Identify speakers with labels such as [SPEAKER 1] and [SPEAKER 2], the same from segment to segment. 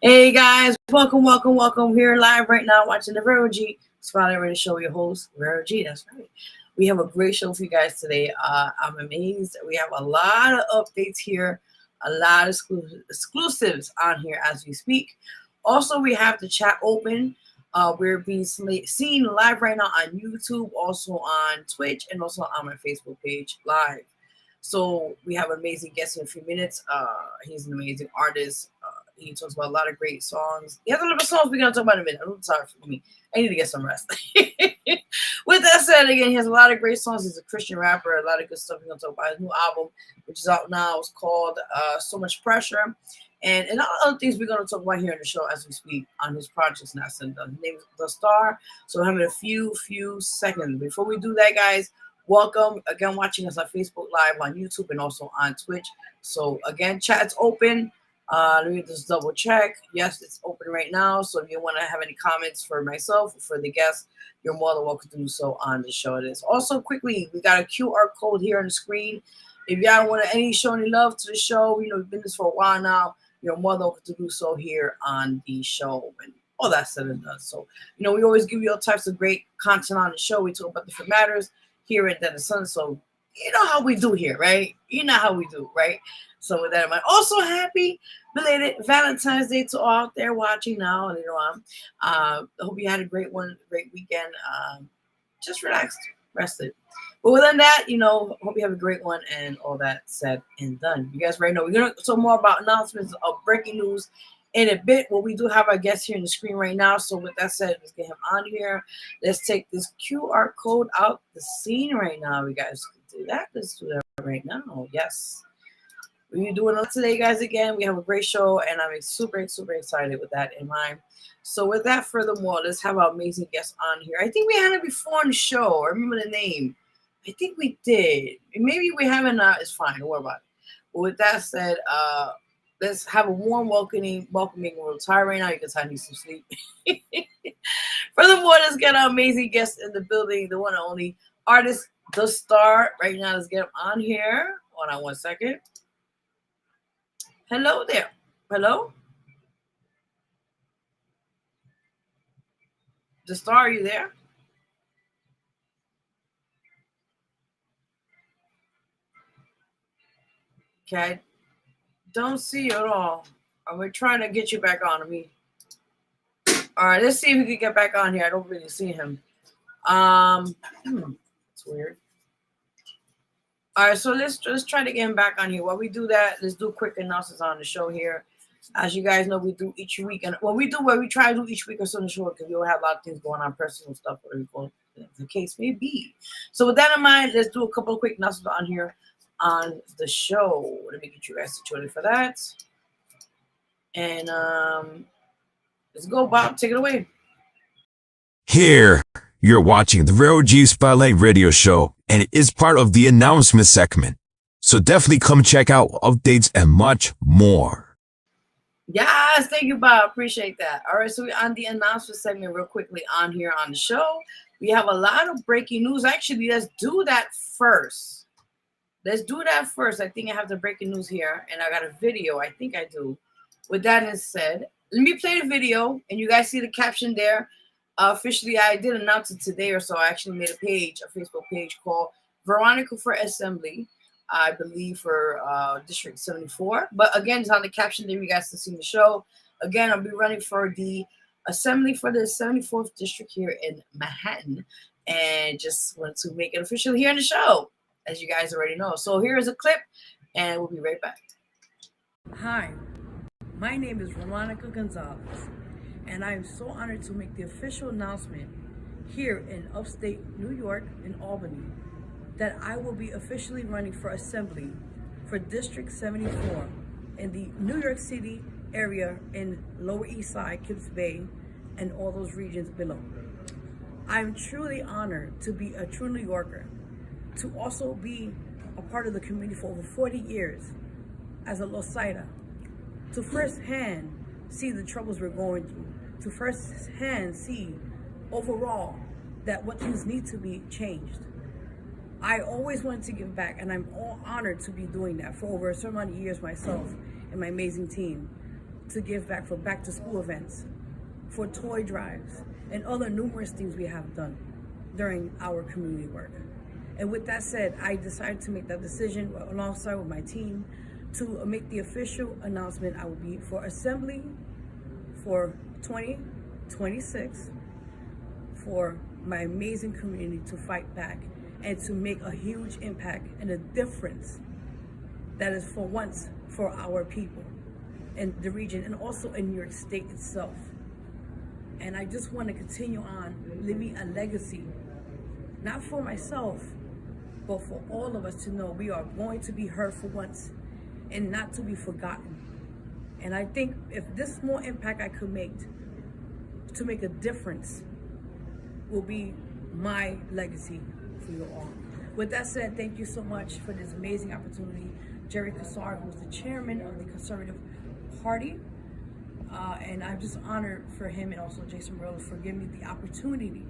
[SPEAKER 1] Hey guys, welcome. Here live right now watching the Vero G Spotlight Radio Show. Your host, Vero G. That's right. We have a great show for you guys today. I'm amazed. We have a lot of updates here, a lot of exclusives on here as we speak. Also, we have the chat open. We're being seen live right now on YouTube, also on Twitch, and also on my Facebook page live. So we have an amazing guest in a few minutes. He's an amazing artist. He talks about a lot of great songs. He has a lot of songs we're going to talk about in a minute. I'm sorry for me. I need to get some rest. With that said, again, he has a lot of great songs. He's a Christian rapper. A lot of good stuff. We're going to talk about his new album, which is out now. It's called So Much Pressure. And all other things we're going to talk about here on the show as we speak on his projects now. His name is DaStarr. So we'll have a few seconds. Before we do that, guys, welcome. Again, watching us on Facebook Live, on YouTube, and also on Twitch. So, again, chat's open. Let me just double check. Yes, it's open right now. So if you want to have any comments for myself or for the guests, you're more than welcome to do so on the show. It is also quickly, we got a QR code here on the screen. If y'all want to show any love to the show, we've been doing this for a while now. You're more than welcome to do so here on the show. And all that said and done. So, we always give you all types of great content on the show. We talk about different matters here at Den of Sun. So you know how we do here, right? You know how we do, right? So with that in mind, also happy belated Valentine's Day to all out there watching now. I hope you had a great weekend. Just relaxed, rested. But within that, hope you have a great one and all that said and done. You guys already know we're gonna talk more about announcements of breaking news in a bit. Well, we do have our guest here on the screen right now. So with that said, let's get him on here. Let's take this QR code out the scene right now. You guys can do that. Let's do that right now. Yes. We're doing it today, guys. Again, we have a great show, and I'm super excited with that in mind. So with that, furthermore, let's have our amazing guest on here. I think we had it before on the show. I remember the name. I think we did. Maybe we haven't. It's fine. Don't worry about it. But with that said, let's have a warm welcoming. We're tired right now. You can tell I need some sleep. Furthermore, let's get our amazing guest in the building, the one and only Artist DaStarr. Right now, let's get him on here. Hold on one second. Hello there. Hello? DaStarr, are you there? Okay. I don't see you at all. We're trying to get you back on me. All right, let's see if we can get back on here. I don't really see him. It's weird. All right, so let's try to get him back on here. While we do that, let's do quick announcements on the show here. As you guys know, we do each week, and we try to do each week or so on the show because we all have a lot of things going on, personal stuff, whatever the case may be. So with that in mind, let's do a couple of quick announcements on here on the show. Let me get you guys situated for that. And let's go, Bob. Take it away.
[SPEAKER 2] Here, you're watching the Vero G Spotlight Radio Show, and it is part of the announcement segment. So definitely come check out updates and much more.
[SPEAKER 1] Yes, thank you, Bob. Appreciate that. All right, so we're on the announcement segment real quickly on here on the show. We have a lot of breaking news. Actually, let's do that first. I think I have the breaking news here, and I got a video. I think I do. With that being said, let me play the video, and you guys see the caption there. Officially, I did announce it today or so. I actually made a Facebook page called Veronica for Assembly, I believe for District 74. But again, it's on the caption there. You guys can see the show. Again, I'll be running for the assembly for the 74th district here in Manhattan. And just wanted to make it official here in the show, as you guys already know. So here is a clip, and we'll be right back. Hi, my name is Veronica Gonzalez. And I am so honored to make the official announcement here in upstate New York, in Albany, that I will be officially running for assembly for District 74 in the New York City area in Lower East Side, Kips Bay, and all those regions below. I'm truly honored to be a true New Yorker, to also be a part of the community for over 40 years as a Losida, to firsthand see the troubles we're going through, to firsthand see overall that what things need to be changed. I always wanted to give back, and I'm all honored to be doing that for over a certain amount of years myself and my amazing team. to give back for back to school events, for toy drives, and other numerous things we have done during our community work. And with that said, I decided to make that decision alongside with my team to make the official announcement. I will be for assembly for 2026 for my amazing community to fight back and to make a huge impact and a difference that is for once for our people in the region and also in New York State itself. And I just want to continue on living a legacy, not for myself, but for all of us to know we are going to be heard for once and not to be forgotten. And I think if this small impact I could make to make a difference will be my legacy for you all. With that said, thank you so much for this amazing opportunity. Jerry DaStarr, who's the chairman of the Conservative Party, and I'm just honored for him and also Jason Rose for giving me the opportunity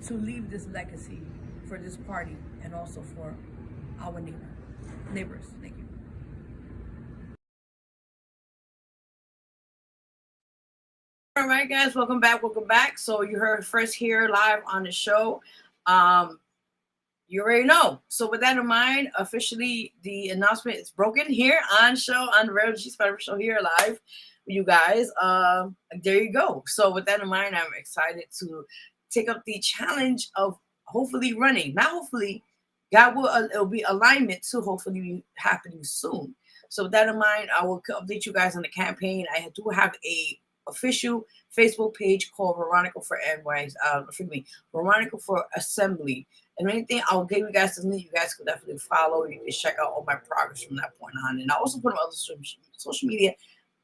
[SPEAKER 1] to leave this legacy for this party and also for our neighbors. Thank you. All right, guys, welcome back. So you heard first here live on the show. You already know. So with that in mind, officially the announcement is broken here on the Vero G show here live with you guys. There you go. So with that in mind, I'm excited to take up the challenge of hopefully running. Not hopefully, God will it'll be alignment to hopefully be happening soon. So with that in mind, I will update you guys on the campaign. I do have a official Facebook page called Veronica for Veronica for Assembly. And anything, I'll give you guys the link. You guys could definitely follow. You can check out all my progress from that point on. And I also put on other social media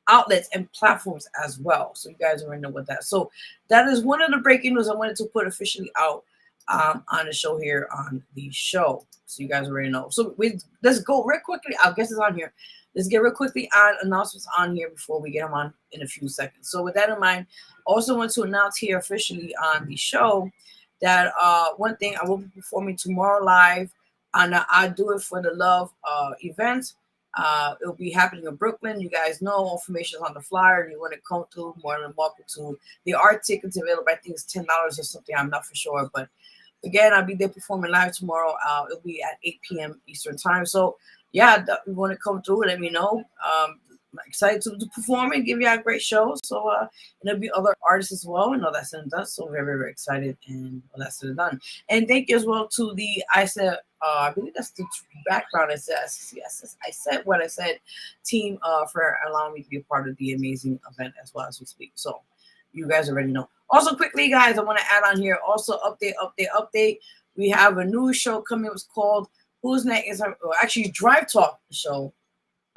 [SPEAKER 1] outlets and platforms as well. So you guys already know what that. So that is one of the breaking news I wanted to put officially out on the show here on the show. So you guys already know. So let's go real quickly. I'll guess it's on here. Let's get real quickly on announcements on here before we get them on in a few seconds. So with that in mind, I also want to announce here officially on the show that one thing I will be performing tomorrow live on the I Do It for the Love event. It'll be happening in Brooklyn. You guys know information is on the flyer. You want to come through, more than welcome to. The art tickets available. I think it's $10 or something. I'm not for sure, but again, I'll be there performing live tomorrow. It'll be at 8 p.m. Eastern time. So yeah, you want to come through, let me know. I'm excited to perform and give you a great show. So and there'll be other artists as well, and all that's said and done. So very, very excited and all that's said and done. And thank you as well to the I believe that's the background. I said what I said team for allowing me to be a part of the amazing event as well as we speak. So you guys already know. Also, quickly, guys, I want to add on here. Also, update. We have a new show coming. It's called Who's Next? Actually, Drive Talk show.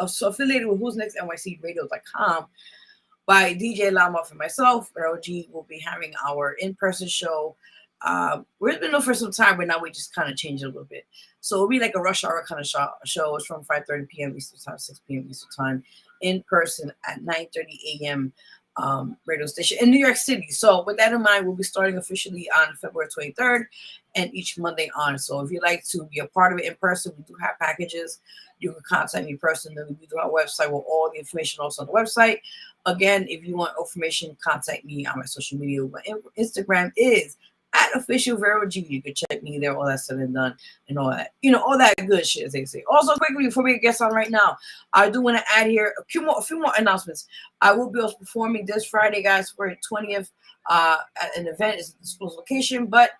[SPEAKER 1] So affiliated with WhosNextNYCRadio.com by DJ Lama and myself. Vero G will be having our in-person show. We've been known for some time, but now we just kind of changed it a little bit. So it'll be like a rush hour kind of show. It's from 5:30 p.m. Eastern time, 6 p.m. Eastern time, in person at 9:30 a.m. Radio station in New York City. So with that in mind, we'll be starting officially on February 23rd and each Monday on. So if you'd like to be a part of it in person, we do have packages. You can contact me personally. We do our website with all the information also on the website. Again, if you want information, contact me on my social media. My Instagram is @official Vero G. You can check me there, all that said and done, and all that, all that good shit, as they say. Also, quickly before we get on right now, I do want to add here a few more announcements. I will be also performing this Friday, guys, for the 20th at an event. It's a disclosed location, but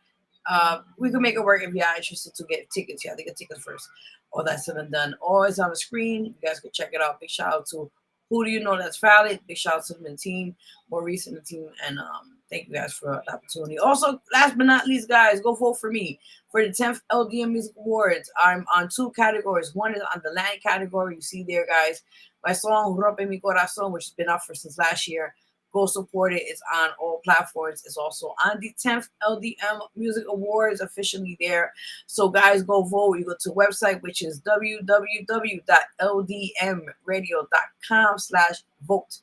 [SPEAKER 1] we can make it work if you are interested to get tickets. Yeah, they get tickets first. All that said and done. Always on the screen. You guys can check it out. Big shout out to Who Do You Know That's Valid. Big shout out to the team, Maurice and the team, and thank you guys for the opportunity. Also, last but not least, guys, go vote for me for the 10th LDM Music Awards. I'm on 2 categories. One is on the Latin category. You see there, guys, my song Rompe Mi Corazón, which has been out since last year. Go support it. It's on all platforms. It's also on the 10th LDM Music Awards officially there. So, guys, go vote. You go to the website, which is www.ldmradio.com/vote.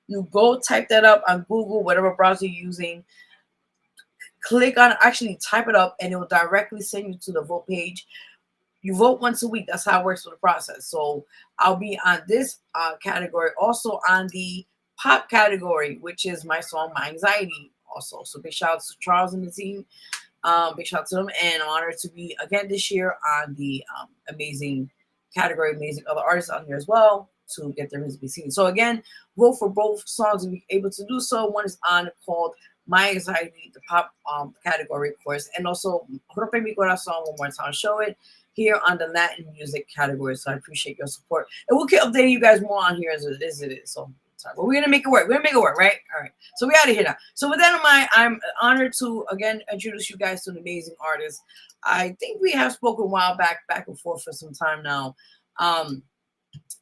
[SPEAKER 1] You go type that up on Google, whatever browser you're using. Click on, actually type it up, and it will directly send you to the vote page. you vote once a week. That's how it works with the process. So I'll be on this category, also on the pop category, which is my song "My Anxiety." Also, so big shout out to Charles and the team. Big shout out to them, and I'm honored to be again this year on the amazing category, amazing other artists on here as well to get their music seen. So again, vote for both songs if you're able to do so. One is on called "My Anxiety," the pop category, of course, and also Jorge Mi Corazón one more time. Show it here on the Latin music category. So I appreciate your support, and we'll keep updating you guys more on here as it is. So. Sorry, but we're gonna make it work. We're gonna make it work, right? All right. So we out of here now. So with that in mind, I'm honored to again introduce you guys to an amazing artist. I think we have spoken a while back and forth for some time now. A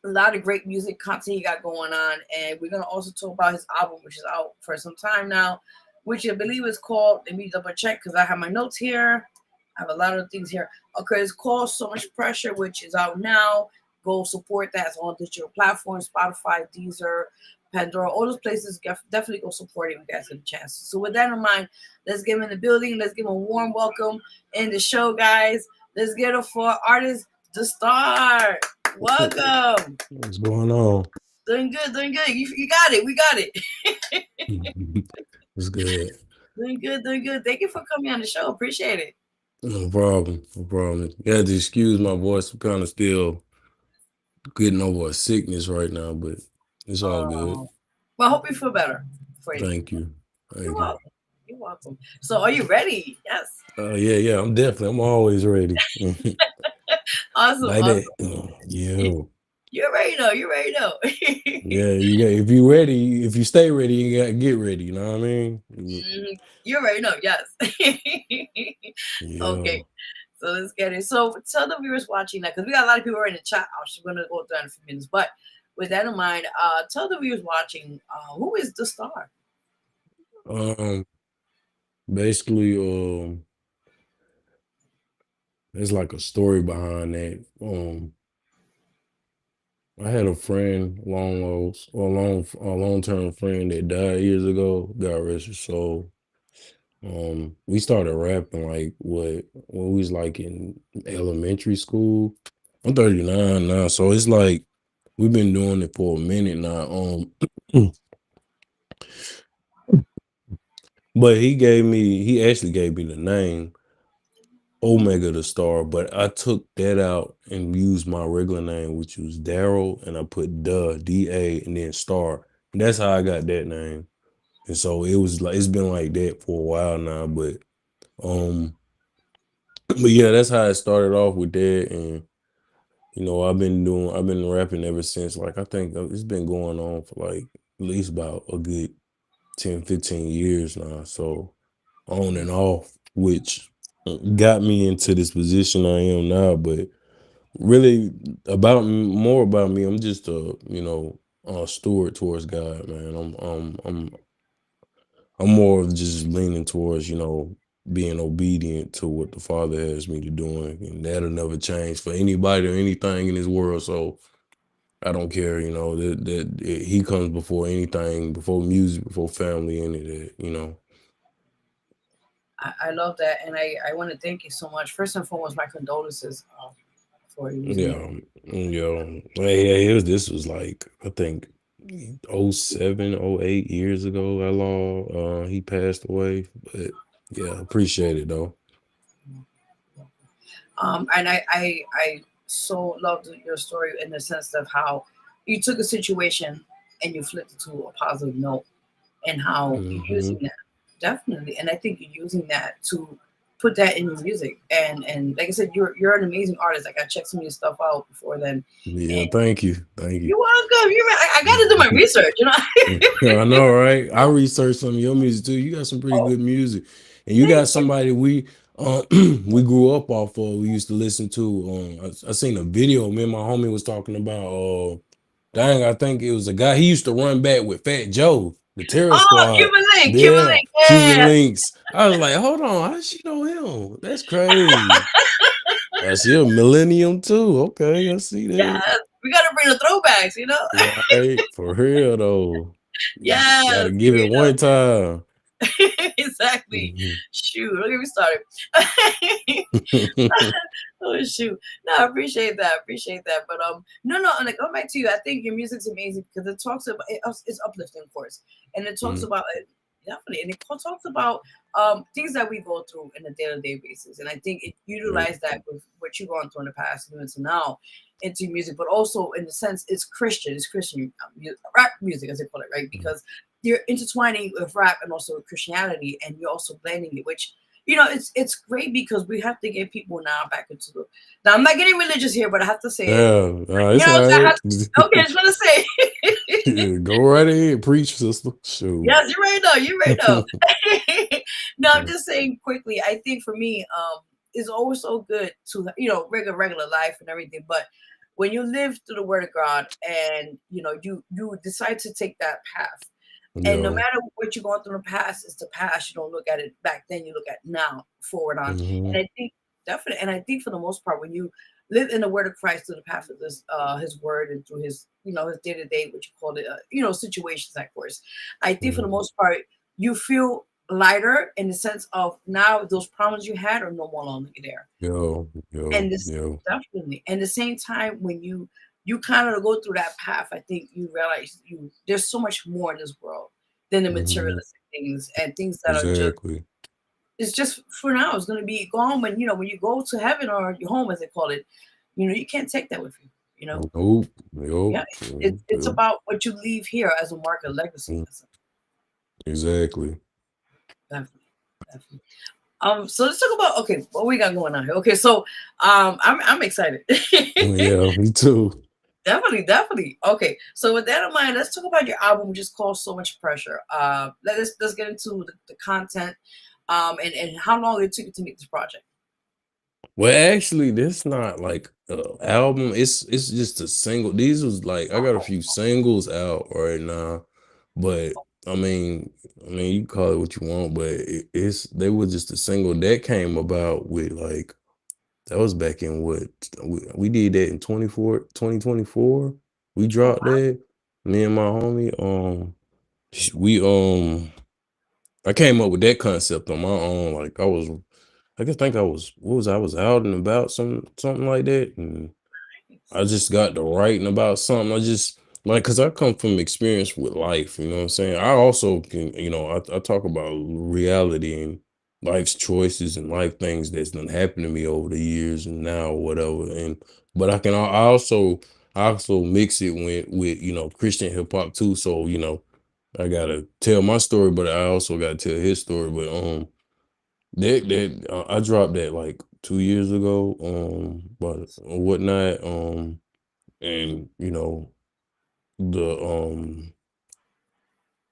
[SPEAKER 1] lot of great music content he got going on, and we're gonna also talk about his album, which is out for some time now, which I believe is called. Let me double check because I have my notes here. I have a lot of things here. Okay, it's called "So Much Pressure," which is out now. Go support that. It's on digital platforms, Spotify, Deezer, Pandora, all those places. Definitely go support it if you guys get a chance. So with that in mind, let's give him in the building. Let's give him a warm welcome in the show, guys. Let's get it for Artist DaStarr. Welcome.
[SPEAKER 3] What's going on?
[SPEAKER 1] Doing good, doing good. You got it. We got it.
[SPEAKER 3] It's good.
[SPEAKER 1] Doing good, doing good. Thank you for coming on the show. Appreciate it.
[SPEAKER 3] No problem. No problem. You had to excuse my voice. I'm kind of still getting over a sickness right now, but it's all good.
[SPEAKER 1] Well, I hope you feel better. For you.
[SPEAKER 3] Thank you.
[SPEAKER 1] You're welcome. You're welcome. So, are you ready? Yes.
[SPEAKER 3] Yeah. I'm always ready.
[SPEAKER 1] Awesome.
[SPEAKER 3] Like
[SPEAKER 1] awesome.
[SPEAKER 3] that. Yeah.
[SPEAKER 1] You already know. You already know.
[SPEAKER 3] Yeah. If you ready, if you stay ready, you gotta get ready. You know what I mean?
[SPEAKER 1] You already know. Yes.
[SPEAKER 3] Yeah.
[SPEAKER 1] Okay. So let's get it. So tell the viewers watching that, because we got a lot of people in the chat. I'm just going to go through in a few minutes. But with that in mind, tell the viewers watching, who is DaStarr?
[SPEAKER 3] Basically, there's like a story behind that. I had a friend, a long-term friend that died years ago. God rest his soul. We started rapping like when we was like in elementary school. I'm 39 now, so it's like we've been doing it for a minute now. But he actually gave me the name Omega DaStarr, but I took that out and used my regular name, which was Daryl, and I put D-A, and then Star. And that's how I got that name. And so it's been like that for a while now, but yeah, that's how it started off with that. And I've been rapping ever since. Like, I think it's been going on for like at least about a good 10, 15 years now. So on and off, which got me into this position I am now. But really more about me, I'm just a steward towards God, man. I'm more of just leaning towards, being obedient to what the Father has me to doing, and that'll never change for anybody or anything in this world. So I don't care, that He comes before anything, before music, before family, any of that.
[SPEAKER 1] I love that, and I want to thank you so much. First and foremost, my condolences for you.
[SPEAKER 3] This was like, I think 07, 08 years ago. He passed away, but yeah, appreciate it though.
[SPEAKER 1] And I so loved your story in the sense of how you took a situation and you flipped it to a positive note, and how you're using that. Definitely. And I think you're using that to put that in your music. And like I said, you're an amazing artist. Like, I checked some of your stuff out before then.
[SPEAKER 3] Yeah, thank you.
[SPEAKER 1] You're welcome. I got to do my research,
[SPEAKER 3] I know, right? I researched some of your music too. You got some pretty good music. And you got somebody we grew up off of. We used to listen to. I seen a video. Me and my homie was talking about. I think it was a guy. He used to run back with Fat Joe, the Terror Squad.
[SPEAKER 1] Cuban Link.
[SPEAKER 3] Cuban Links. I was like, hold on, how she know him? That's crazy. I see a millennium too. Okay, I see that.
[SPEAKER 1] Yeah, we gotta bring the throwbacks,
[SPEAKER 3] Right, for real though.
[SPEAKER 1] Yeah,
[SPEAKER 3] gotta give it one time.
[SPEAKER 1] Exactly. shoot, don't get me started. Oh shoot. No, I appreciate that. Appreciate that. But no, and like, going back to you, I think your music's amazing because it talks about it's uplifting, of course. And it talks about it definitely, and it talks about things that we go through in a day-to-day basis. And I think it utilized that with what you've gone through in the past and into now into music, but also in the sense it's Christian rap music, as they call it, right? Because you're intertwining with rap and also with Christianity, and you're also blending it, which it's great because we have to get people now back into the. Now I'm not getting religious here, but I have to say it.
[SPEAKER 3] Yeah, it's all
[SPEAKER 1] I
[SPEAKER 3] right.
[SPEAKER 1] okay, I just want to say.
[SPEAKER 3] Yeah, go right ahead, preach, sister. Shoot.
[SPEAKER 1] Yes, you right know. You right know. No, I'm just saying quickly. I think for me, it's always so good to regular life and everything, but when you live through the Word of God and you decide to take that path, and no
[SPEAKER 3] Yeah.
[SPEAKER 1] matter what you're going through in the past, it's the past. You don't look at it back then. You look at now, forward on.
[SPEAKER 3] Mm-hmm.
[SPEAKER 1] And I think definitely, and I think for the most part, when you live in the Word of Christ through the path of His Word and through His His day to day, what you call it, situations, of course. I think for the most part, you feel lighter in the sense of now those problems you had are no more longer there. And this definitely, and the same time when you kind of go through that path, I think you realize there's so much more in this world than the materialistic things and things that are just.
[SPEAKER 3] Exactly.
[SPEAKER 1] It's just for now. It's going to be gone when when you go to heaven or your home, as they call it. You can't take that with you. Yeah, it's about what you leave here as a mark of legacy.
[SPEAKER 3] Exactly.
[SPEAKER 1] Definitely. So let's talk about what we got going on here. Okay, so I'm excited.
[SPEAKER 3] Yeah, me too.
[SPEAKER 1] Definitely. Okay, so with that in mind, let's talk about your album, which is called So Much Pressure. Let's get into the content, and how long it took you to make this project.
[SPEAKER 3] Well, actually, this not like an album. It's just a single. These was like I got a few singles out right now, but I mean, you can call it what you want, but they were just a single that came about with like that was back in what we did that in 2024. We
[SPEAKER 1] Oh
[SPEAKER 3] dropped
[SPEAKER 1] wow!
[SPEAKER 3] that. Me and my homie. We I came up with that concept on my own. Like I just think I was I was out and about something like that, and I just got to writing about something. I just like because I come from experience with life. You know what I'm saying? I also can I talk about reality and life's choices and life things that's done happened to me over the years and now whatever. And but I also mix it with Christian hip hop too. So I gotta tell my story, but I also gotta tell his story. But I dropped that like 2 years ago, but whatnot, and the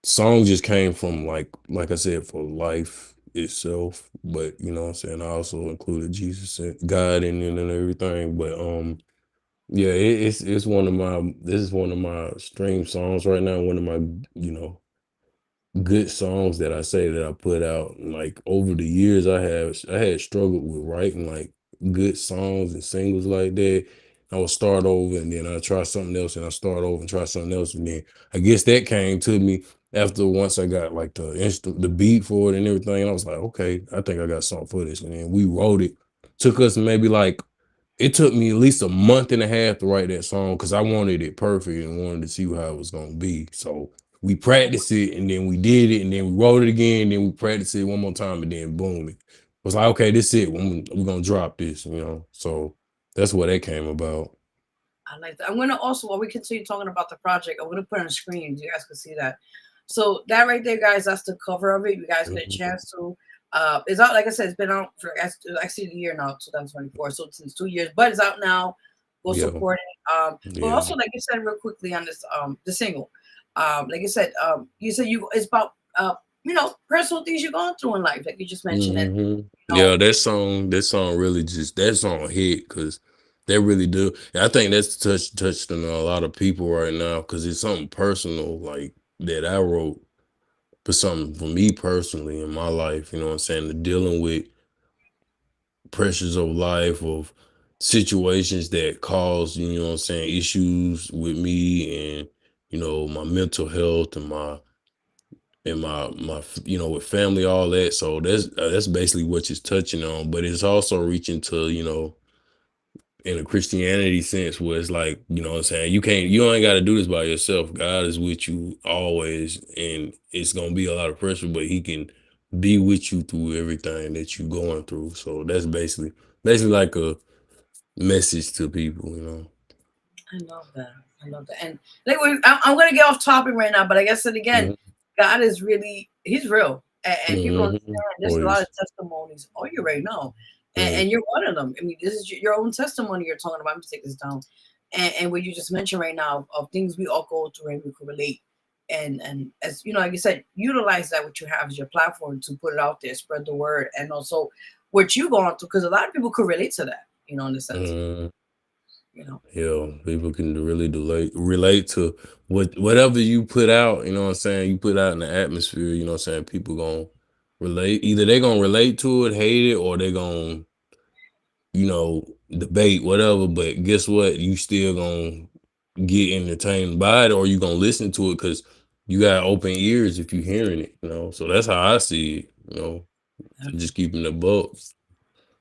[SPEAKER 3] song just came from like I said for life itself, but you know what I'm saying I also included Jesus and God in it and everything, but yeah, it's one of my this is one of my stream songs right now, one of my good songs that I say that I put out. And like over the years I had struggled with writing like good songs and singles like that. I would start over and then I try something else and I start over and try something else. And then I guess that came to me after once I got like the beat for it and everything. And I was like, okay, I think I got something for this. And then we wrote it. Took us maybe like it took me at least a month and a half to write that song because I wanted it perfect and wanted to see how it was gonna be. So we practiced it and then we did it and then we wrote it again and then we practiced it one more time and then boom, it was like, okay, this is it. We're gonna drop this. So that's what that came about.
[SPEAKER 1] I like that. I'm gonna also, while we continue talking about the project, I'm gonna put on the screen. You guys can see that. So that right there, guys, that's the cover of it. You guys get a chance to. It's out. Like I said, it's been out for actually the year now, 2024. So since 2 years, but it's out now. Go
[SPEAKER 3] Yeah.
[SPEAKER 1] support it. But also, like you said, real quickly on this, the single. Like you said it's about personal things you're going through in life, like you just mentioned. And
[SPEAKER 3] Yeah, that song really just that song hit because that really do. I think that's touched on a lot of people right now because it's something personal like that I wrote for something for me personally in my life. You know what I'm saying? The dealing with pressures of life of situations that cause you know what I'm saying issues with me and my mental health and my and my with family, all that. So that's basically what it's touching on. But it's also reaching to in a Christianity sense, where it's like, what I'm saying, you ain't got to do this by yourself. God is with you always, and it's gonna be a lot of pressure, but He can be with you through everything that you're going through. So that's basically like a message to people.
[SPEAKER 1] I love that. I love that. And like, I'm going to get off topic right now, but I guess it again,
[SPEAKER 3] Mhm.
[SPEAKER 1] God is really, He's real. And people
[SPEAKER 3] Mhm.
[SPEAKER 1] understand there's a lot of
[SPEAKER 3] Always.
[SPEAKER 1] testimonies. Oh, you already know.
[SPEAKER 3] Mhm.
[SPEAKER 1] And you're one of them. I mean, this is your own testimony you're talking about. I'm going to take this down. And what you just mentioned right now of things we all go through and we can relate. And as you know, like you said, utilize that what you have as your platform to put it out there, spread the word, and also what you going through, because a lot of people could relate to that, in a sense.
[SPEAKER 3] Mhm.
[SPEAKER 1] You know.
[SPEAKER 3] Yeah, people can really relate to whatever you put out, what I'm saying, you put out in the atmosphere, what I'm saying, people gonna relate. Either they gonna relate to it, hate it, or they gonna, debate, whatever. But guess what? You still gonna get entertained by it, or you gonna listen to it because you got open ears if you hearing it. So that's how I see it. Just keeping the book.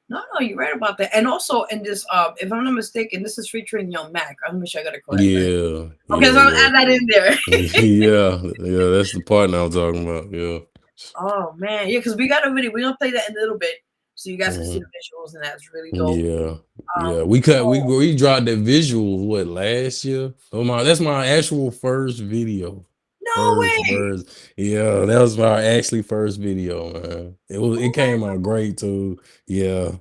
[SPEAKER 1] No, you're right about that. And also in this, if I'm not mistaken, this is featuring Young Mac. I'm make sure I got it correct, right?
[SPEAKER 3] Yeah,
[SPEAKER 1] Okay,
[SPEAKER 3] yeah,
[SPEAKER 1] so I'll
[SPEAKER 3] yeah.
[SPEAKER 1] add that in there.
[SPEAKER 3] Yeah, that's the partner I'm talking about. Yeah.
[SPEAKER 1] Oh man, yeah, because we got a video. We're gonna play that in a little bit, so you guys can see the
[SPEAKER 3] Mhm.
[SPEAKER 1] visuals, and that's really dope.
[SPEAKER 3] Yeah,
[SPEAKER 1] Um,
[SPEAKER 3] yeah. We cut.
[SPEAKER 1] so
[SPEAKER 3] We dropped the visuals last year. Oh my, that's my actual first video.
[SPEAKER 1] no way.
[SPEAKER 3] First. Yeah, that was my actually first video, man. It
[SPEAKER 1] Oh my,
[SPEAKER 3] came out great too. Yeah.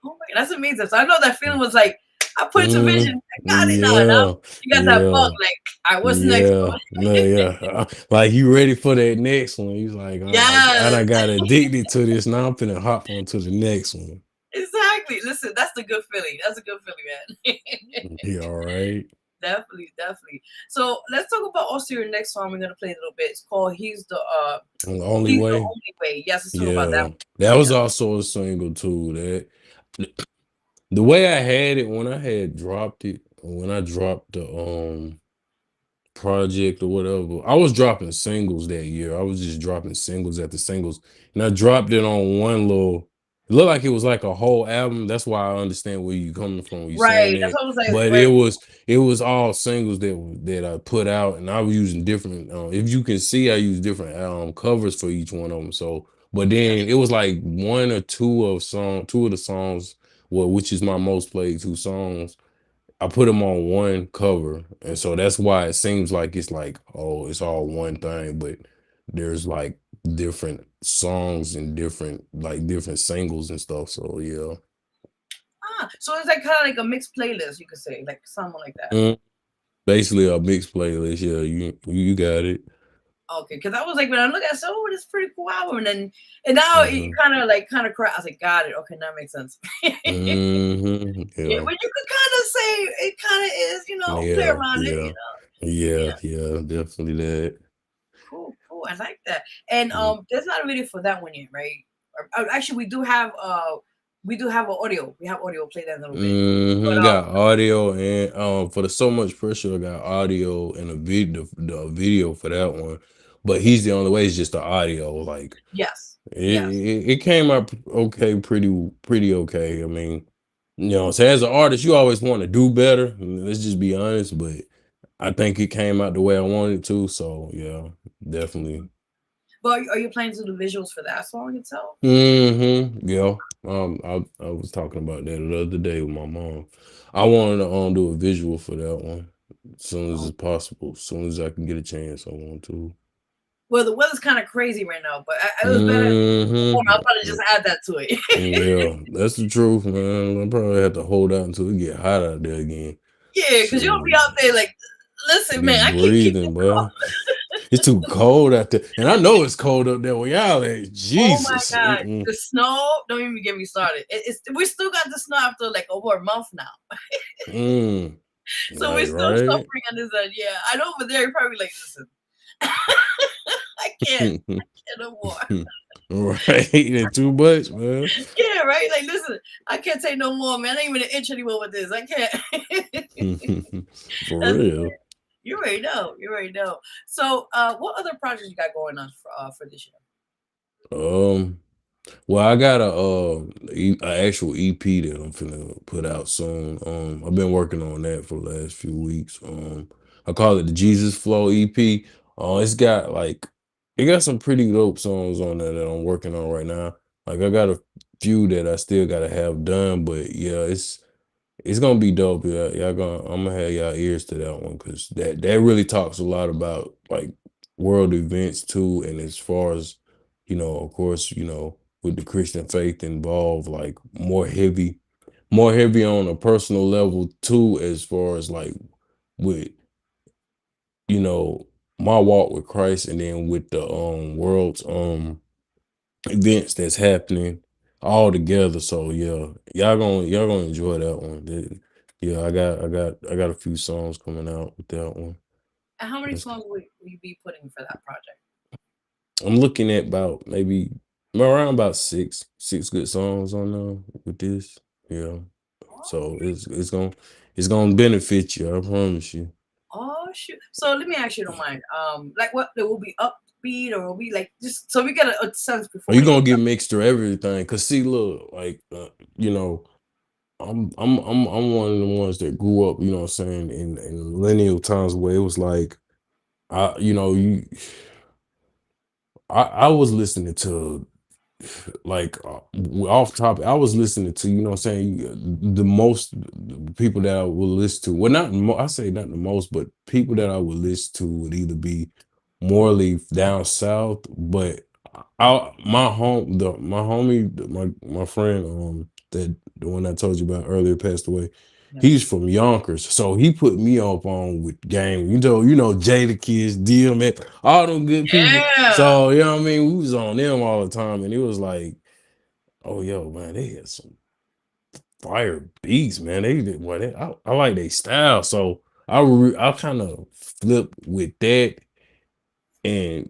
[SPEAKER 1] oh my, that's amazing. So I know that feeling was like, I put it to vision.
[SPEAKER 3] Mm,
[SPEAKER 1] I got it now. Now
[SPEAKER 3] yeah,
[SPEAKER 1] you got that bug.
[SPEAKER 3] yeah,
[SPEAKER 1] Like, all right, what's next?
[SPEAKER 3] yeah. No, yeah. Like you ready for that next one? He's like, I
[SPEAKER 1] Yes,
[SPEAKER 3] done got addicted to this. Now I'm finna hop on to the next one.
[SPEAKER 1] exactly. Listen, that's the good feeling. That's a good feeling, man.
[SPEAKER 3] Yeah, all right.
[SPEAKER 1] Definitely, definitely. So let's talk about also your next song. We're gonna play a little bit. It's called
[SPEAKER 3] The only
[SPEAKER 1] He's the
[SPEAKER 3] way.
[SPEAKER 1] Only Way. Yes, let's talk about that
[SPEAKER 3] Yeah,
[SPEAKER 1] one.
[SPEAKER 3] that was
[SPEAKER 1] Yeah.
[SPEAKER 3] also a single too. That the way I had it when I had dropped it, when I dropped the project or whatever, I was dropping singles that year. I was just dropping singles after singles, and I dropped it on one little. It looked like it was like a whole album. That's why I understand where you coming from when you saying
[SPEAKER 1] Right. That's
[SPEAKER 3] that.
[SPEAKER 1] what I was like,
[SPEAKER 3] But
[SPEAKER 1] right.
[SPEAKER 3] it was all singles that I put out, and I was using different. If you can see, I use different covers for each one of them. So, but
[SPEAKER 1] Yeah.
[SPEAKER 3] then it was like one or two of the songs, well, which is my most played two songs. I put them on one cover, and so that's why it seems like it's like, oh, it's all one thing, but there's like different songs and different singles and stuff. So yeah.
[SPEAKER 1] So it's like kind of like a mixed playlist, you could say, like something like that.
[SPEAKER 3] Mm, basically a mixed playlist. Yeah, you got it.
[SPEAKER 1] Okay, because I was like, when I look at it, so oh, this is pretty cool album, and now it
[SPEAKER 3] Hmm.
[SPEAKER 1] kind of cry. I was like, got it. Okay, that makes sense. Yeah,
[SPEAKER 3] Yeah.
[SPEAKER 1] but you could kind of say it kind of is, play
[SPEAKER 3] Yeah.
[SPEAKER 1] around it,
[SPEAKER 3] Yeah.
[SPEAKER 1] Yeah,
[SPEAKER 3] Yeah. Yeah. Definitely that.
[SPEAKER 1] cool, cool. I like that. And
[SPEAKER 3] Mm.
[SPEAKER 1] there's not a video for that one yet, right? Actually, we do have audio. We have audio. Play that in a little bit. But
[SPEAKER 3] Got audio and for the so much pressure, I got audio and a the video for that one. But he's the only way. It's just the audio. Like
[SPEAKER 1] yes,
[SPEAKER 3] it,
[SPEAKER 1] yes.
[SPEAKER 3] it came out okay, pretty okay. I mean, so as an artist, you always want to do better. Let's just be honest. But I think it came out the way I wanted it to. So yeah, definitely.
[SPEAKER 1] But are you planning to do visuals for that song itself?
[SPEAKER 3] Yeah. I was talking about that the other day with my mom. I wanted to do a visual for that one as soon as
[SPEAKER 1] Oh.
[SPEAKER 3] it's possible. As soon as I can get a chance, I want to.
[SPEAKER 1] Well, the weather's kind of crazy right now, but it was better. I was
[SPEAKER 3] Mm-hmm.
[SPEAKER 1] about to just add that to it.
[SPEAKER 3] Yeah, that's the truth, man. I probably have to hold out until it get hot out there again.
[SPEAKER 1] Yeah, because you'll be
[SPEAKER 3] Shoot,
[SPEAKER 1] out there like, listen,
[SPEAKER 3] be
[SPEAKER 1] man, I can't keep
[SPEAKER 3] breathing,
[SPEAKER 1] this
[SPEAKER 3] boy.
[SPEAKER 1] up.
[SPEAKER 3] It's too cold out there, and I know it's cold up there where y'all at.
[SPEAKER 1] Oh my
[SPEAKER 3] Jesus.
[SPEAKER 1] God, the snow! Don't even get me started. We still got the snow after like over a month now,
[SPEAKER 3] Mm.
[SPEAKER 1] so we're
[SPEAKER 3] Like,
[SPEAKER 1] still
[SPEAKER 3] right?
[SPEAKER 1] suffering on this end. Yeah, I know over there you're probably like, listen, I can't no more.
[SPEAKER 3] Right, and too much, man.
[SPEAKER 1] Yeah, right. Like, listen, I can't take no more, man. I ain't even an inch anymore with this. I can't.
[SPEAKER 3] For
[SPEAKER 1] That's
[SPEAKER 3] real.
[SPEAKER 1] You already know. You already know. So, what other projects you got going on for this year?
[SPEAKER 3] Well, I got a actual EP that I'm finna put out soon. I've been working on that for the last few weeks. I call it the Jesus Flow EP. It's got it got some pretty dope songs on there that I'm working on right now. Like I got a few that I still gotta have done, but yeah, it's gonna be dope. Yeah, I'm gonna have y'all ears to that one because that really talks a lot about like world events too, and as far as of course, with the Christian faith involved, like more heavy on a personal level too, as far as like with you know my walk with Christ, and then with the world's events that's happening all together. So yeah, y'all gonna enjoy that one. Yeah, I got a few songs coming out with that one.
[SPEAKER 1] And how many
[SPEAKER 3] That's-
[SPEAKER 1] songs will you be putting for that project?
[SPEAKER 3] I'm looking at about maybe around about six good songs on there with this. Yeah. So it's gonna benefit you, I promise you.
[SPEAKER 1] Oh shoot! So let me ask you, don't mind. Like what? It will be upbeat, or will be like just so we get a sense
[SPEAKER 3] Are
[SPEAKER 1] before
[SPEAKER 3] you
[SPEAKER 1] we.
[SPEAKER 3] gonna get mixed through everything? Cause see, look, you know, I'm one of the ones that grew up, what I'm saying, in millennial times where it was like I you know, you I was listening to off topic, I was listening to, what I'm saying, the most the people that I would listen to. Well, I say not the most, but people that I would listen to would either be morely down south, but my homie, my friend, that the one I told you about earlier passed away.
[SPEAKER 1] Yeah.
[SPEAKER 3] He's from Yonkers, so he put me up on with game. Jada Kids, DMX, all them good people.
[SPEAKER 1] Yeah.
[SPEAKER 3] So you know what I mean. We was on them all the time, and it was like, oh yo, man, they had some fire beats, man. I like their style, so I kind of flip with that, and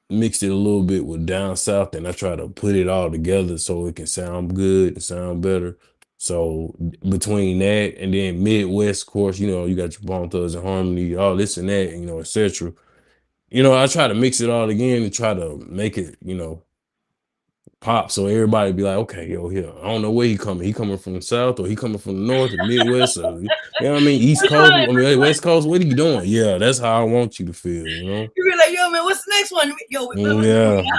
[SPEAKER 3] mixed it a little bit with down south, and I try to put it all together so it can sound good and sound better. So between that and then Midwest, of course, you got your Bone Thugs and Harmony, all this and that, etc. I try to mix it all again and try to make it, pop, so everybody be like, okay, yo, here, I don't know where he coming. He coming from the south, or he coming from the north, or Midwest, or what I mean, East
[SPEAKER 1] Which
[SPEAKER 3] Coast.
[SPEAKER 1] one?
[SPEAKER 3] I mean, hey, West Coast. What are you doing? Yeah, that's how I want you to feel.
[SPEAKER 1] You be like, yo, man, what's the next one? Yo,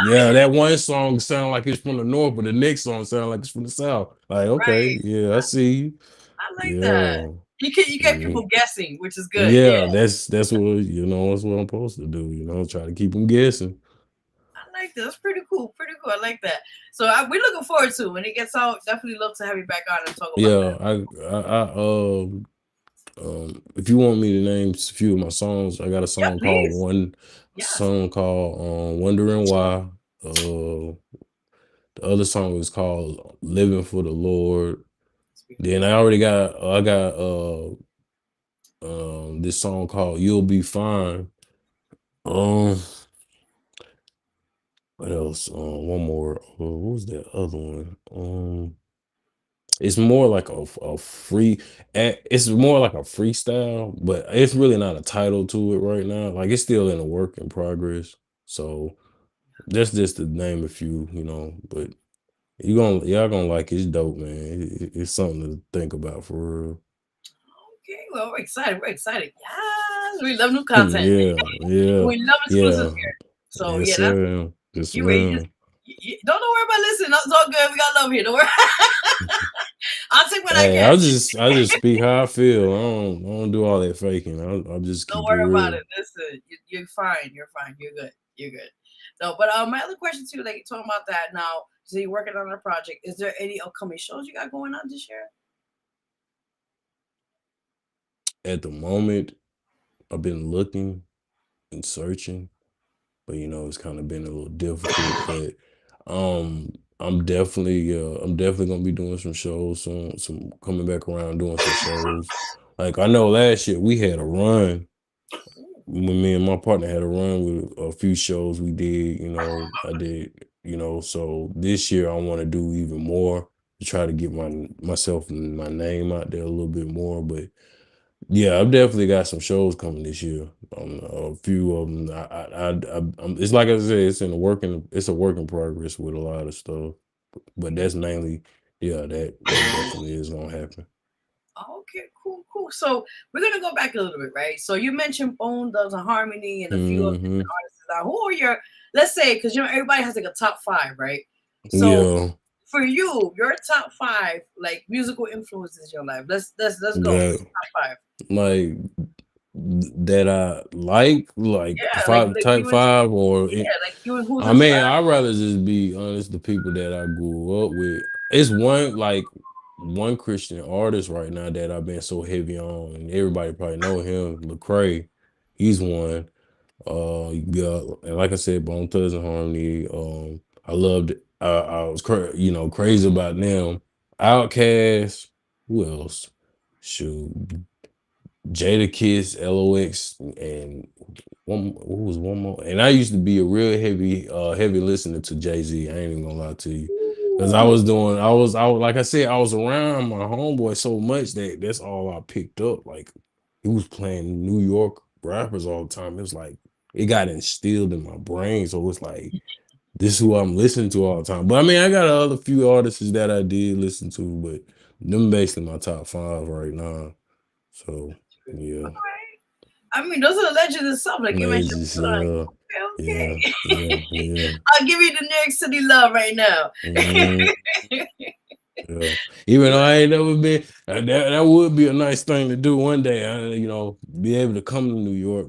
[SPEAKER 3] Yeah. That one song sound like it's from the north, but the next song sound like it's from the south. Like, okay,
[SPEAKER 1] right.
[SPEAKER 3] yeah, I see you.
[SPEAKER 1] I like that.
[SPEAKER 3] Yeah,
[SPEAKER 1] You get
[SPEAKER 3] yeah,
[SPEAKER 1] people guessing, which is good. Yeah,
[SPEAKER 3] yeah. That's what That's what I'm supposed to do. Try to keep them guessing.
[SPEAKER 1] I like that. That's pretty cool. Pretty cool. I like that. So we're looking forward to when it gets out. Definitely love to have you back on and talk about
[SPEAKER 3] Yeah,
[SPEAKER 1] that.
[SPEAKER 3] if you want me to name a few of my songs, I got a
[SPEAKER 1] Yeah,
[SPEAKER 3] song called
[SPEAKER 1] please. Yes.
[SPEAKER 3] Wondering Why. The other song is called Living for the Lord. Then I got this song called You'll Be Fine. Um, what else? One more. What was that other one? It's more like a free. It's more like a freestyle, but it's really not a title to it right now. Like it's still in a work in progress. So that's just to name a few, But y'all gonna like it. It's dope, man. It's something to think about for real.
[SPEAKER 1] Okay. Well, we're excited. We're excited. Yes. We love new content.
[SPEAKER 3] Yeah, yeah,
[SPEAKER 1] We love exclusives
[SPEAKER 3] yeah.
[SPEAKER 1] here. So
[SPEAKER 3] Yes,
[SPEAKER 1] yeah, that's
[SPEAKER 3] sir. Yes,
[SPEAKER 1] you. You just
[SPEAKER 3] ma'am.
[SPEAKER 1] don't worry about listening. It's all good. We got love here. Don't worry. I'll take what I
[SPEAKER 3] Hey,
[SPEAKER 1] can.
[SPEAKER 3] I just speak how I feel. I don't do all that faking. I'll just
[SPEAKER 1] Don't
[SPEAKER 3] keep it
[SPEAKER 1] worry about
[SPEAKER 3] real.
[SPEAKER 1] it. Listen, you're fine. You're fine. You're good. You're good. No, but my other question too, like talking about that now. So you're working on a project. Is there any upcoming shows you got going on this year?
[SPEAKER 3] At the moment, I've been looking and searching, but it's kind of been a little difficult. But I'm definitely gonna be doing some shows soon. Some coming back around doing some shows. Like I know last year we had a run when me and my partner had a run with a few shows we did. I did. So this year I want to do even more to try to get myself and my name out there a little bit more. But Yeah, I've definitely got some shows coming this year. A few of them. It's like I said, it's a work in progress with a lot of stuff. But that's mainly, yeah, that definitely is gonna happen.
[SPEAKER 1] Okay, cool. So we're gonna go back a little bit, right? So you mentioned Bone Thugs and Harmony and a few of
[SPEAKER 3] Hmm.
[SPEAKER 1] the artists. Who are your, let's say, because everybody has like a top five, right? So
[SPEAKER 3] Yeah,
[SPEAKER 1] for you, your top five like musical influences in your life. Let's go.
[SPEAKER 3] that
[SPEAKER 1] Top five.
[SPEAKER 3] like that I like
[SPEAKER 1] Yeah,
[SPEAKER 3] five
[SPEAKER 1] like
[SPEAKER 3] type
[SPEAKER 1] you and
[SPEAKER 3] five or
[SPEAKER 1] yeah, like you and who's
[SPEAKER 3] I
[SPEAKER 1] inspired.
[SPEAKER 3] mean, I'd rather just be honest. The people that I grew up with. It's one Christian artist right now that I've been so heavy on, and everybody probably know him. Lecrae, he's one. Yeah, and like I said, Bone Thugs and Harmony. I loved. I was crazy about them. Outkast. Who else? Shoot, Jada Kiss, LOX, and who was one more? And I used to be a real heavy listener to Jay-Z. I ain't even gonna lie to you. Cause I was like I said, I was around my homeboy so much that that's all I picked up. Like he was playing New York rappers all the time. It was like it got instilled in my brain. So it's like this is who I'm listening to all the time. But I mean, I got other few artists that I did listen to, but them basically my top five right now. So yeah.
[SPEAKER 1] I mean, those are the legends and stuff. Like you mentioned,
[SPEAKER 3] Legends,
[SPEAKER 1] like,
[SPEAKER 3] yeah. Yeah,
[SPEAKER 1] okay.
[SPEAKER 3] yeah, yeah.
[SPEAKER 1] I'll give you the New York City love right now.
[SPEAKER 3] Mm, yeah. Even though I ain't never been, that would be a nice thing to do one day. Be able to come to New York,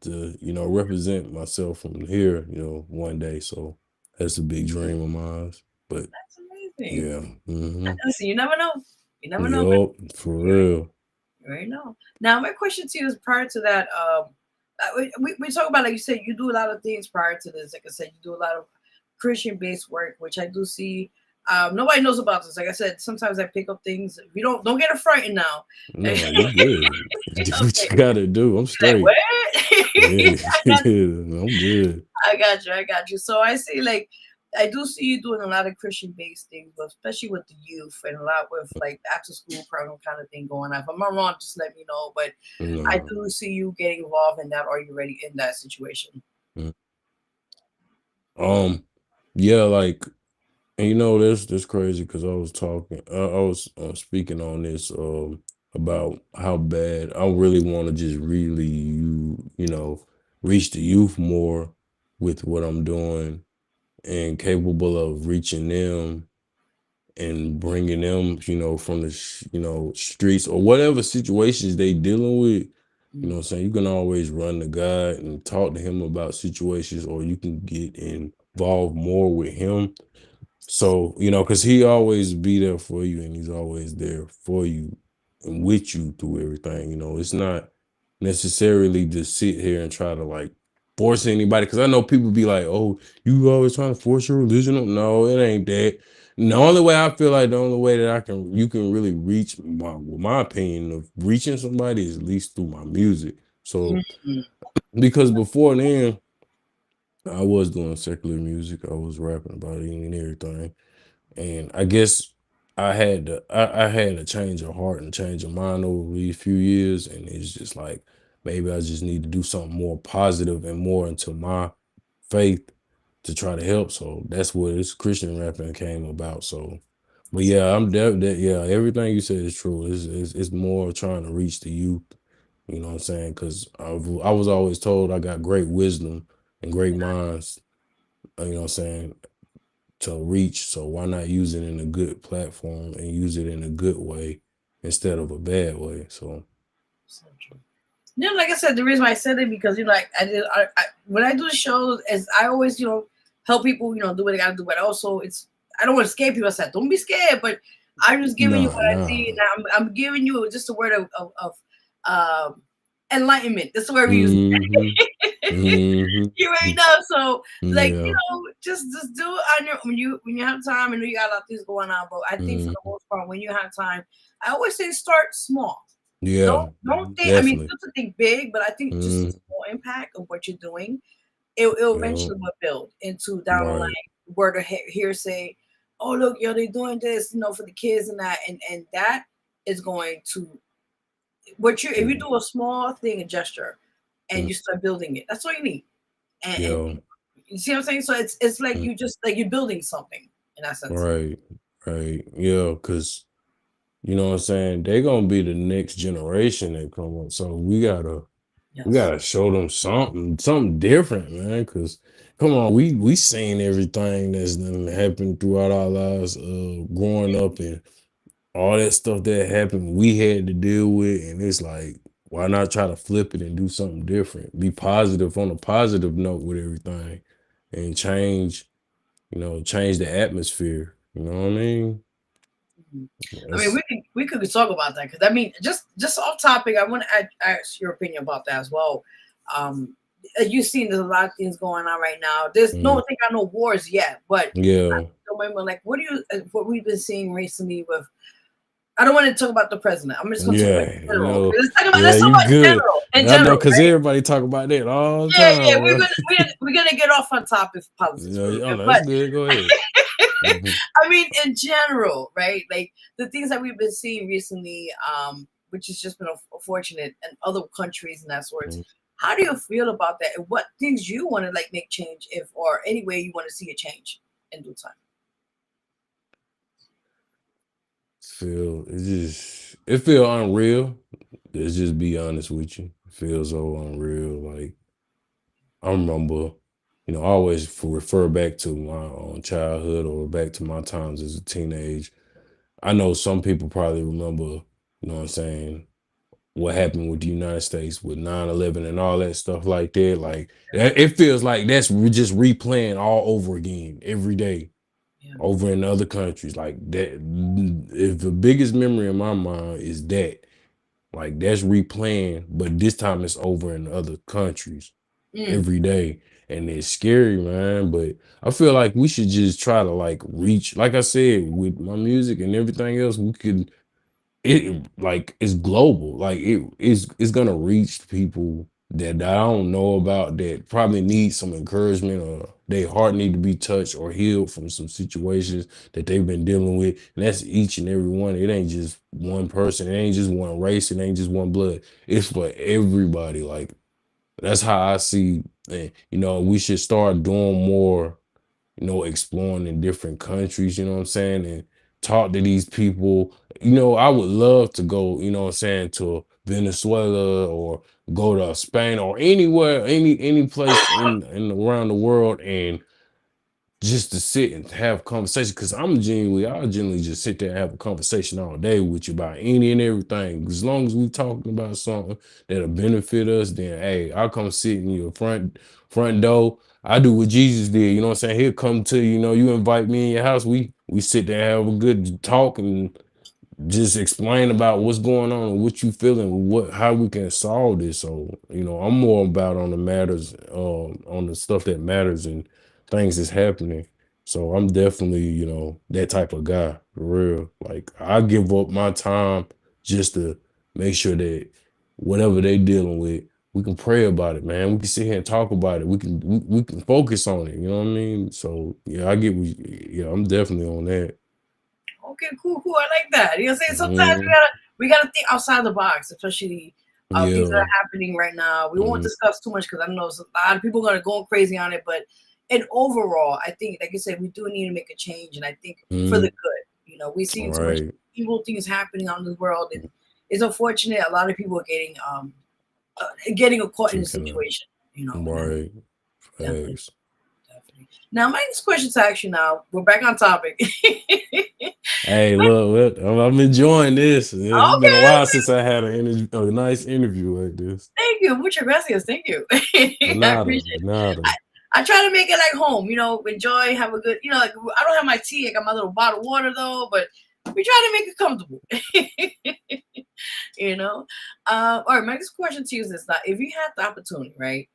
[SPEAKER 3] to represent myself from here, one day. So that's a big dream of mine. But
[SPEAKER 1] That's amazing.
[SPEAKER 3] yeah, mm-hmm.
[SPEAKER 1] Listen, you never know. You never know.
[SPEAKER 3] Yup, for real.
[SPEAKER 1] You already know. Now, my question to you is prior to that, we talk about, like you said, you do a lot of things prior to this. Like I said, you do a lot of Christian based work, which I do see. Nobody knows about this. Like I said, sometimes I pick up things. If you don't get frightened now.
[SPEAKER 3] No, you good. Do what
[SPEAKER 1] Okay.
[SPEAKER 3] you gotta do. I'm
[SPEAKER 1] Like,
[SPEAKER 3] straight.
[SPEAKER 1] what?
[SPEAKER 3] Yeah, I'm good.
[SPEAKER 1] I got you. So I see, like, I do see you doing a lot of Christian based things, but especially with the youth and a lot with like after school program kind of thing going on. If I'm not wrong, just let me know. But I
[SPEAKER 3] No.
[SPEAKER 1] do see you getting involved in that. Are you ready in that situation?
[SPEAKER 3] Mm. Um, yeah, like, and that's crazy because I was speaking on this about how bad I really want to just really reach the youth more with what I'm doing and capable of reaching them and bringing them, from the streets or whatever situations they dealing with. You know what I'm saying? You can always run to God and talk to him about situations, or you can get involved more with him. So, because he always be there for you and he's always there for you and with you through everything. It's not necessarily to sit here and try to like force anybody. Cause I know people be like, oh, you always trying to force your religion on. No, it ain't that. And the only way that you can really reach my opinion of reaching somebody is at least through my music. So,
[SPEAKER 1] Mhm.
[SPEAKER 3] because before then, I was doing secular music. I was rapping about it and everything. And I guess I had a change of heart and change of mind over these few years. And it's just like maybe I just need to do something more positive and more into my faith to try to help. So that's what this Christian rapping came about. So but yeah, yeah, everything you said is true. It's more trying to reach the youth. You know what I'm saying? Because I was always told I got great wisdom and great minds. You know what I'm saying? To reach. So why not use it in a good platform and use it in a good way instead of a bad way? So
[SPEAKER 1] So true. Like I said, the reason why I said it because like when I do the shows, as I always help people do what they gotta do, but also I don't want to scare people. I said don't be scared, but I'm just giving you
[SPEAKER 3] nah,
[SPEAKER 1] what I
[SPEAKER 3] nah.
[SPEAKER 1] see, and I'm giving you just a word of enlightenment. That's the word we use.
[SPEAKER 3] Mm-hmm. Mm-hmm.
[SPEAKER 1] You already know. So like
[SPEAKER 3] Yeah.
[SPEAKER 1] just do it on your when you have time. I know you got a lot of things going on, but I think for the
[SPEAKER 3] Mm-hmm.
[SPEAKER 1] most part, when you have time, I always say start small.
[SPEAKER 3] Yeah.
[SPEAKER 1] Don't think. I mean,
[SPEAKER 3] Definitely.
[SPEAKER 1] still to think big, but I think just a
[SPEAKER 3] Mm-hmm.
[SPEAKER 1] small impact of what you're doing, it'll
[SPEAKER 3] Yeah.
[SPEAKER 1] eventually will build into down the line
[SPEAKER 3] Right.
[SPEAKER 1] word of hearsay. Oh look, they're doing this, for the kids and that, and that is going to if you do a small thing, a gesture, and you start building it, that's all you need. And you see what I'm saying? So it's like you just like you're building something in that sense.
[SPEAKER 3] Right. Yeah, because you know what I'm saying, they're gonna be the next generation that come up. So we gotta show them something different, man. Cause come on, we seen everything that's done happened throughout our lives, growing up, and all that stuff that happened, we had to deal with, and it's like, why not try to flip it and do something different? Be positive on a positive note with everything, and change the atmosphere. You know what I mean?
[SPEAKER 1] I mean, we could talk about that because I mean, just off topic, I want to ask your opinion about that as well. You've seen there's a lot of things going on right now. There's no wars yet, but
[SPEAKER 3] Yeah.
[SPEAKER 1] remember, like, what we've been seeing recently with. I don't want to talk about the president. I'm just going to talk about in general. Let's talk about
[SPEAKER 3] good.
[SPEAKER 1] In
[SPEAKER 3] I
[SPEAKER 1] general,
[SPEAKER 3] know, because
[SPEAKER 1] right?
[SPEAKER 3] everybody talk about that all the
[SPEAKER 1] Yeah,
[SPEAKER 3] time.
[SPEAKER 1] we're gonna get off on topic of politics,
[SPEAKER 3] That's good. Go ahead.
[SPEAKER 1] I mean, in general, right? Like the things that we've been seeing recently, which has just been unfortunate, and other countries and that sort. How do you feel about that? And what things you want to like make change, if or any way you want to see a change in due time?
[SPEAKER 3] It feel unreal. Let's just be honest with you. It feels so unreal. Like, I remember, I always refer back to my own childhood or back to my times as a teenage. I know some people probably remember, you know what I'm saying, what happened with the United States with 9/11 and all that stuff like that. Like, it feels like just replaying all over again every day. Over in other countries like that. If the biggest memory in my mind is that, like, that's replaying, but this time it's over in other countries every day, and it's scary, man. But I feel like we should just try to like reach, like I said, with my music and everything else, we could. It's global. Like, it's gonna reach people that I don't know about, that probably need some encouragement, or their heart need to be touched or healed from some situations that they've been dealing with. And that's each and every one. It ain't just one person. It ain't just one race. It ain't just one blood. It's for everybody. Like, that's how I see. And we should start doing more, exploring in different countries, you know what I'm saying? And talk to these people. I would love to go, you know what I'm saying, to Venezuela, or go to Spain, or anywhere, any place in around the world, and just to sit and have conversation. Because I'll genuinely just sit there and have a conversation all day with you about any and everything. As long as we talking about something that'll benefit us, then hey, I'll come sit in your front door. I do what Jesus did, you know what I'm saying? He'll come to you, you invite me in your house. We sit there, have a good talk, and just explain about what's going on and what you feeling, how we can solve this. So, I'm more about on the matters, on the stuff that matters and things that's happening. So I'm definitely, that type of guy, for real. Like, I give up my time just to make sure that whatever they dealing with, we can pray about it, man. We can sit here and talk about it. We can focus on it. You know what I mean? So yeah, I'm definitely on that.
[SPEAKER 1] Okay, cool. I like that. You know what I'm saying? Sometimes we gotta think outside the box, especially things that are happening right now. We won't discuss too much because I know a lot of people are going crazy on it. But in overall, I think, like you said, we do need to make a change, and I think for the good. We see so much evil things happening out in the world, and it's unfortunate. A lot of people are getting caught in a situation.
[SPEAKER 3] Right.
[SPEAKER 1] Definitely. Now, my next question to ask you now, we're back on topic.
[SPEAKER 3] Hey, look, I'm enjoying this. It's been a while since I had a nice interview like this.
[SPEAKER 1] Thank you. Muchas gracias. Thank you. I appreciate it. I try to make it like home, enjoy, have a good, like, I don't have my tea. I got my little bottle of water, though, but we try to make it comfortable. All right, my next question to you is this. Now, if you had the opportunity, right,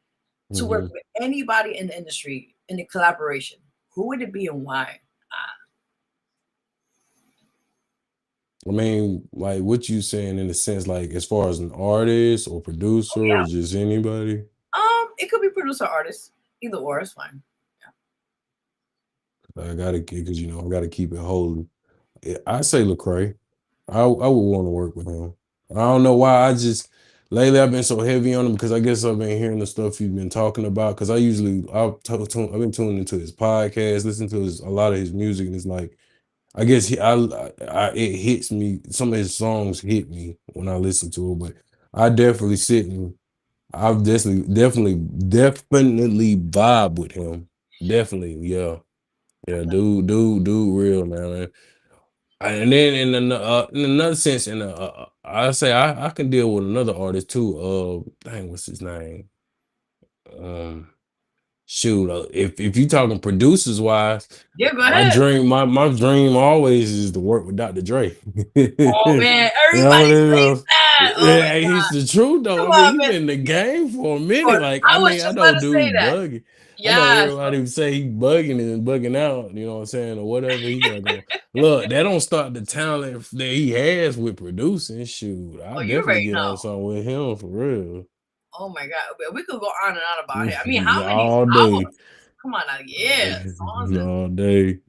[SPEAKER 1] to work with anybody in the industry in a collaboration, who would it be and why?
[SPEAKER 3] I mean, like, what you saying in a sense, like, as far as an artist or producer or just anybody?
[SPEAKER 1] It could be producer, artist, either or is fine.
[SPEAKER 3] I gotta, because I gotta keep it holy. I say Lecrae. I would want to work with him. I don't know why. Lately I've been so heavy on him because I guess I've been hearing the stuff you've been talking about. Because I've been tuning into his podcast, listening to a lot of his music, and it's like I guess it hits me. Some of his songs hit me when I listen to it, but I definitely sit and I've definitely vibe with him. Definitely, yeah, yeah, dude, real man. And then in another sense, I say I can deal with another artist too. Dang, what's his name? Um, Shoot, if you talking producers wise,
[SPEAKER 1] Yeah, go
[SPEAKER 3] my
[SPEAKER 1] ahead.
[SPEAKER 3] dream always is to work with Dr. Dre.
[SPEAKER 1] Oh man,
[SPEAKER 3] You know
[SPEAKER 1] everybody
[SPEAKER 3] what
[SPEAKER 1] says
[SPEAKER 3] it
[SPEAKER 1] that.
[SPEAKER 3] is?
[SPEAKER 1] Oh
[SPEAKER 3] Yeah,
[SPEAKER 1] my
[SPEAKER 3] he's
[SPEAKER 1] god.
[SPEAKER 3] the truth though.
[SPEAKER 1] Come
[SPEAKER 3] I mean,
[SPEAKER 1] on,
[SPEAKER 3] he
[SPEAKER 1] man.
[SPEAKER 3] been in the game for a minute.
[SPEAKER 1] But
[SPEAKER 3] Like,
[SPEAKER 1] I was
[SPEAKER 3] I
[SPEAKER 1] just
[SPEAKER 3] know
[SPEAKER 1] about to say
[SPEAKER 3] dude
[SPEAKER 1] that.
[SPEAKER 3] bugging. I know
[SPEAKER 1] Yes.
[SPEAKER 3] everybody would say he bugging and bugging out, you know what I'm saying, or whatever he got going. Look, that don't stop the talent that he has with producing. Shoot, I
[SPEAKER 1] Oh, you
[SPEAKER 3] definitely
[SPEAKER 1] already
[SPEAKER 3] get on
[SPEAKER 1] know.
[SPEAKER 3] something with him for real.
[SPEAKER 1] Oh my god. We could go on and on about it. I mean, how many
[SPEAKER 3] All day.
[SPEAKER 1] albums? Come on now. Yeah. Songs is
[SPEAKER 3] All day.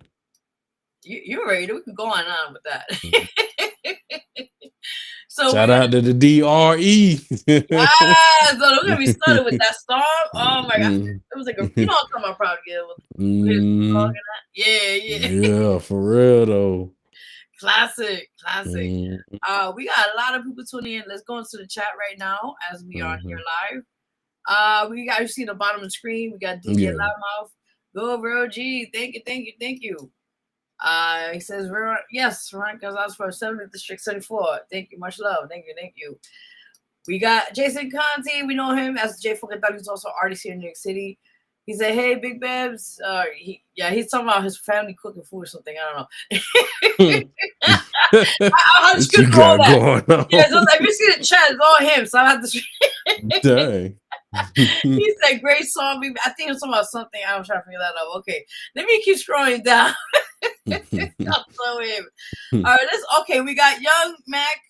[SPEAKER 1] you're ready. We could go on and on with that. So
[SPEAKER 3] Shout out to the DRE.
[SPEAKER 1] yes, so don't get me started with that song. Oh my god. It was like you know what I'm talking about probably with his song and that. Yeah.
[SPEAKER 3] Yeah, for real though.
[SPEAKER 1] Classic.
[SPEAKER 3] Mm,
[SPEAKER 1] We got a lot of people tuning in. Let's go into the chat right now as we are here
[SPEAKER 3] mhm.
[SPEAKER 1] live. You see the bottom of the screen. We got DJ
[SPEAKER 3] Yeah.
[SPEAKER 1] Loudmouth. Go Vero G. Thank you. He says, yes, Ron Gonzalez for 7th District 74. Thank you. Much love. Thank you. We got Jason Conti. We know him as Jay Funkadali. He's also an artist here in New York City. He said, hey, Big Babs. He's talking about his family cooking food or something. I don't know. I'll just
[SPEAKER 3] What you got going on?
[SPEAKER 1] Yeah, so if you see the chat, it's all him. So I have to.
[SPEAKER 3] Dang.
[SPEAKER 1] He said, great song. I think it's about something. I'm trying to figure that out. Okay. Let me keep scrolling down. So him. All right, okay. We got Young Mac.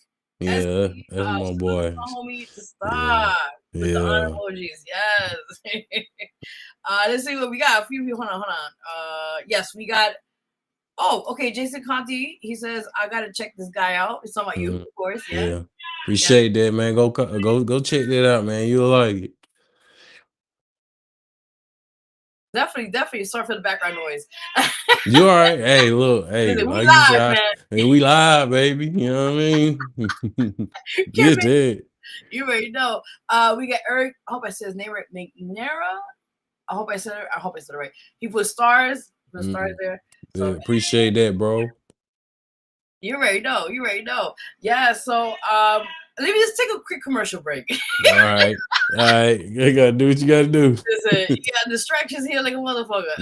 [SPEAKER 3] Yeah, that's my boy.
[SPEAKER 1] Homie DaStarr with the honor emojis. Yes. Let's see what we got. A few people. Hold on. Yes, we got. Oh, okay. Jason Conti. He says I gotta check this guy out. It's talking about you, of course. Yeah.
[SPEAKER 3] Appreciate that, man. Go check that out, man. You'll like it.
[SPEAKER 1] Definitely. Sorry for the background noise.
[SPEAKER 3] You all right? Hey, look, hey,
[SPEAKER 1] we
[SPEAKER 3] like
[SPEAKER 1] live,
[SPEAKER 3] you said,
[SPEAKER 1] man.
[SPEAKER 3] We live, baby. You know what I mean? Get that.
[SPEAKER 1] You already know. We got Eric. I hope I said his name right. McNara. I hope I said it right. He put stars. Stars there. So
[SPEAKER 3] appreciate that, bro.
[SPEAKER 1] You already know. Yeah. So let me just take a quick commercial break.
[SPEAKER 3] All right. You gotta do what you gotta do.
[SPEAKER 1] Listen, you got distractions here like a motherfucker.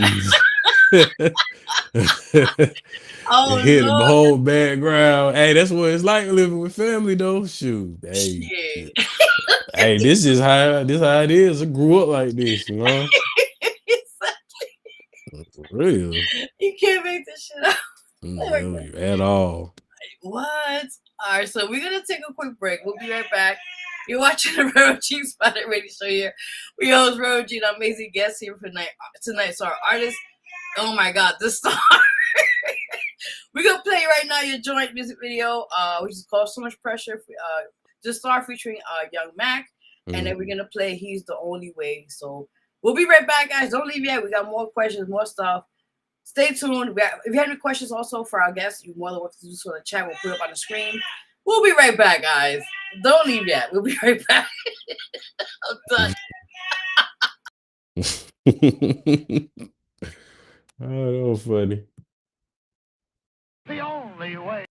[SPEAKER 3] Hit the whole background. Hey, that's what it's like living with family, though. Shoot, hey, hey, this is how it is. I grew up like this, you know. For real.
[SPEAKER 1] You can't make this shit up.
[SPEAKER 3] Really, at all.
[SPEAKER 1] What? All right, so we're gonna take a quick break. We'll be right back. You're watching the Vero G Spotlight Radio Show here. We host Vero G, an amazing guest here for tonight. So our artist, oh my God, DaStarr. We're gonna play right now your joint music video, which is called "So Much Pressure." DaStarr featuring Young Mac, and then we're gonna play "He's the Only Way." So we'll be right back, guys. Don't leave yet. We got more questions, more stuff. Stay tuned. If you have any questions also for our guests, you're more than welcome to do so in the chat. We'll put it up on the screen. We'll be right back, guys. Don't leave yet. We'll be right back. I'm done.
[SPEAKER 3] Oh, that was funny.
[SPEAKER 4] The only way.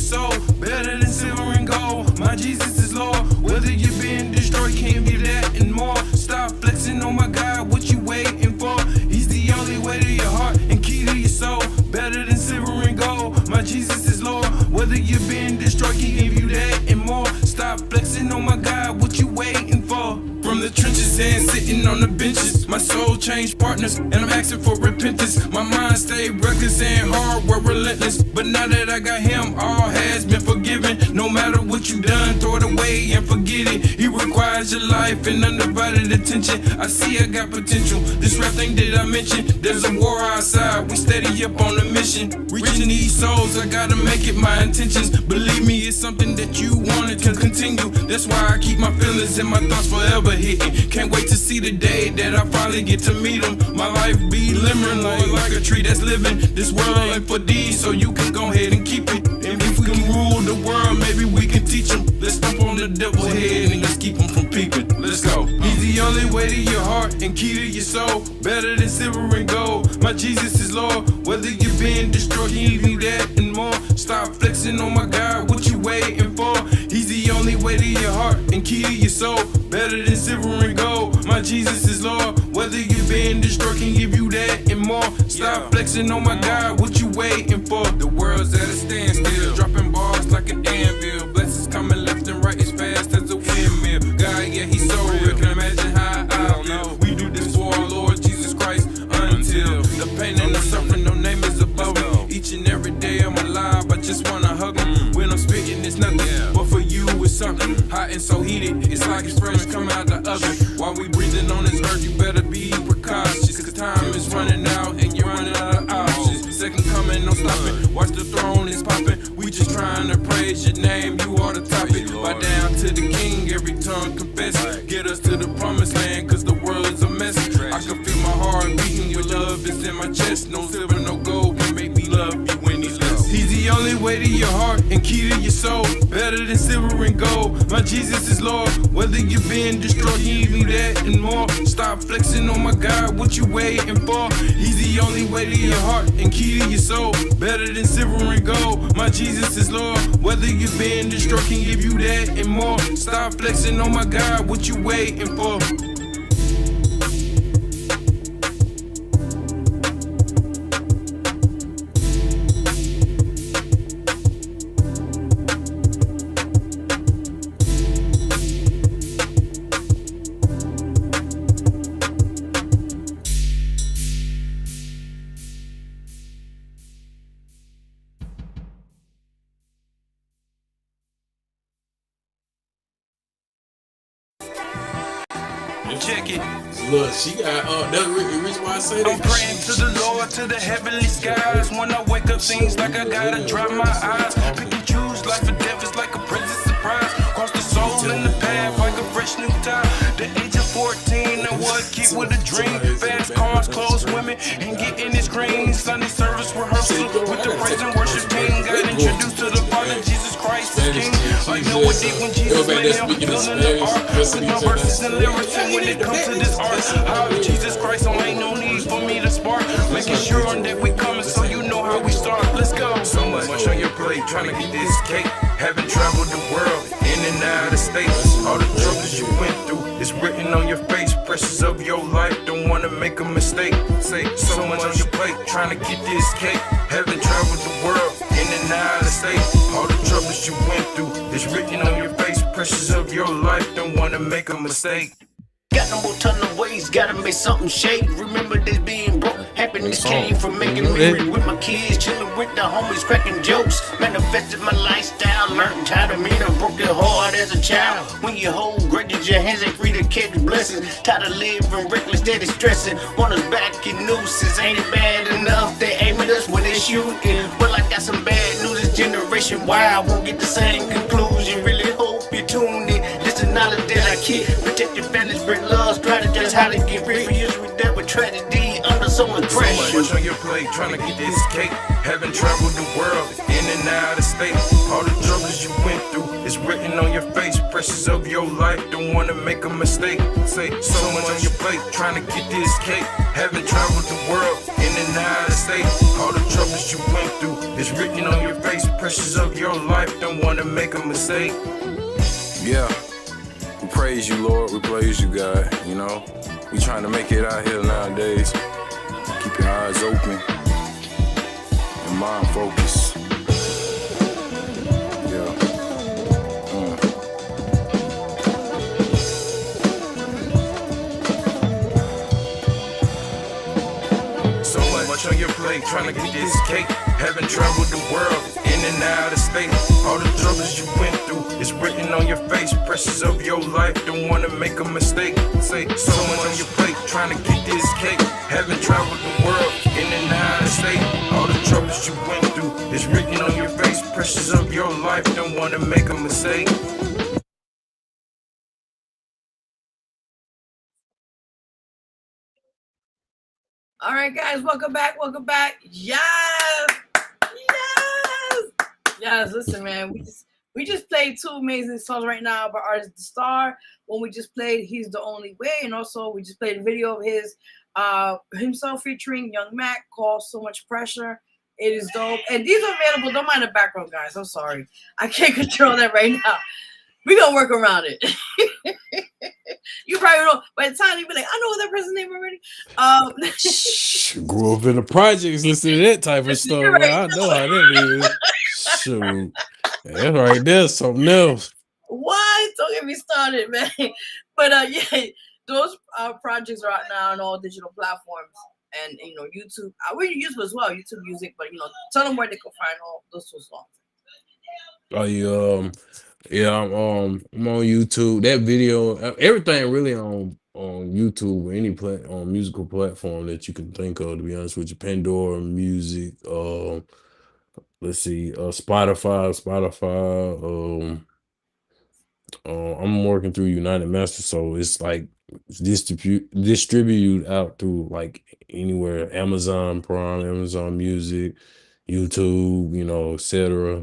[SPEAKER 5] Soul, better than silver and gold. My Jesus is Lord. Whether you're being destroyed, can't be that and more. Stop flexing on my God, what you waiting for? He's the only way to your heart and key to your soul. Better than silver and gold. My Jesus is Lord. Whether you're being destroyed, can give you that and more. Stop flexing on my God, what you waiting for? From the trenches saying? Sitting on the benches. My soul changed partners, and I'm asking for repentance. My mind stayed reckless and hard, we're relentless. But now that I got him, all has been forgiven. No matter what you done, throw it away and forget it. He requires your life and undivided attention. I see I got potential. This rap thing that I mentioned, there's a war outside. We steady up on the mission. Reaching these souls, I gotta make it my intentions. Believe me, it's something that you wanted to continue. That's why I keep my feelings and my thoughts forever hitting. Can't wait to see the day that I finally get to meet him. My life be glimmering like a tree that's living. This world ain't for these, so you can go ahead and keep it. And if we can rule the world, maybe we can teach them. Let's stomp on the devil's head and let's keep him from peeping. Let's go. He's the only way to your heart and key to your soul. Better than silver and gold. My Jesus is Lord. Whether you're being destroyed, he need that and more. Stop flexing on my God, what you waiting for? He's the only way to your heart and key to your soul. Better than silver and gold. My Jesus is Lord. Whether you're being destroyed, can give you that and more. Stop flexing on my God, what you waiting for? The world's at a standstill, dropping bars like an anvil. Blessings coming left and right as fast as a windmill. God, yeah, he's so real. Can imagine how I feel. We do this for our Lord Jesus Christ until the pain and the suffering, no name is above it. Each and every day I'm alive, I just wanna hug him. When I'm spitting, it's nothing, but for you it's something hot and so heated. It's like it's fresh coming out the oven. While we breathing on this earth, you better be precautious, cause time is running out and you're running out of options. Second coming, no stopping. Watch the throne is popping. We just trying to praise your name, you are the topic. Bow down to the king, every tongue confess. Get us to the promised land, cause the world is a mess. I can feel my heart beating, your love is in my chest. No silver, no gold can make me love you when he's less. He's the only way to your heart and key to your soul. Better than silver and gold. My Jesus is Lord. Whether you're being destroyed, he need that and more. Stop flexing on my God, what you waiting for? He's the only way to your heart and key to your soul. Better than silver and gold. My Jesus is Lord. Whether you're being destroyed, can give you that and more. Stop flexing on my God, what you waiting for? Check it.
[SPEAKER 3] Look, she got that's the reason why I say that.
[SPEAKER 5] I'm praying to the Lord, to the heavenly skies. When I wake up, seems like I gotta dry my eyes. Pick and choose, life or death is like a present surprise. Cross the soul in the path like a fresh new tie. The age of 14, I was a kid with a dream. Fast cars, clothes, women, and getting this green. Sunday service rehearsal with the praise and worship team. Got introduced to the Father, Jesus Christ is King. Like Noah did when Jesus made him building the ark. With no verses and lyrics, and when it comes to this art, how Jesus Christ, so ain't no need for me to spark. Making sure that we coming, so you know how we start. Let's go.
[SPEAKER 6] So much on your plate, trying to get this cake. Haven't traveled the world, in and out of states. All the troubles you went through is written on your face. Pressures of your life, don't wanna make a mistake. Say so much on your plate, trying to get this cake. Haven't traveled the world, in and out of states. All the troubles you went through is written on your face. Pressures of your life, don't wanna make a mistake.
[SPEAKER 7] Got no more ton of ways, gotta make something shake. Remember this being broke, happiness came from making memories with my kids, chilling with the homies, cracking jokes. Manifested my lifestyle, learned how to meet a broken heart as a child. When you hold grudges, your hands ain't free to catch blessings. Tired of living reckless, steady stressing. Want us back in nooses, ain't it bad enough? They aim at us when they shooting. Well, I got some bad news, this generation, why I won't get the same conclusion. Really hope you tune in, just the knowledge that I keep. Protect your family, spread love, strategize how to get rid of years with that with tragedy under so much pressure.
[SPEAKER 6] So much on your plate, trying to get this cake. Haven't traveled the world, in and out of states. All the troubles you went through is written on your face. Pressures of your life, don't wanna make a mistake. Say so much on your plate, trying to get this cake. Haven't traveled the world, in and out of states. All the troubles you went through is written on your face. Pressures of your life, don't wanna make a mistake.
[SPEAKER 8] Yeah, we praise you, Lord. We praise you, God. You know, we trying to make it out here nowadays. Keep your eyes open and mind focused. Yeah.
[SPEAKER 6] plate, trying to get this cake. Haven't traveled the world, in and out of state. All the troubles you went through is written on your face. Pressures of your life, don't wanna make a mistake. Say so much on your plate, trying to get this cake. Haven't traveled the world, in and out of state. All the troubles you went through is written on your face. Pressures of your life, don't wanna make a mistake.
[SPEAKER 1] All right, guys, welcome back. Yes. Listen, man, we just played two amazing songs right now by Artist DaStarr. One we just played, He's the Only Way, and also we just played a video of his himself featuring Young Mac called So Much Pressure. It is dope, and these are available. Don't mind the background, guys. I'm sorry, I can't control that right now. We're gonna work around it. You probably know by the time you be like, I know that person's name already.
[SPEAKER 3] Grew up in the projects, listen to that type of stuff.
[SPEAKER 1] Right.
[SPEAKER 3] I know how that is. Shoot. That's right there, something else.
[SPEAKER 1] What? Don't get me started, man. But yeah, those projects are out now on all digital platforms and YouTube. We're on YouTube as well, YouTube Music, but tell them where they can find all those two songs.
[SPEAKER 3] Yeah, I'm on YouTube. That video, everything really on YouTube or any musical platform that you can think of. To be honest with you, Pandora Music. Let's see, Spotify. I'm working through United Master, so it's like distribute out through like anywhere, Amazon Prime, Amazon Music, YouTube, etc.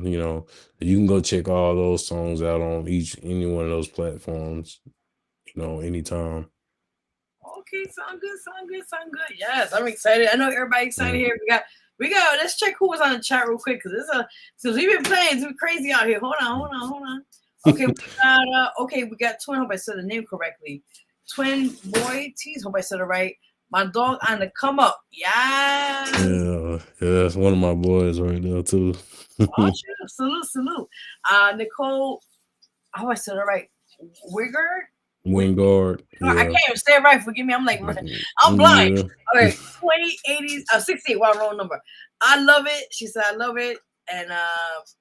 [SPEAKER 3] You can go check all those songs out on any one of those platforms, anytime.
[SPEAKER 1] Okay, sound good. Yes, I'm excited. I know everybody's excited here. We got. Let's check who was on the chat real quick because since we've been playing, it's crazy out here. Hold on. Okay, we got Twin. Hope I said the name correctly. Twin Boy Tees. Hope I said it right. My dog on the come up. Yes.
[SPEAKER 3] Yeah, that's one of my boys right now too.
[SPEAKER 1] Oh, salute. Nicole. I hope I said it right. Wingard.
[SPEAKER 3] Yeah.
[SPEAKER 1] I can't even say it right. Forgive me. I'm like, I'm blind. Yeah. Okay, 68. Wow, wrong number. I love it. She said, I love it. And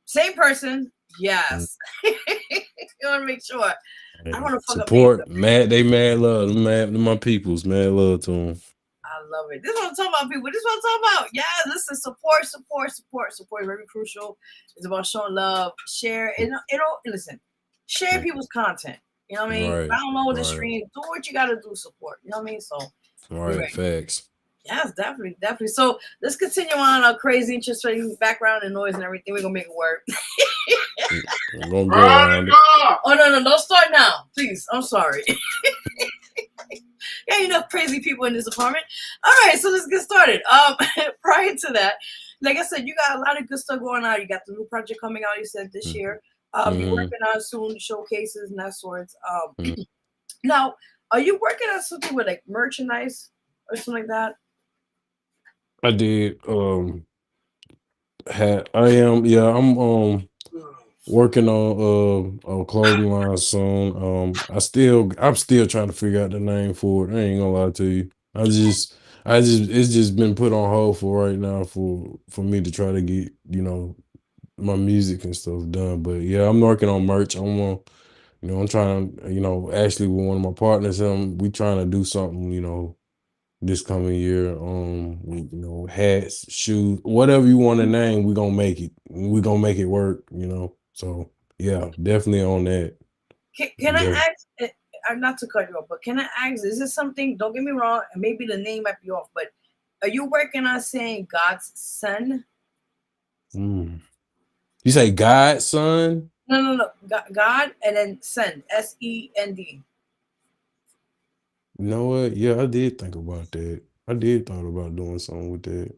[SPEAKER 1] same person. Yes. You want to make sure. I want to
[SPEAKER 3] support. They mad love. My peoples. Mad love to them.
[SPEAKER 1] I love it. This is what I'm talking about, people. This is what I'm talking about. Yeah, listen, support is very crucial. It's about showing love, share. Listen, share people's content. You know what I mean?
[SPEAKER 3] Right,
[SPEAKER 1] I don't know the stream. Do what you got to do. Support. You know what I mean? So.
[SPEAKER 3] Right. Facts.
[SPEAKER 1] Yes, definitely. So let's continue on our crazy, interesting background and noise and everything. We're gonna make it work.
[SPEAKER 3] Gonna go around it.
[SPEAKER 1] Oh no, don't start now, please. I'm sorry. Yeah, enough crazy people in this apartment. All right, so let's get started. Prior to that, like I said, you got a lot of good stuff going on. You got the new project coming out. You said this year. You're working on soon showcases and that sorts. Now, are you working on something with like merchandise or something like that?
[SPEAKER 3] I did. I'm working on a clothing line soon. I'm still trying to figure out the name for it. I ain't gonna lie to you. It's just been put on hold for right now for me to try to get my music and stuff done. But yeah, I'm working on merch. I'm trying to actually with one of my partners, we trying to do something this coming year, hats, shoes, whatever you want to name, we're gonna make it. We're gonna make it work, So yeah, definitely on that.
[SPEAKER 1] Can I ask, not to cut you off, but can I ask, is this something, don't get me wrong, and maybe the name might be off, but are you working on saying God's son?
[SPEAKER 3] You say God, son?
[SPEAKER 1] No. God and then send, SEND.
[SPEAKER 3] You know what? Yeah, I did think about that. I did thought about doing something with that.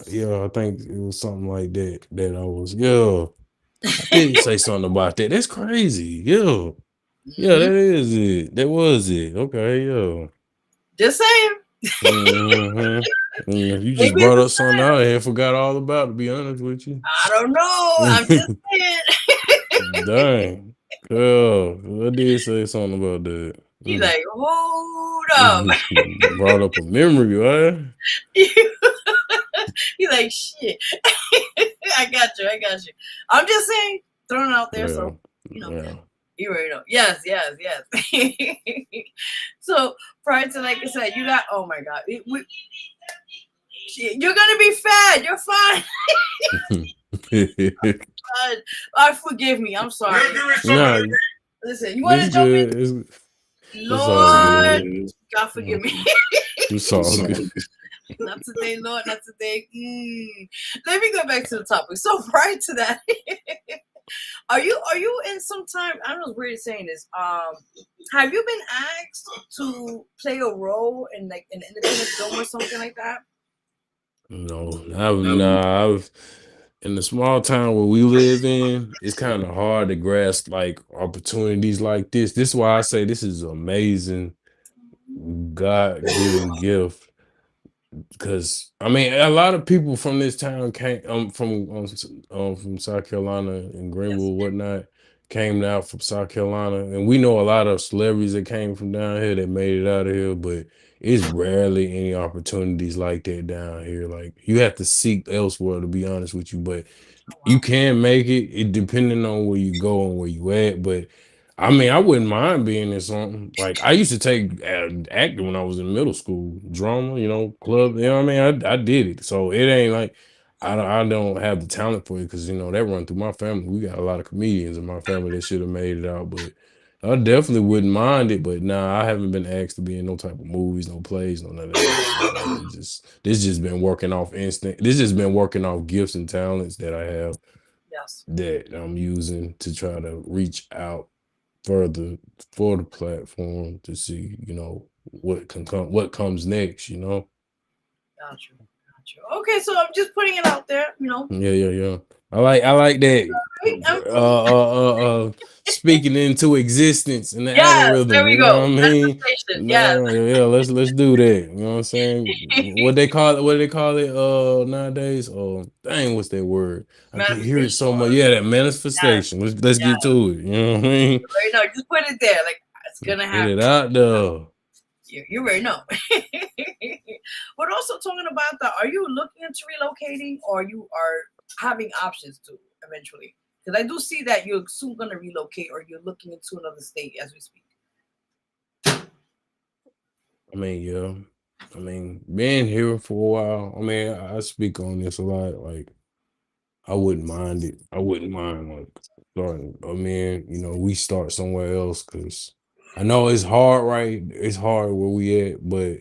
[SPEAKER 3] Yeah, I think it was something like that I was, I did say something about that. That's crazy. Yeah. Yeah, that is it. That was it. Okay, yeah.
[SPEAKER 1] Just saying.
[SPEAKER 3] You just brought up something out and forgot all about it, to be honest with you.
[SPEAKER 1] I don't know. I'm just saying.
[SPEAKER 3] Dang. Yeah, I did say something about that.
[SPEAKER 1] He like, hold
[SPEAKER 3] This
[SPEAKER 1] up.
[SPEAKER 3] just brought up a memory, right?
[SPEAKER 1] He like, shit. I got you. I'm just saying, throwing it out there.
[SPEAKER 3] Yeah.
[SPEAKER 1] So, you know,
[SPEAKER 3] Yeah.
[SPEAKER 1] you already know. Yes. So prior to, like I said, you got, oh my God. You're going to be fat. You're fine. Forgive me. I'm sorry.
[SPEAKER 3] Nah,
[SPEAKER 1] Listen, you want to
[SPEAKER 3] it's
[SPEAKER 1] jump in?
[SPEAKER 3] good. It's all
[SPEAKER 1] Lord,
[SPEAKER 3] good.
[SPEAKER 1] God forgive me.
[SPEAKER 3] It's all good.
[SPEAKER 1] Not today, Lord, not today. Let me go back to the topic. So prior to that, are you in some time? I don't know, it's weird saying this. Have you been asked to play a role in like an independent film or something like that?
[SPEAKER 3] No, I've in the small town where we live in, it's kind of hard to grasp like opportunities like this. This is why I say this is amazing, God-given gift. Because I mean, a lot of people from this town came from South Carolina and Greenville, whatnot, came out from South Carolina, and we know a lot of celebrities that came from down here that made it out of here, but it's rarely any opportunities like that down here. Like you have to seek elsewhere, to be honest with you, but you can make it depending on where you go and where you at. But I mean, I wouldn't mind being in something. Like I used to take acting when I was in middle school, drama, club. You know what I mean? I did it, so it ain't like I don't have the talent for it because that run through my family. We got a lot of comedians in my family that should have made it out, but I definitely wouldn't mind it. But nah, I haven't been asked to be in no type of movies, no plays, no none of that. This just been working off instinct. This just been working off gifts and talents that I have that I'm using to try to reach out further for the platform to see, what comes next,
[SPEAKER 1] Gotcha. Okay, so I'm just putting it out there,
[SPEAKER 3] Yeah. I like that. Speaking into existence in the algorithm,
[SPEAKER 1] there we
[SPEAKER 3] you know
[SPEAKER 1] go.
[SPEAKER 3] what I mean?
[SPEAKER 1] Yes.
[SPEAKER 3] Yeah, let's do that. You know what I'm saying? What do they call it nowadays? Oh, dang, what's that word? I can hear it so much. Yeah, that manifestation. Let's get to it. You know what I mean?
[SPEAKER 1] Right now, just put it there. Like it's gonna happen.
[SPEAKER 3] Get it out there.
[SPEAKER 1] You already know. But also talking about that, are you looking into relocating or you are having options to eventually? Because I do see that you're soon going to relocate or you're looking into another state as we speak.
[SPEAKER 3] I mean, yeah. I mean, being here for a while, I mean, I speak on this a lot. Like, I wouldn't mind it. I wouldn't mind, like, starting. I mean, we start somewhere else because I know it's hard, right? It's hard where we at, but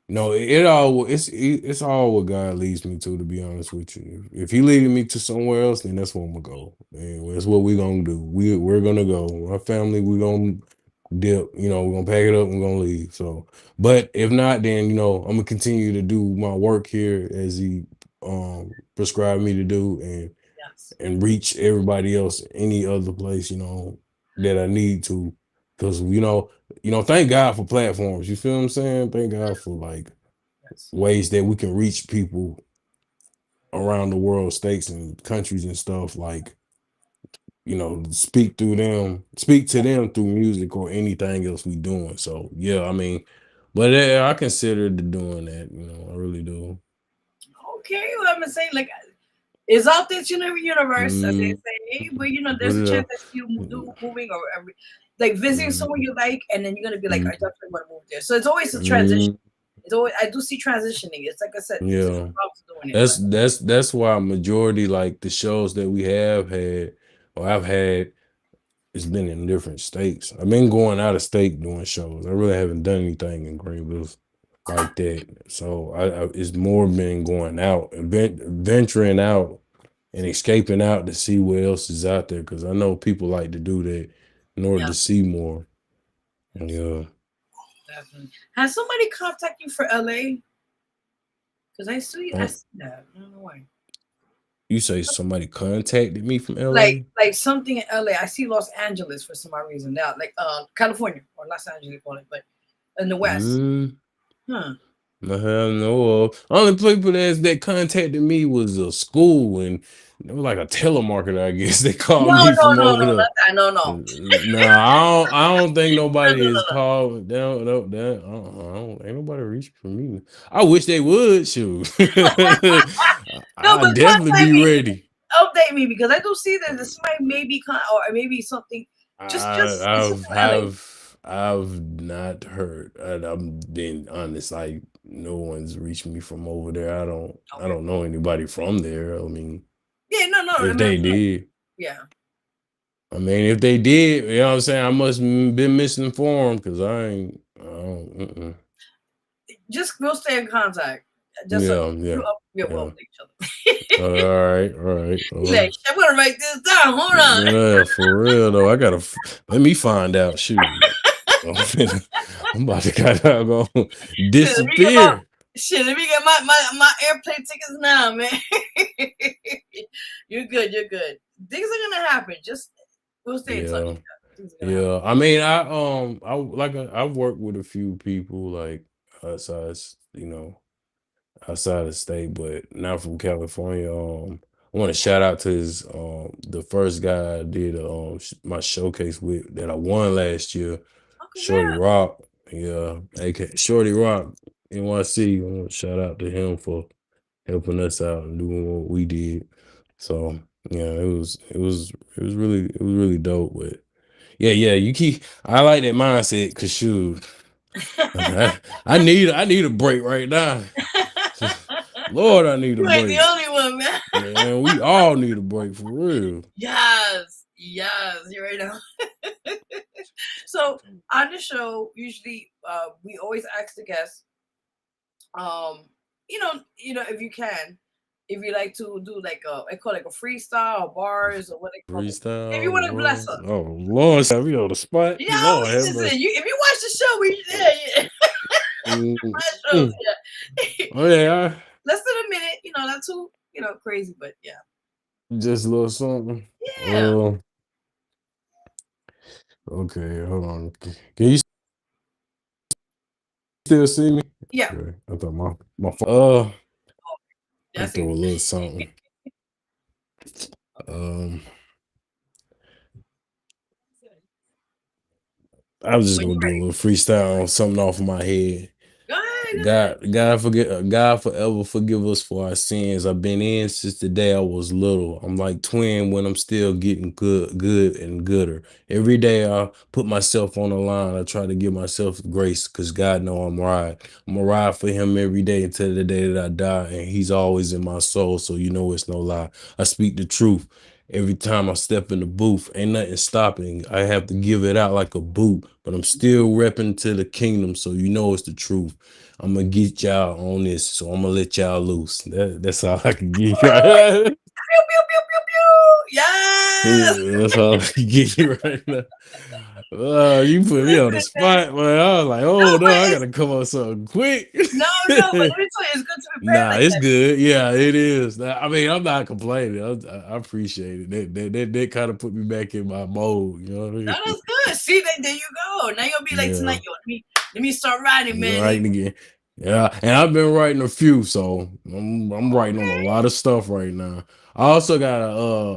[SPEAKER 3] no, it's all what God leads me to be honest with you. If He leading me to somewhere else, then that's where I'm gonna go. And that's what we're gonna do. We're gonna go. My family, we're gonna dip. We're gonna pack it up and we're gonna leave. So, but if not, then I'm gonna continue to do my work here as He prescribed me to do, and reach everybody else any other place that I need to, because thank God for platforms. You feel what I'm saying? Thank God for like ways that we can reach people around the world, states and countries and stuff, like speak to them through music or anything else we doing. So yeah, I mean, but I consider doing that. I really do.
[SPEAKER 1] Okay, well, I'm saying like it's out there in every universe, as they say. But there's a chance that you do moving or like visiting someone you like, and then you're gonna be like, I definitely want to move there. So it's always a transition. It's always, I do see transitioning. It's like I said,
[SPEAKER 3] yeah. That's why majority like the shows that we have had or I've had, it's been in different states. I've been going out of state doing shows. I really haven't done anything in Greenville like that. So it's more been going out and venturing out and escaping out to see what else is out there, because I know people like to do that in order to see more. Yeah.
[SPEAKER 1] Definitely. Has somebody contact you for LA? Because I see that. I don't know why.
[SPEAKER 3] You say somebody contacted me from LA?
[SPEAKER 1] Like something in LA. I see Los Angeles for some odd reason now. Like California or Los Angeles, call it, but in the West.
[SPEAKER 3] I have no. Only people that contacted me was a school, and It was like a telemarketer, I guess they called
[SPEAKER 1] No,
[SPEAKER 3] me
[SPEAKER 1] no,
[SPEAKER 3] from
[SPEAKER 1] no,
[SPEAKER 3] over
[SPEAKER 1] no,
[SPEAKER 3] there.
[SPEAKER 1] not that. No, no.
[SPEAKER 3] No, I don't think
[SPEAKER 1] No,
[SPEAKER 3] nobody
[SPEAKER 1] no,
[SPEAKER 3] has
[SPEAKER 1] no, no.
[SPEAKER 3] called. They don't, ain't nobody reached for me. I wish they would. Shoot,
[SPEAKER 1] No,
[SPEAKER 3] I'd
[SPEAKER 1] but
[SPEAKER 3] definitely
[SPEAKER 1] contact
[SPEAKER 3] be
[SPEAKER 1] me.
[SPEAKER 3] ready.
[SPEAKER 1] Update me because I do see that this might maybe or maybe something. It's just LA.
[SPEAKER 3] I've not heard. I'm being honest. No one's reached me from over there. I
[SPEAKER 1] Okay.
[SPEAKER 3] don't know anybody from there. I mean,
[SPEAKER 1] Yeah, no, no.
[SPEAKER 3] if they
[SPEAKER 1] Yeah.
[SPEAKER 3] did.
[SPEAKER 1] Yeah.
[SPEAKER 3] I mean, if they did, you know what I'm saying, I must have been misinformed because I don't,
[SPEAKER 1] Just we'll stay in contact. Just so
[SPEAKER 3] yeah, yeah,
[SPEAKER 1] we'll
[SPEAKER 3] yeah.
[SPEAKER 1] update each other.
[SPEAKER 3] All right, all right.
[SPEAKER 1] Like, I'm gonna write this down. Hold on.
[SPEAKER 3] Yeah, for real though. Let me find out. Shoot, I'm about to go
[SPEAKER 1] Shit, let me get my
[SPEAKER 3] disappear.
[SPEAKER 1] my airplane tickets now, man. You're good. You're good. Things are gonna happen. Just we'll stay in touch.
[SPEAKER 3] Yeah,
[SPEAKER 1] Things are gonna happen.
[SPEAKER 3] yeah. I mean, I've worked with a few people like outside, you know, outside of state, but not from California. I want to shout out to his the first guy I did my showcase with that I won last year,
[SPEAKER 1] Oh,
[SPEAKER 3] Shorty
[SPEAKER 1] congrats.
[SPEAKER 3] Rock. Yeah, AK Shorty Rock NYC. I want to shout out to him for helping us out and doing what we did. So yeah, it was really dope. But yeah, I like that mindset because shoot, I need a break right now. Lord, I need a
[SPEAKER 1] You ain't the
[SPEAKER 3] break.
[SPEAKER 1] only one, man.
[SPEAKER 3] Man, we all need a break for real.
[SPEAKER 1] Yes, you're right now. So on the show, usually we always ask the guests, if you can, if you like to do like I call it like a freestyle or bars or what they call it. If you
[SPEAKER 3] Freestyle,
[SPEAKER 1] want to bless us.
[SPEAKER 3] oh Lord, have me on the spot.
[SPEAKER 1] Yeah,
[SPEAKER 3] Lord have
[SPEAKER 1] listen,
[SPEAKER 3] mercy.
[SPEAKER 1] if you watch the show, yeah.
[SPEAKER 3] Mm,
[SPEAKER 1] My shows,
[SPEAKER 3] mm.
[SPEAKER 1] yeah.
[SPEAKER 3] Oh yeah,
[SPEAKER 1] Less than a minute, not too, crazy, but yeah.
[SPEAKER 3] just a little something.
[SPEAKER 1] Yeah.
[SPEAKER 3] Okay, hold on. Can you still see me?
[SPEAKER 1] Yeah.
[SPEAKER 3] Okay, I thought my phone. I
[SPEAKER 1] That's
[SPEAKER 3] throw
[SPEAKER 1] it.
[SPEAKER 3] a little something. I was just
[SPEAKER 1] When
[SPEAKER 3] gonna
[SPEAKER 1] you're
[SPEAKER 3] do a
[SPEAKER 1] ready.
[SPEAKER 3] little freestyle on something off my head.
[SPEAKER 1] Go ahead.
[SPEAKER 3] God forever forgive us for our sins. I've been in since the day I was little. I'm like twin when I'm still getting good and gooder. Every day I put myself on the line. I try to give myself grace because God know I'm right. I'm gonna ride for him every day until the day that I die, and he's always in my soul, so you know it's no lie. I speak the truth. Every time I step in the booth, ain't nothing stopping. I have to give it out like a boot, but I'm still repping to the kingdom, so you know it's the truth. I'm gonna get y'all on this, so I'm gonna let y'all loose. That's all I can give you. Right.
[SPEAKER 1] Pew, pew, pew, pew, pew. Yes.
[SPEAKER 3] Yeah, that's all I can give you right now. You put me on the
[SPEAKER 1] Listen, man.
[SPEAKER 3] spot, man. I was like,
[SPEAKER 1] No,
[SPEAKER 3] oh no,
[SPEAKER 1] but
[SPEAKER 3] I gotta come up with something quick.
[SPEAKER 1] no, but let me tell you, it's good to prepare
[SPEAKER 3] Nah,
[SPEAKER 1] like
[SPEAKER 3] it's
[SPEAKER 1] that.
[SPEAKER 3] good. Yeah, it is. I mean, I'm not complaining. I appreciate it. That kind of put me back in my mode. You know what I
[SPEAKER 1] No,
[SPEAKER 3] mean?
[SPEAKER 1] that's good. See, there you go. Now you'll be like
[SPEAKER 3] Yeah.
[SPEAKER 1] tonight, yo. Let me start writing, man.
[SPEAKER 3] Writing again. Yeah, and I've been writing a few, so I'm writing on a
[SPEAKER 1] Okay.
[SPEAKER 3] lot of stuff right now. I also got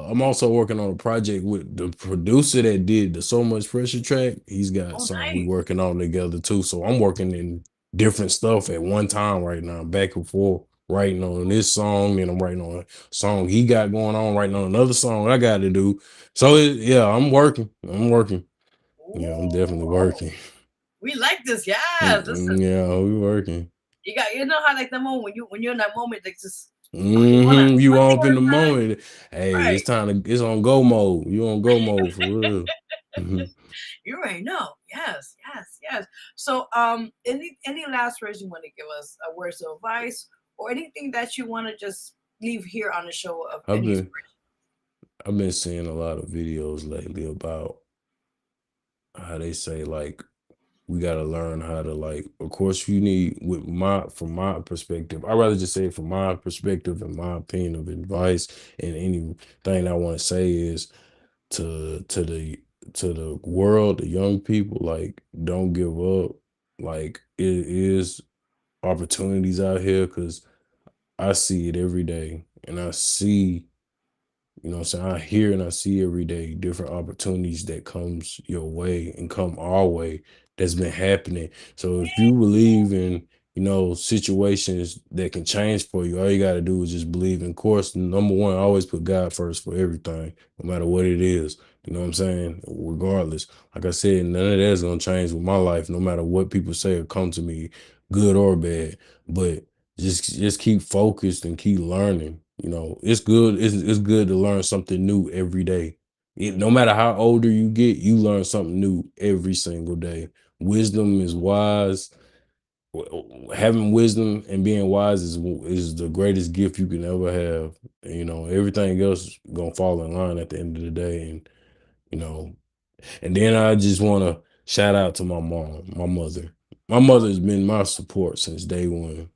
[SPEAKER 3] I'm also working on a project with the producer that did the So Much Pressure track. He's got
[SPEAKER 1] Oh,
[SPEAKER 3] something we
[SPEAKER 1] nice.
[SPEAKER 3] working on together too. So I'm working in different stuff at one time right now, back and forth, writing on this song, and I'm writing on a song he got going on, writing on another song I got to do. So yeah, I'm working. I'm working. Yeah, I'm definitely
[SPEAKER 1] Ooh,
[SPEAKER 3] working.
[SPEAKER 1] we like this. Yes. Listen,
[SPEAKER 3] Yeah, we working.
[SPEAKER 1] you know how like the moment when you're in that moment, like just you wanna
[SPEAKER 3] You
[SPEAKER 1] one thing
[SPEAKER 3] up
[SPEAKER 1] at
[SPEAKER 3] in
[SPEAKER 1] a
[SPEAKER 3] the
[SPEAKER 1] time.
[SPEAKER 3] moment. Hey,
[SPEAKER 1] Right.
[SPEAKER 3] it's on go mode. You on go mode for real.
[SPEAKER 1] You already know. Yes. So, any last words you want to give us? Words of advice or anything that you want to just leave here on the show of
[SPEAKER 3] I've
[SPEAKER 1] any
[SPEAKER 3] been
[SPEAKER 1] inspiration?
[SPEAKER 3] I've been seeing a lot of videos lately about how they say like we gotta learn how to like of course you need from my perspective. I'd rather just say it from my perspective and my opinion of advice and anything I want to say is to the world, the young people, like don't give up. Like it is opportunities out here because I see it every day and I see You know what I'm saying? I hear and I see every day different opportunities that comes your way and come our way that's been happening. So if you believe in, situations that can change for you, all you got to do is just believe. In course, number one, always put God first for everything, no matter what it is. You know what I'm saying? Regardless. Like I said, none of that's going to change with my life, no matter what people say or come to me, good or bad. But just keep focused and keep learning. It's good. It's good to learn something new every day. No matter how older you get, you learn something new every single day. Wisdom is wise. Having wisdom and being wise is the greatest gift you can ever have. Everything else is gonna fall in line at the end of the day. And you know, and then I just want to shout out to my mom, my mother. My mother's been my support since day one.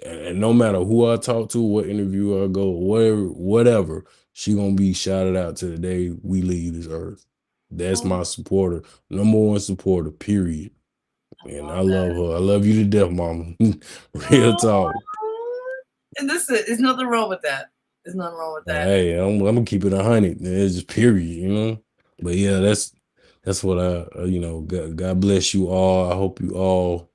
[SPEAKER 3] And no matter who I talk to, what interview I go, whatever, she gonna be shouted out to the day we leave this earth. That's my supporter, number one supporter, period. And I love her. I love you to death, mama. Real talk.
[SPEAKER 1] And listen, there's nothing wrong with that. There's nothing wrong with that.
[SPEAKER 3] Hey, I'm gonna keep it 100. It's just period. But yeah, that's what God bless you all. I hope you all,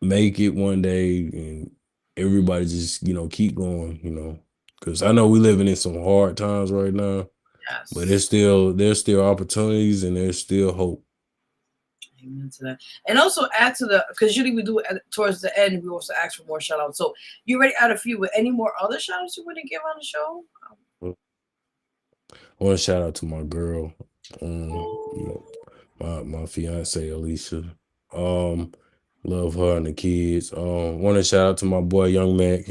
[SPEAKER 3] make it one day, and everybody just keep going. Because I know we living in some hard times right now,
[SPEAKER 1] Yes.
[SPEAKER 3] but there's still opportunities and there's still hope.
[SPEAKER 1] Amen to that. And also add to because usually we do it towards the end, we also ask for more shout outs. So you already add a few, but any more other shout outs you want to give on the show?
[SPEAKER 3] I want to shout out to my girl, my fiance Alicia. Love her and the kids. Want to shout out to my boy Young Mac,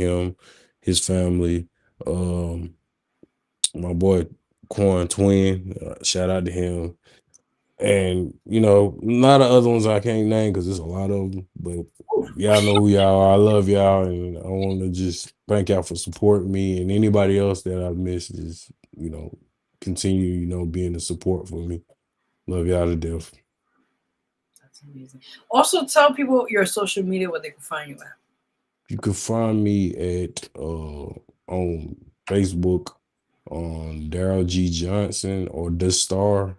[SPEAKER 3] his family. My boy Quan Twin. Shout out to him. And a lot of other ones I can't name because there's a lot of them. But y'all know who y'all are. I love y'all, and I want to just thank y'all for supporting me. And anybody else that I've missed is, continue, being the support for me. Love y'all to death.
[SPEAKER 1] That's amazing. Also, tell people your social media where they can find you at.
[SPEAKER 3] You can find me at on Facebook on Vero G Johnson or DaStarr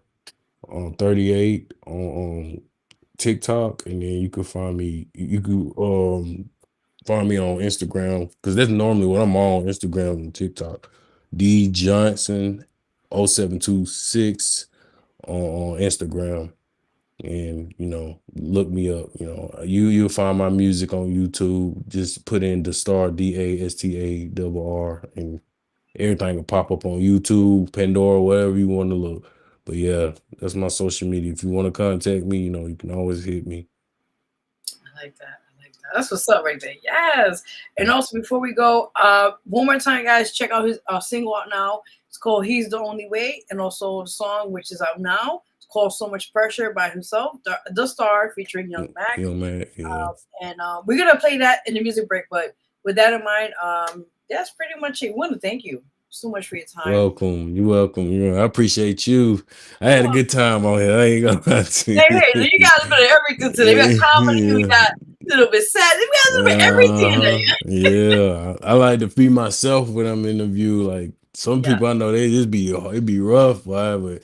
[SPEAKER 3] on 38 on TikTok, and then you can find me. You can find me on Instagram because that's normally what I'm on Instagram and TikTok. D Johnson 0726 on Instagram. And look me up. You'll find my music on YouTube. Just put in DaStarr, DaStarr, and everything will pop up on YouTube, Pandora, whatever you want to look. But yeah, that's my social media. If you want to contact me, you can always hit me.
[SPEAKER 1] I like that. That's what's up right there. Yes. And also before we go, one more time, guys, check out his single out now. It's called He's the Only Way, and also the song which is out now. Called So Much Pressure by himself, DaStarr featuring Young Mac.
[SPEAKER 3] Yeah.
[SPEAKER 1] And we're gonna play that in the music break. But with that in mind, that's pretty much it. I want to thank you so much for your time.
[SPEAKER 3] Welcome. You're welcome. I appreciate you. I had a good time on here. I ain't gonna lie to you.
[SPEAKER 1] Hey, you got a bit of everything today. We got comedy, we got a little bit sad, we got a little bit of everything today.
[SPEAKER 3] Yeah, I like to be myself when I'm interviewed. Like some people I know, it be rough, but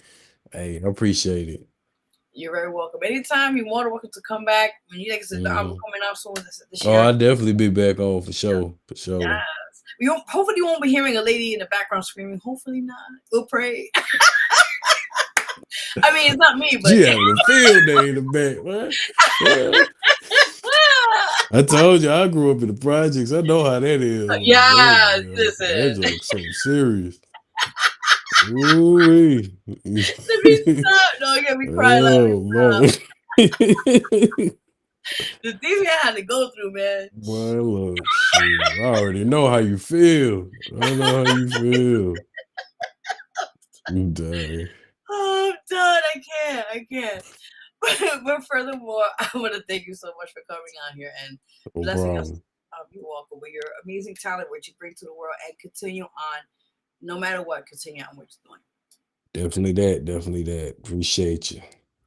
[SPEAKER 3] hey, I appreciate it.
[SPEAKER 1] You're very welcome. Anytime you're more than welcome to come back. When you like the album coming out soon this year.
[SPEAKER 3] Oh, I'll definitely be back on for sure. For sure.
[SPEAKER 1] Yes. Hopefully you won't be hearing a lady in the background screaming. Hopefully not. We'll pray. I mean, it's not me, but
[SPEAKER 3] you having a field day in the back, man. Yeah. I told you I grew up in the projects. I know how that is.
[SPEAKER 1] Yeah, listen.
[SPEAKER 3] That joke's so serious. Ooh.
[SPEAKER 1] No, you got me crying. The things I had to go through, man.
[SPEAKER 3] Boy, look, shit, I already know how you feel. I know how you feel. I'm done.
[SPEAKER 1] Oh, I'm done. I can't. But furthermore, I want to thank you so much for coming on here and blessing us. You're welcome with your amazing talent, which you bring to the world, and continue on, no matter what, continue on what you're doing.
[SPEAKER 3] Definitely that. Appreciate you.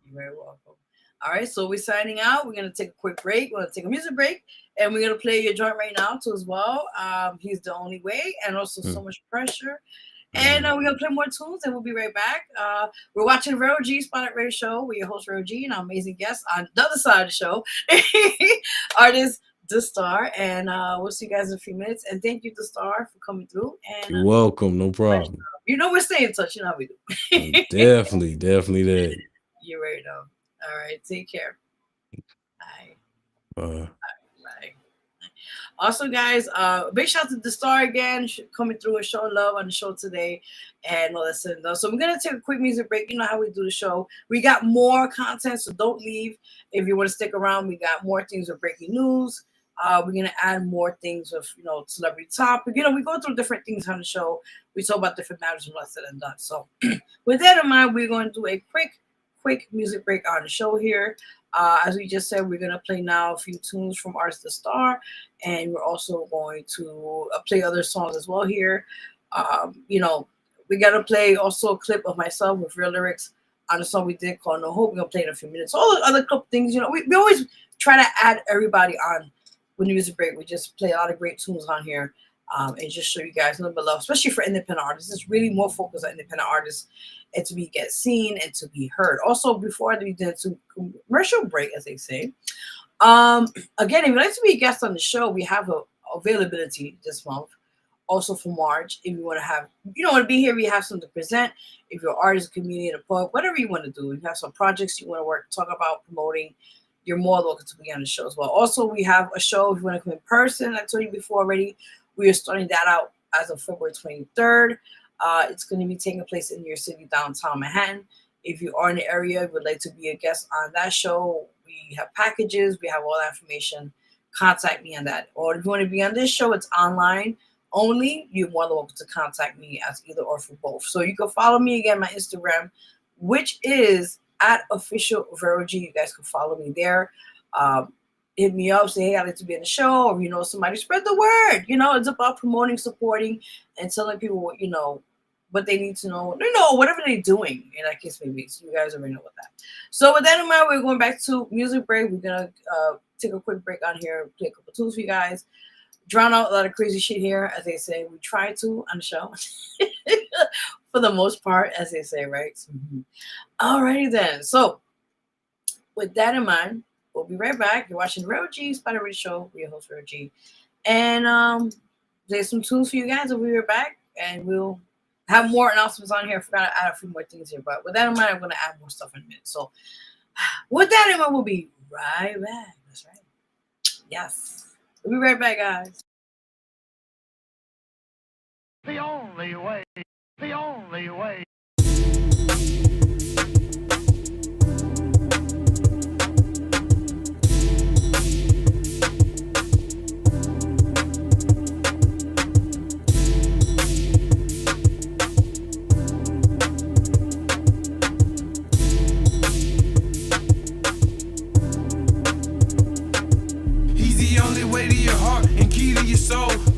[SPEAKER 1] You're very welcome. All right, so we're signing out. We're gonna take a quick break. We're gonna take a music break, and we're gonna play your joint right now too as well. He's the only way, and also so much pressure. And we're gonna play more tunes, and we'll be right back. We're watching Vero G Spotlight Radio Show with your host Vero G and our amazing guest on the other side of the show, Artist DaStarr. And we'll see you guys in a few minutes. And thank you, DaStarr, for coming through. And
[SPEAKER 3] You're welcome, no problem.
[SPEAKER 1] You know we're staying in touch. You know how we do.
[SPEAKER 3] Definitely that.
[SPEAKER 1] You already know. All right, take care. Bye. Bye. Also, guys, big shout out to DaStarr again, coming through and showing love on the show today. And well, listen, so we're going to take a quick music break. You know how we do the show. We got more content, so don't leave. If you want to stick around, we got more things with breaking news. We're going to add more things with, celebrity topic. We go through different things on the show. We talk about different matters and what's said and done. So with that in mind, we're going to do a quick music break on the show here. As we just said, we're going to play now a few tunes from Artist DaStarr, and we're also going to play other songs as well here. We got to play also a clip of myself with real lyrics on a song we did called No Hope. We're going to play it in a few minutes. All the other couple things, we always try to add everybody on with the music break. We just play a lot of great tunes on here. And just show you guys a little bit of love, especially for independent artists. It's really more focused on independent artists and to get seen and to be heard. Also, before we did to commercial break, as they say, again, if you'd like to be a guest on the show, we have a availability this month. Also for March, if you want to have, want to be here, we have something to present. If you're an artist, community, a poet, whatever you want to do, you have some projects you want to talk about, promoting, you're more welcome to be on the show as well. Also, we have a show if you want to come in person. I told you before already. We are starting that out as of February 23rd. It's going to be taking place in your city, downtown Manhattan. If you are in the area, would like to be a guest on that show, we have packages. We have all that information. Contact me on that. Or if you want to be on this show, it's online only. You're more than welcome to contact me as either or for both. So you can follow me again, my Instagram, which is @official Vero G. You guys can follow me there. Hit me up, say, hey, I'd like to be in the show, or, somebody spread the word. It's about promoting, supporting, and telling people what they need to know, whatever they're doing. In that case, maybe. So you guys already know what that. So with that in mind, we're going back to music break. We're going to take a quick break on here, play a couple tunes for you guys, drown out a lot of crazy shit here, as they say. We try to on the show. For the most part, as they say, right? Alrighty then. So with that in mind, we'll be right back. You're watching Vero G Spotlight Radio Show. We're your host, Vero G. And there's some tunes for you guys. We'll be right back. And we'll have more announcements on here. I forgot to add a few more things here. But with that in mind, I'm going to add more stuff in a minute. So with that in mind, we'll be right back. That's right. Yes. We'll be right back, guys.
[SPEAKER 4] The only way. The only way.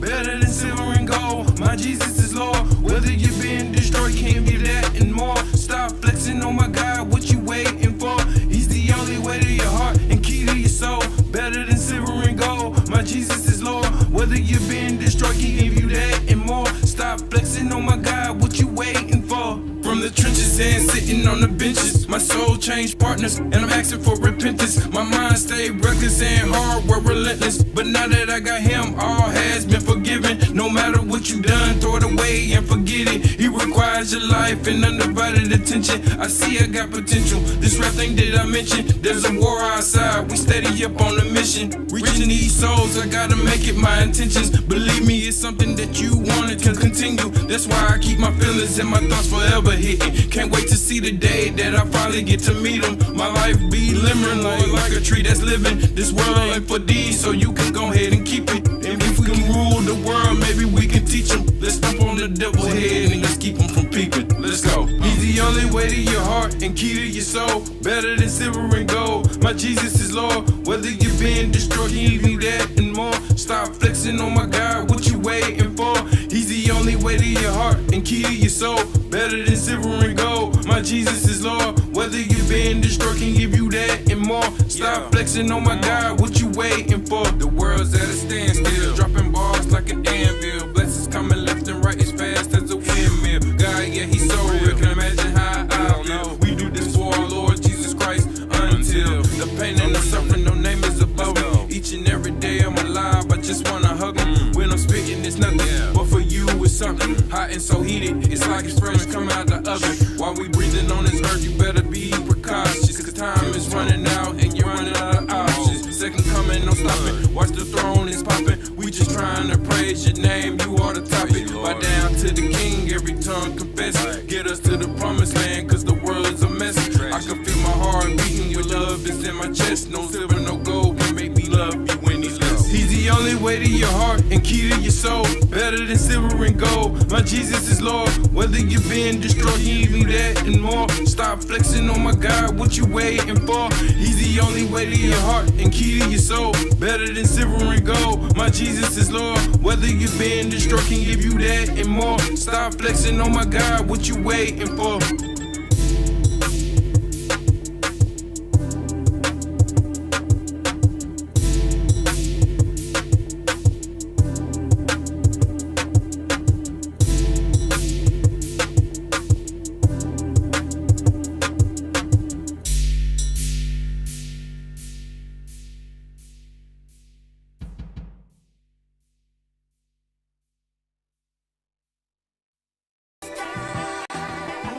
[SPEAKER 5] Better than silver and gold. My Jesus is Lord. Whether you've been destroyed, can't be that and more. Stop flexing on my God. What you waiting for? He's the only way to your heart and key to your soul. Better than silver and gold. My Jesus is Lord. Whether you've been destroyed, can give you that and more. Stop flexing on my God. What you waiting for? From the trenches and sitting on the benches, my soul changed partners and I'm asking for repentance. My mind stayed reckless and hard, we're relentless. But now that I got him, all has been forgiven. No matter what you done, throw it away and forget it. He requires your life and undivided attention. I see I got potential. This rap thing that I mentioned, there's a war outside. We steady up on the mission. Reaching these souls, I gotta make it my intentions. Believe me, it's something that you wanted to continue. That's why I keep my feelings and my thoughts forever hitting. Can't wait to see the day that I finally get to meet him. My life be limmering like a tree that's living. This world ain't for these, so you can go ahead and keep it. And if we can rule the world, maybe we can teach them. Let's stomp on the devil's head and let's keep him from peeping. Let's go. He's the only way to your heart and key to your soul. Better than silver and gold. My Jesus is Lord. Whether you've been destroyed, he need that and more. Stop flexing on my God. What you waiting for? He's the only way to your heart and key to your soul. Better than silver and gold. My Jesus is Lord. Whether you've been destroyed, can give you that and more. Stop flexing on my God, what you waiting for? The world's at a standstill, dropping bars like an anvil. Blessings coming left and right as fast as a windmill. God, yeah, he's so real, can imagine how I feel. We do this for our Lord Jesus Christ until the pain and the suffering, no name is above it. Each and every day I'm alive, I just wanna hug him. When I'm spitting, it's nothing, but for you it's something hot and so heated. It's like it's fresh coming out the oven. While we breathing on this earth, you better be precautious, cause time is running out and you're running out of options. Second coming, no stopping. Watch the throne is popping. We just trying to praise your name, you are the topic. Bow down to the King, every tongue confess. Get us to the promised land, cause the world is a mess. I can feel my heart beating, your love is in my chest. No silver, no gold can make me love you when he's less. He's the only way to your heart and key to your soul. Better than silver and gold. My Jesus is Lord. Whether you've been destroyed, he give me that and more. Stop flexing on my God, what you waiting for? He's the only way to your heart and key to your soul. Better than silver and gold. My Jesus is Lord. Whether you've been destroyed, can give you that and more. Stop flexing on my God, what you waiting for?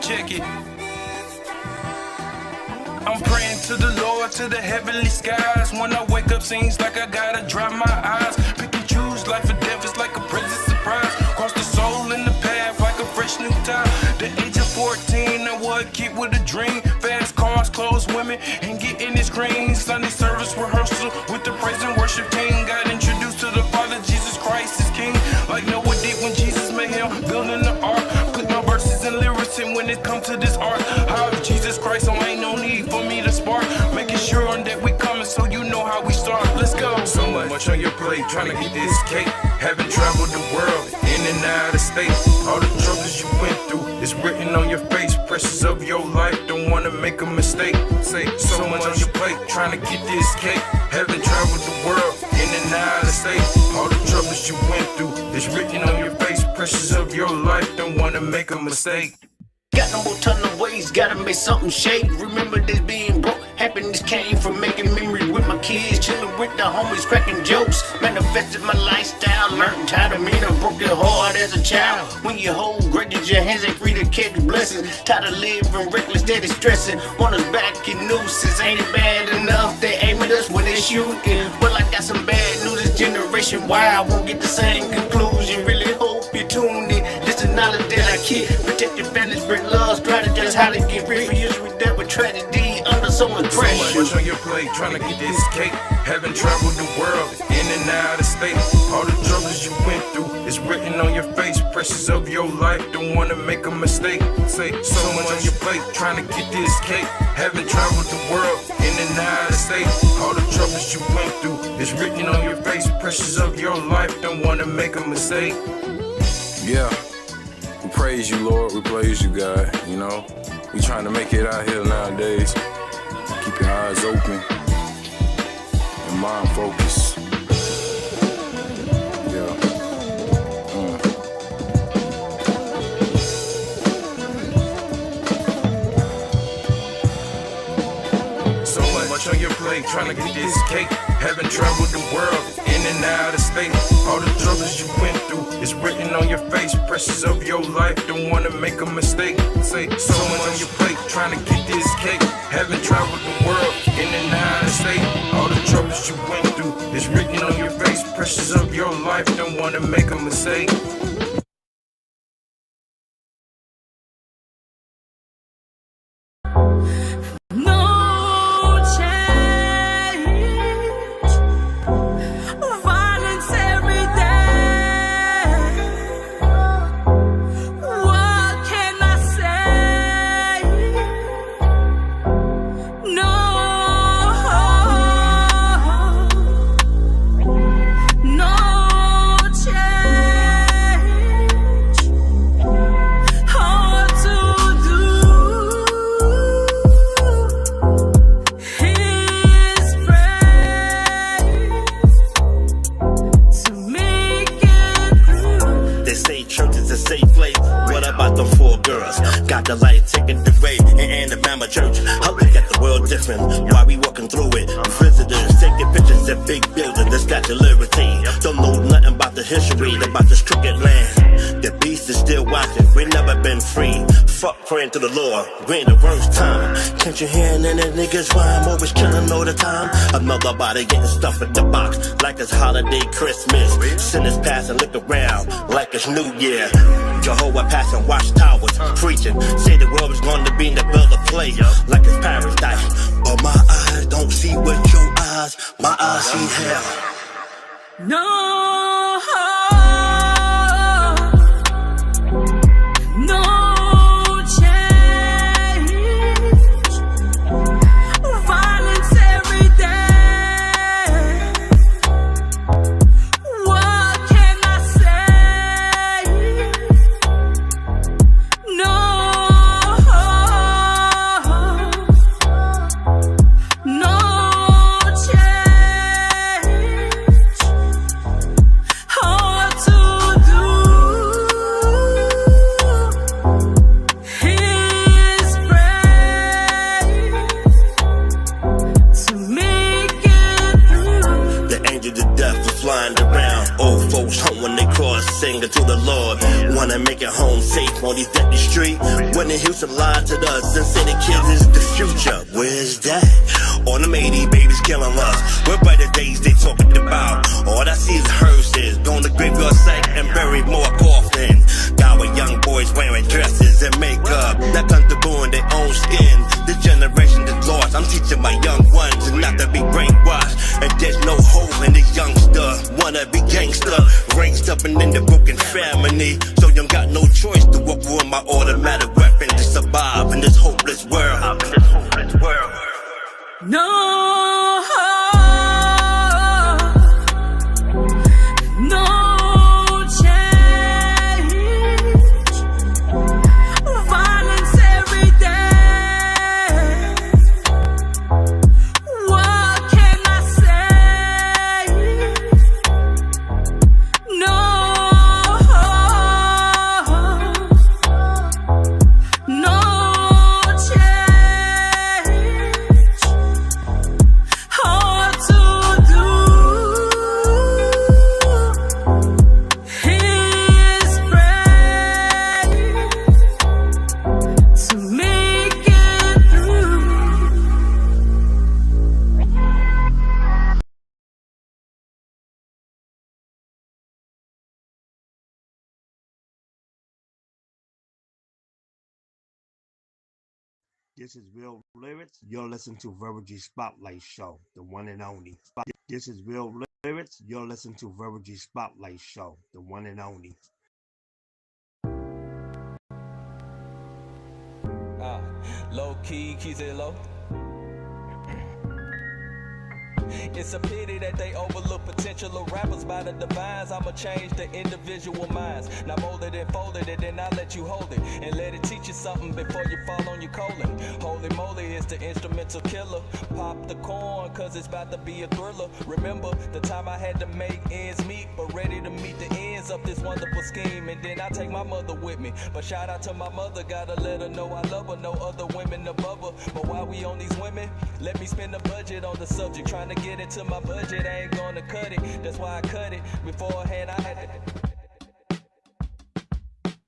[SPEAKER 5] Check it. I'm praying to the Lord, to the heavenly skies. When I wake up, seems like I gotta dry my eyes. Pick and choose, life or death is like a present surprise. Cross the soul in the path like a fresh new time. The age of 14, I was a kid with a dream. Fast cars, clothes, women, and getting this green. Sunday service rehearsal with the praise and worship team. Got introduced to the Father, Jesus Christ is King. Like Noah did when Jesus made him, building the ark. Put my verses and lyrics in when it comes to this art. How Jesus Christ, so ain't no need for me to spark. Making sure that we coming so you know how we start. Let's go.
[SPEAKER 6] So much on your plate, trying to get this cake. Haven't traveled the world, in and out of state. All the troubles you went through is written on your face. Pressures of your life, don't wanna make a mistake. Say so much on your plate, trying to get this cake. Haven't traveled the world, in and out of state. All the troubles you went through is written on your face. Pressures of your life, don't wanna make a mistake.
[SPEAKER 7] Got no more ton of ways, gotta make something shake. Remember this being broke, happiness came from making memories with my kids. Chilling with the homies, cracking jokes. Manifested my lifestyle, learned how to meet a broken heart as a child. When you hold grudges, your hands ain't free to catch blessings. Tired of living reckless, steady stressing. Want us back in nooses, ain't it bad enough? They aim at us when they shooting. Well, I got some bad news, this generation, why I won't get the same conclusion. Really hope you tuned in. This is knowledge that I keep. Protect your family, spread love, strategize how to get rid of years with that with tragedy under so much pressure.
[SPEAKER 6] So much on your plate, trying to get this cake. Haven't traveled the world, in and out of state. All the troubles you went through is written on your face. Pressures of your life, don't wanna make a mistake. Say so much on your plate, trying to get this cake. Haven't traveled the world, in and out of state. All the troubles you went through is written on your face. Pressures of your life, don't wanna make a mistake.
[SPEAKER 8] Yeah, we praise you, Lord. We praise you, God. You know, we trying to make it out here nowadays. Keep your eyes open and mind focused. Yeah.
[SPEAKER 6] So much on your plate, trying to get this cake. Haven't traveled the world, in and out of state. All the troubles you went through is written on your face. Pressures of your life, don't wanna make a mistake. Say so much on your plate, trying to get this cake. Haven't traveled the world, in and out of state. All the troubles you went through is written on your face. Pressures of your life, don't wanna make a mistake.
[SPEAKER 9] No change.
[SPEAKER 7] church. I look at the world different while we walking through it. Visitors taking pictures at big buildings that got the liberty. Don't know nothing about the history, about this crooked land. The beast is still watching, we never been free. Fuck praying to the Lord, we in the worst time. Can't you hear any niggas rhyme? Always killing all the time. Another body getting stuffed in the box like it's holiday Christmas. Sinners pass and look around like it's New Year. Jehovah passing watchtowers, preaching. Say the world is going to be in the build a place like it's paradise. But my eyes don't see what your eyes, my eyes see hell.
[SPEAKER 5] No, no change. Violence every day. What can I say? No, no change. Hard to do. His praise to make it through.
[SPEAKER 7] The angels of death was flying around. Old folks home when they cross, singing to the Lord. Wanna make it home safe on these deadly streets. When they Houston lied to us and say the kids is the future. Where's that? All them 80 babies killing us. What brighter days they talking about? All I see is hearses. Going to graveyard site and bury more coffin. Got with young boys wearing dresses and makeup that comfortable in their own skin. This generation is lost. I'm teaching my young ones not to be brainwashed. And there's no hope in this youngster. Wanna be gangster, raised up and in the broken family. So you got no choice to walk with my automatic weapon to survive in this hopeless world.
[SPEAKER 5] No, no change. Violence every day. What can I say? No, no change. Hard to do. His praise to make it through.
[SPEAKER 7] This is Real Lyrics. You're listening to Vero G Spotlight Show, the one and only. This is Real Lyrics. You're listening to Vero G Spotlight Show, the one and only.
[SPEAKER 9] Low key, keys it low. It's a pity that they overlook potential of rappers by the divines. I'ma change the individual minds. Now molded and folded it, then I let you hold it and let it teach you something before you fall on your colon. Holy moly, it's the instrumental killer. Pop the corn, cause it's about to be a thriller. Remember the time I had to make ends meet, but ready to meet the ends of this wonderful scheme. And then I take my mother with me. But shout out to my mother, gotta let her know I love her. No other women above her. But while we on these women, let me spend the budget on the subject. Trying to get into my budget, I ain't gonna cut it. That's why I cut it. Beforehand I had to,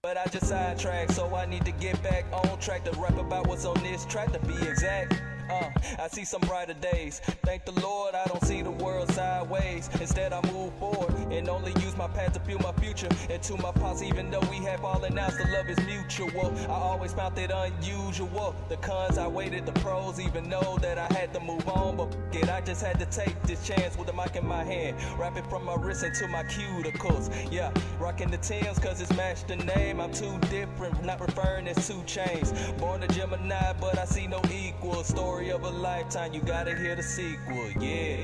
[SPEAKER 9] but I just sidetracked, so I need to get back on track to rap about what's on this track, to be exact. I see some brighter days. Thank the Lord, I don't see the world sideways. Instead, I move forward and only use my path to build my future. And to my pops, even though we have fallen out, the love is mutual. I always found it unusual. The cons, I waited, the pros, even know that I had to move on. But it, I just had to take this chance with the mic in my hand. Rapping from my wrist into my cuticles. Yeah, rocking the Timbs, cause it's matched the name. I'm too different, not referring as 2 Chainz. Born a Gemini, but I see no equal. Story of a lifetime, you gotta hear the sequel, yeah.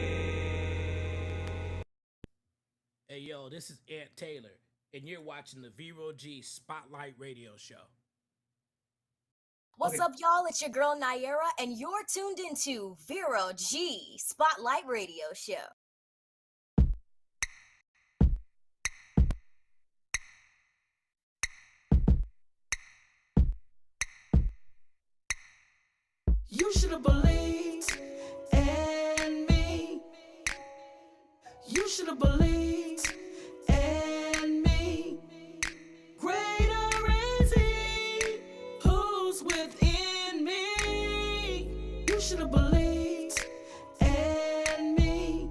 [SPEAKER 10] Hey yo, this is Aunt Taylor, and you're watching the Vero G Spotlight Radio Show.
[SPEAKER 11] What's up, y'all? It's your girl Naira, and you're tuned into Vero G Spotlight Radio Show.
[SPEAKER 12] should have believed in me. You should have believed in me. Greater is He who's within me. You should have believed in me.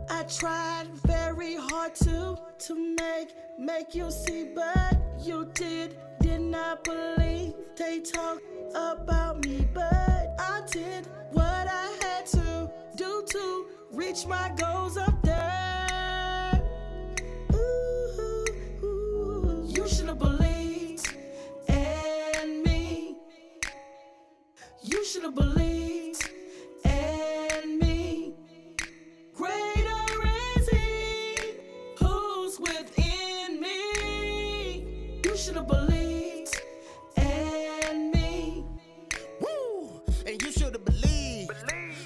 [SPEAKER 12] I tried very hard to make you see, but you did not believe. They talk about me, but I did what I had to do to reach my goals up there. Ooh, ooh. You should have believed in me. You should have believed in me. Greater is He who's within me. You should have believed in me.
[SPEAKER 7] Woo! And you should have believed.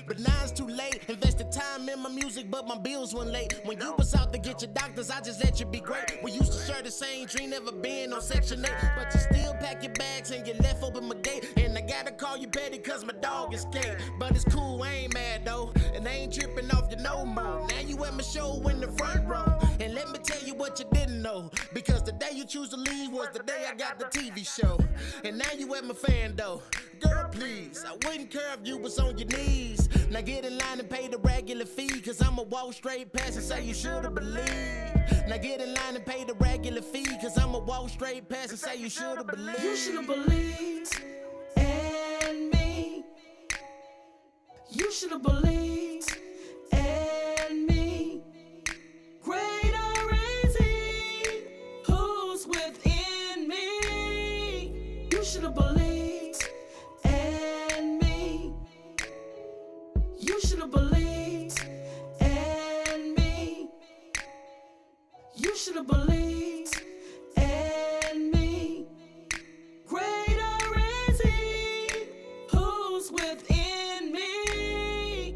[SPEAKER 7] But now it's too late. Invested time in my music, but my bills went late. When you was out to get your doctors, I just let you be great. We used to share the same dream, never been on Section 8. But you still pack your bags and you left open my gate. And I gotta call you petty cause my dog escaped. But it's cool, I ain't mad though. And I ain't tripping off you no more. Now you at my show in the front row. And let me tell you what you didn't know. Because the day you choose to leave was the day I got the TV show. And now you at my fan though. Girl, please, I wouldn't care if you was on your knees. Now get in line and pay the regular fee. Cause I'ma walk straight past and say you should've believed. Now get in line and pay the regular fee. Cause I'ma walk straight past and say you should've believed.
[SPEAKER 12] You should have believed in me. You should have believed in me. Greater is He who's within me. You should have believed in me. You should have believed in me. You should have believed in me. Greater is He who's within me.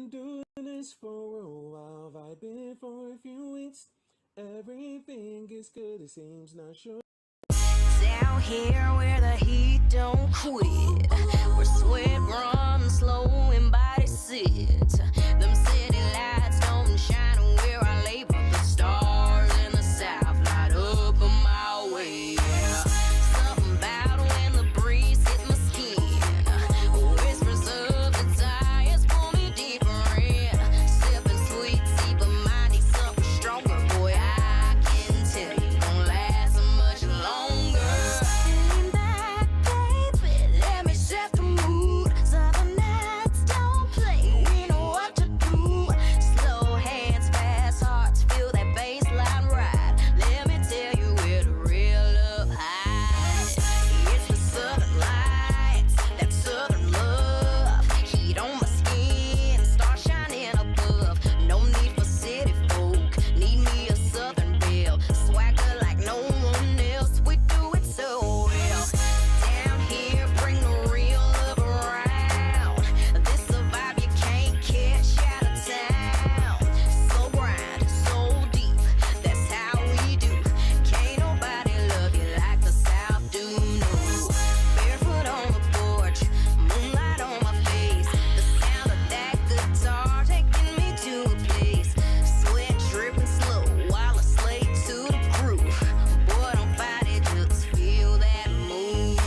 [SPEAKER 3] been doing this for a while, vibing for a few weeks. Everything is good, it seems, not sure.
[SPEAKER 13] Down here where the heat don't quit, where sweat runs slow and bodies sit. Them city lights don't shine where I lay, but the stars in the south light up a mile away. Yeah. Something about when the breeze hit my skin, whispers of the tires pull me deeper in. Sipping sweet tea, but mine needs something stronger. Boy, I can tell you gon' last much longer. Lean back, baby, let me set the mood. Southern nights don't play, we know what to do. Slow hands, fast hearts, feel that bass line ride. Let me tell you where the real love hides. It's the southern lights, that southern love. Heat on my skin, star shining above. No need for city folk, need me a southern belle. Swagger like no one else, we do it so well. Down here, bring the real love around. This a vibe you can't catch out of town. So grind, so deep, that's how we do. Can't nobody love you like the South do, no. Barefoot on the porch, moonlight on my face. The sound of that guitar taking me to a place. Sweat dripping slow while I slay to the groove. Boy, don't fight it, just feel that move.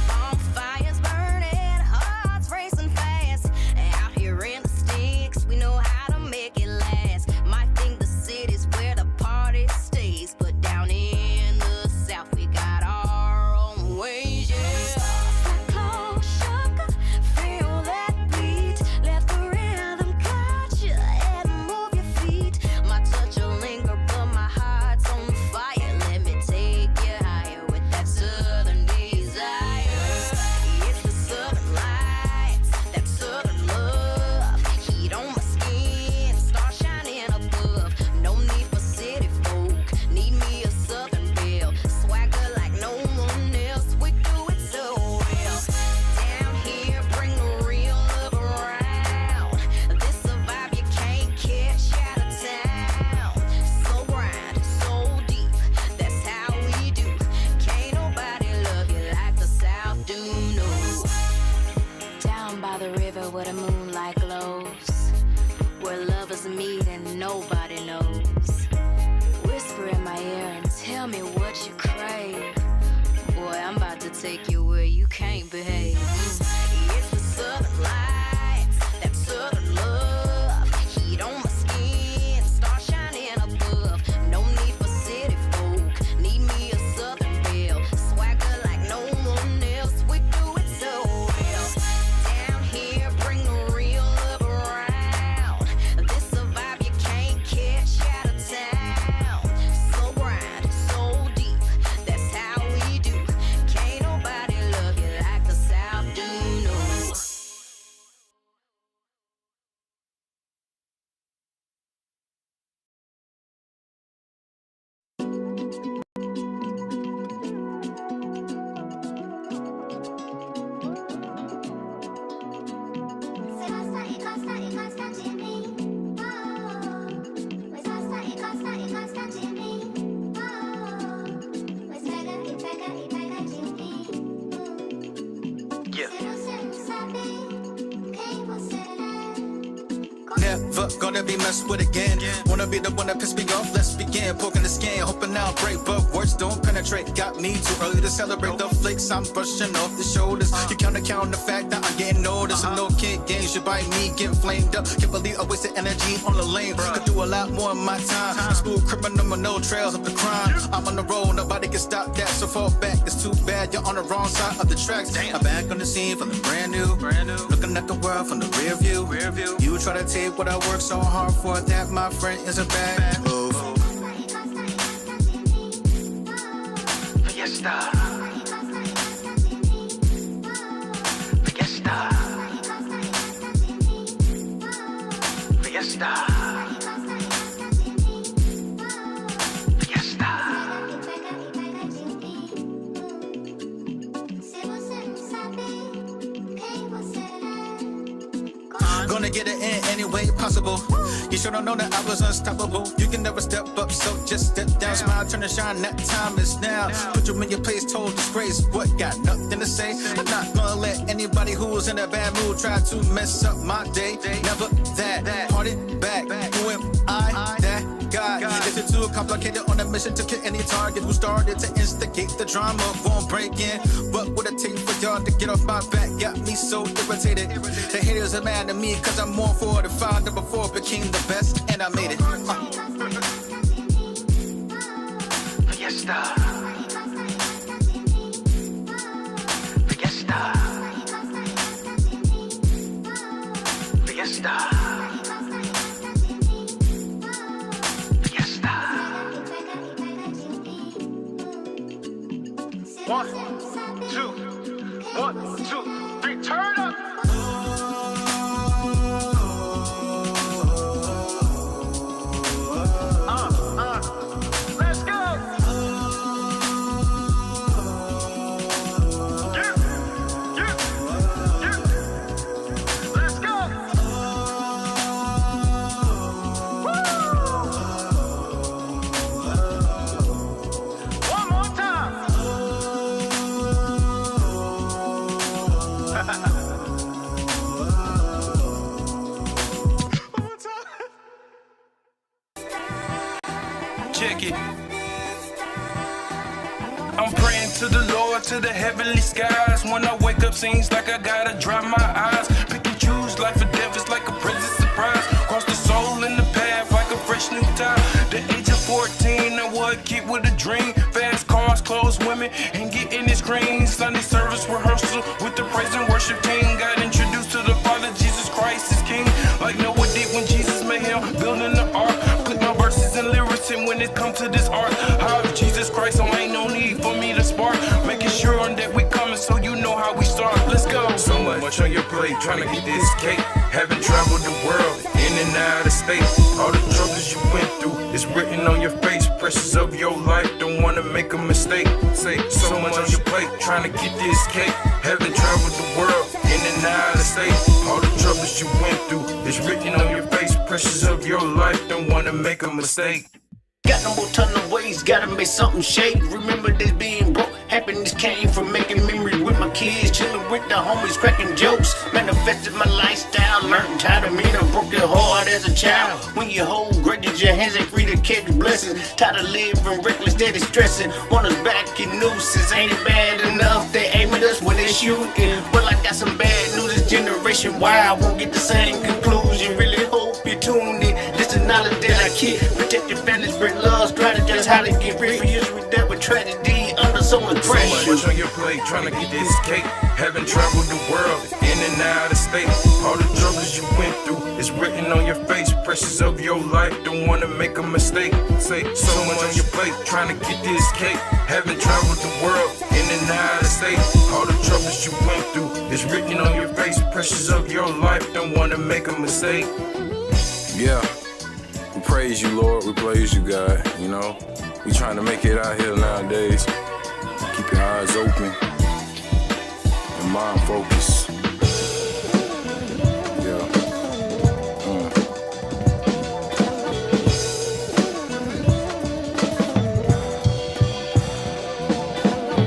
[SPEAKER 13] Bonfires burning, hearts racing fast. Out here in the sticks, we know how to make it last. Might think the city's where the party stays, but down in the south we got our own ways, yeah. Close, sugar, feel that beat. Let the rhythm catch you and move your feet. My touch will linger, but my heart's on fire. Let me take you higher with that southern desire. It's the southern lights, that southern love. Heat on my skin, star shining above. No need for city folk, need me a southern belle. Swagger like no one else, we do it so well. Down here, bring the real love around. This a vibe you can't catch out of town. So grind, so deep, that's how we do. Can't nobody love you like the South do, no. Down by the river where the moonlight glows, where lovers meet and nobody knows. Whisper in my ear and tell me what you crave. Boy, I'm about to take you where you can't behave. It's the southern lights, that southern love. Heat on my skin, star shining above. No need for city folk, need me a southern belle. Swagger like no one else, we do it so well. Down here, bring the real love around. This a vibe you can't catch out of town. So grind, so deep, that's how we do. Can't nobody love you like the South do, no.
[SPEAKER 14] Never gonna be messed with again. Wanna be the one that pissed me off, let's begin. Poking the skin, hoping I'll break, but words don't penetrate. Got me too early to celebrate the flicks I'm brushing off the shoulders. You count the fact that I'm getting noticed. No kid games, you bite me, getting flamed up. Can't believe I wasted energy on the lane. Could do a lot more in my time. A smooth criminal with no trails of the crime. I'm on the road, nobody can stop that. So fall back, it's too bad, you're on the wrong side of the tracks. I'm back on the scene, feeling brand new. Looking at the world from the rear view. You try to take what I worked so hard for, that my friend is a bad move.
[SPEAKER 15] Fiesta. Fiesta. Fiesta. Fiesta.
[SPEAKER 14] Gonna get it in any way possible. You sure don't know that I was unstoppable. You can never step up, so just step down. Smile, turn and shine, that time is now. Put you in your place, total disgrace. What, got nothing to say? I'm not gonna let anybody who's in a bad mood try to mess up my day. Never that. Party back. Who am I? That God. Is it too complicated on a mission to kill any target who started to instigate the drama? Won't break in. What would it take for y'all to get off my back? Got me so irritated. The haters are mad at me cause I'm more fortified than before became the best, and I made it.
[SPEAKER 7] Fiesta. Fiesta. Fiesta. Fiesta. 1, 2, 1, 2, 3, turn up. Let's go. Let's go. One more time.
[SPEAKER 6] Check it. I'm praying to the Lord, to the heavenly skies. When I wake up, seems like I gotta dry my eyes. Pick and choose, life or death is like a present surprise. Cross the soul in the path like a fresh new tie. The age of 14, I was a kid with a dream. Fast cars, clothes, women, and getting the screen. Sunday service rehearsal with the praise and worship team. Got introduced to the Father, Jesus Christ is King. Like Noah did when Jesus made him, building the ark. Put my verses and lyrics in when it comes to this art. How Jesus Christ, so ain't no need for me to spark. Making sure that we coming so you know how we start. Let's go. So much on your plate, trying to get this cake. Haven't traveled the world, in and out of state. All the troubles you went through is written on your face. Pressures of your life, don't wanna make a mistake. Say so much on your plate, trying to get this cake. Haven't traveled the world, in and out of state. All the troubles you went through is written on your face. Pressures of your life, don't wanna make a mistake.
[SPEAKER 7] Got no more ton of ways, gotta make something shake. Remember this being broke, happiness came from making memories with my kids. Chilling with the homies, cracking jokes. Manifested my lifestyle, learned how to meet a broken heart as a child. When you hold grudges, your hands ain't free to catch blessings. Tired of living reckless, steady stressing. Want us back in nooses, ain't it bad enough? They aim at us when they shooting. Well, I got some bad news, this generation why I won't get the same conclusion. Really hope you tune in. This is knowledge that I keep. Protect your family, spread love, strategize how to get rid of years with that with tragedy under so much pressure.
[SPEAKER 6] So much on your plate, trying to get this cake. Haven't traveled the world, in and out of state. All the troubles you went through is written on your face. Pressures of your life, don't wanna make a mistake. Say so much on your plate, trying to get this cake. Haven't traveled the world, in and out of state. All the troubles you went through is written on your face. Pressures of your life, don't wanna make a mistake.
[SPEAKER 8] Yeah, we praise you, Lord. We praise you, God. You know, we trying to make it out here nowadays. Keep your eyes open and mind focused. Yeah.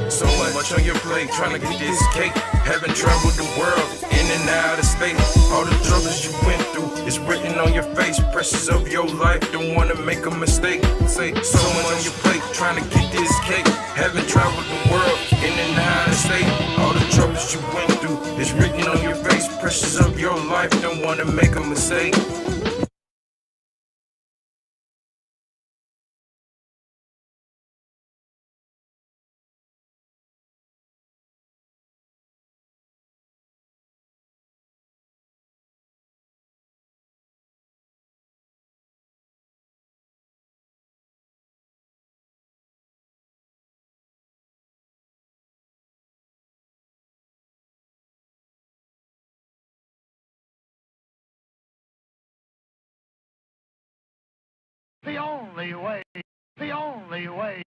[SPEAKER 6] So much on your plate, trying to get this cake. Haven't traveled the world, in and out of state. All the troubles you went through is written on your face. Pressures of your life, don't wanna make a mistake. Say so much on your plate, trying to get this cake. Haven't traveled the world, in and out of state. All the troubles you went through is written on your face. Pressures of your life, don't wanna make a mistake.
[SPEAKER 4] The only way. The only way.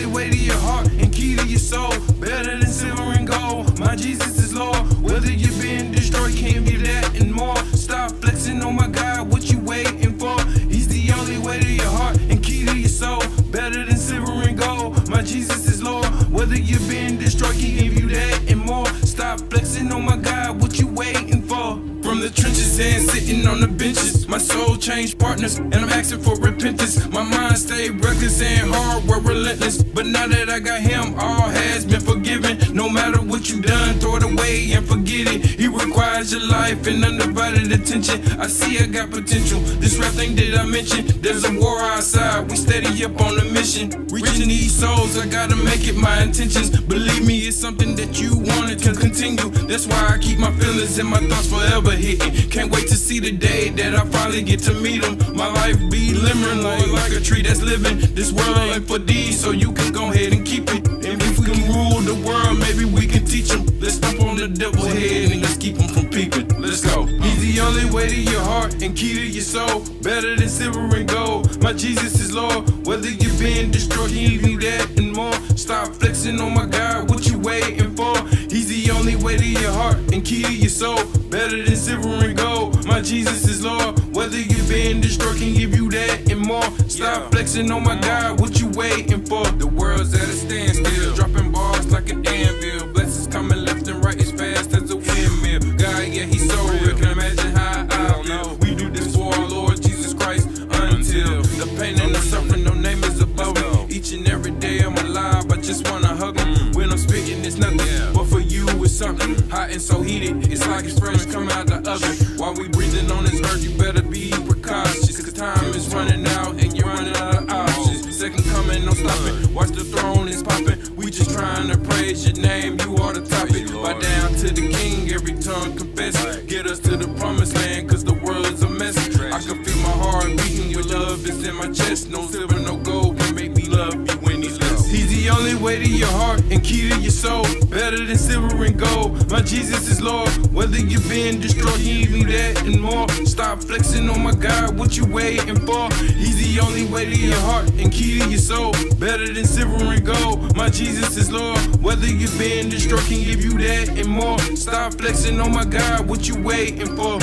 [SPEAKER 5] way to your heart and key to your soul. Better than silver and gold. My Jesus is Lord. Whether you're being destroyed, can't be that and more. Stop flexing on my God. What you waiting for? He's the only way to your heart and key to your soul. Better than silver and gold. My Jesus is Lord. Whether you're being destroyed, can give you that and more. Stop flexing on my God. What you waiting for? From the trenches and sitting on the benches, my soul changed partners and I'm asking for repentance. My mind stayed reckless and hard, were relentless. But now that I got him, all has been forgiven. No matter what you done, throw it away and forget it. He requires your life and undivided attention. I see I got potential. This rap thing that I mentioned, there's a war outside. We steady up on the mission. Reaching these souls, I gotta make it my intentions. Believe me, it's something that you wanted to continue. That's why I keep my feelings and my thoughts forever hitting. Can't wait to see the day that I finally get to meet him. My life be glimmering like a tree that's living. This world ain't for these, so you can go ahead and keep it. And if we can rule the world, maybe we can teach them. Let's stomp on the devil's head and let's keep him from peeping. Let's go. He's the only way to your heart and key to your soul. Better than silver and gold. My Jesus is Lord. Whether you're being destroyed, he give you that and more. Stop flexing on my God. What you waiting for? He's the only way to your heart and key to your soul. Better than silver and gold. My Jesus is Lord. Whether you're being destroyed, can give you that and more. Stop flexing on my God. What you waiting for? The world's at a standstill, dropping bars like an anvil. Blessings coming left and right as fast as a windmill. God, yeah, he's so real. Can imagine how I feel. We do this for our Lord Jesus Christ until the pain and the suffering, no name is above me. Each and every day I'm alive, I just wanna hug him. When I'm spitting, it's nothing, but for you it's something hot and so heated. It's like it's fresh coming out the oven. While we breathing on this earth, you better be precautious, cause time is running out and you're running out of options. Second coming, no stopping. Watch the throne is popping. We just trying to praise your name. You are the topic. Bow down to the King, every tongue confess. Get us to the promised land, cause the world is a mess. I can feel my heart beating. Your love is in my chest. No silver, no gold can make me love you when he's less. He's the only way to your heart and key to your soul. Better than silver and gold. My Jesus is Lord. Whether you're being destroyed, he give you that and more. Stop flexing on my God. What you waiting for? He's the only way to your heart and key to your soul. Better than silver and gold. My Jesus is Lord. Whether you're being destroyed, can give you that and more. Stop flexing on my God. What you waiting for?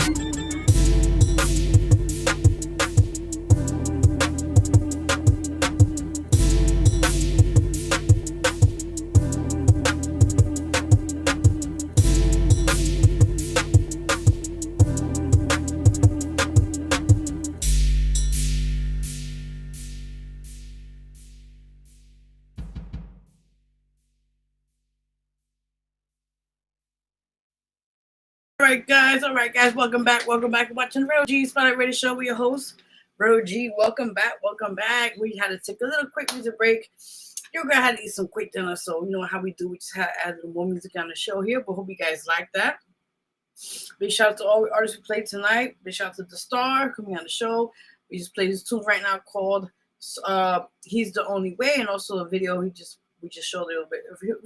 [SPEAKER 1] All right, guys, welcome back watching the Vero G Spotlight Radio Show with your host, Vero G. Welcome back. We had to take a little quick music break. You're gonna have to eat some quick dinner, so you know how we do. We just had added more music on the show here, but hope you guys like that. Big shout out to all the artists we played tonight. Big shout out to DaStarr coming on the show. We just played his tune right now called "He's the Only Way," and also a video we just showed a little bit a few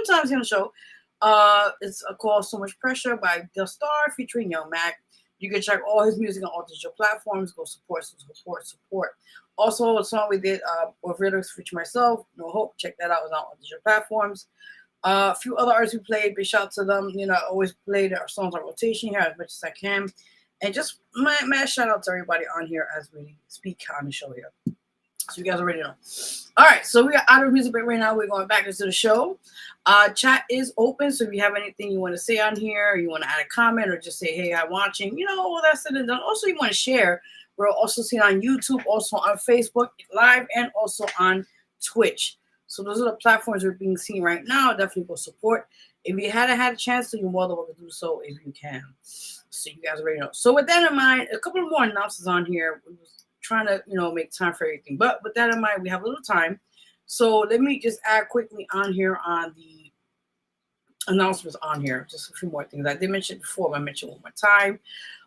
[SPEAKER 1] times on the show. It's called "So Much Pressure" by DaStarr featuring Young Mac. You can check all his music on all digital platforms. Go support. Also, a song we did with lyrics featuring myself, No Hope. Check that out. It's on all digital platforms. A few other artists we played. Big shout out to them. You know, I always play our songs on rotation here as much as I can. And just mad shout out to everybody on here as we speak on the show here. So you guys already know. All right, so we are out of music break right now. We're going back into the show. Chat is open, so if you have anything you want to say on here, you want to add a comment or just say, hey, I'm watching, you know, all that's said and done. Also, you want to share. We're also seen on YouTube, also on Facebook Live, and also on Twitch. So those are the platforms we're being seen right now. Definitely go support. If you hadn't had a chance to, you're more than welcome to do so if you can. So you guys already know. So with that in mind, a couple of more announcements on here. We was trying to, make time for everything. But with that in mind, we have a little time. So let me just add quickly on here on the announcements on here. Just a few more things. I did mention it before, but I mentioned one more time.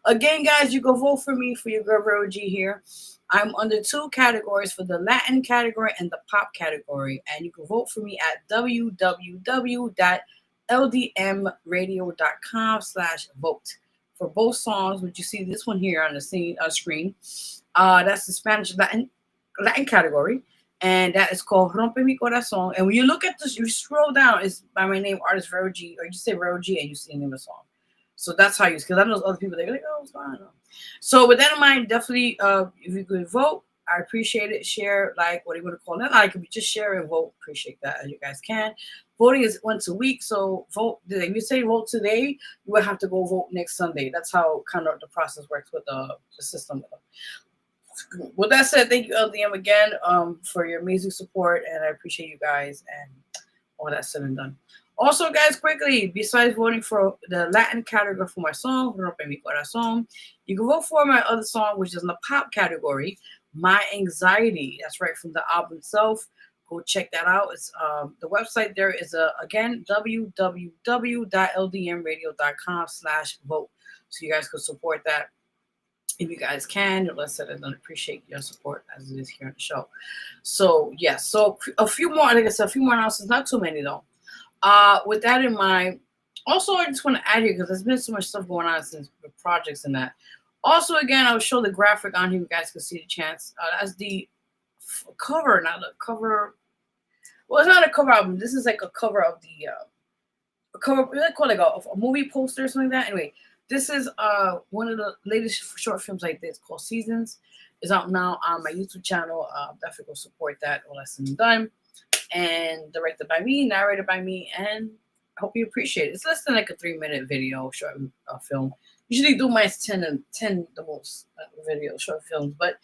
[SPEAKER 1] Again, guys, you can vote for me for your girl Vero G here. I'm under 2 categories for the Latin category and the pop category. And you can vote for me at www.ldmradio.com/vote for both songs, which you see this one here on the screen. That's the Spanish Latin category. and that is called Rompe Mi Corazón. And when you look at this, you scroll down, it's by my name, Artist Vero G, or you say Vero G and you see the name of the song. So that's how you, because I know other people, they're like, oh, what's going on? So with that in mind, definitely, if you could vote, I appreciate it. Share, like, what do you want to call it? I could just share and vote. Appreciate that, as you guys can. Voting is once a week, so vote. If you say vote today, you will have to go vote next Sunday. That's how kind of the process works with the system. With that said, thank you, LDM, again, for your amazing support, and I appreciate you guys, and all that said and done. Also, guys, quickly, besides voting for the Latin category for my song, Rompe Mi Corazón, you can vote for my other song, which is in the pop category, My Anxiety. That's right, from the album itself. Go check that out. It's the website there is again www.ldmradio.com/vote. So you guys can support that if you guys can. Let's say I don't appreciate your support as it is here on the show. So yes, so a few more, like I said, a few more announcements, not too many though. With that in mind, also I just want to add here because there's been so much stuff going on since the projects and that. Also, again, I'll show the graphic on here. You guys can see the chance. That's the cover, not the cover. Well, it's not a cover album. This is like a cover of the cover. They call it like a movie poster or something like that. Anyway, this is one of the latest short films like this called Seasons. It's out now on my YouTube channel. Definitely go support that. All that's done. And directed by me, narrated by me, and I hope you appreciate it. It's less than like a 3-minute video short film. Usually do my 10 the most video short films, but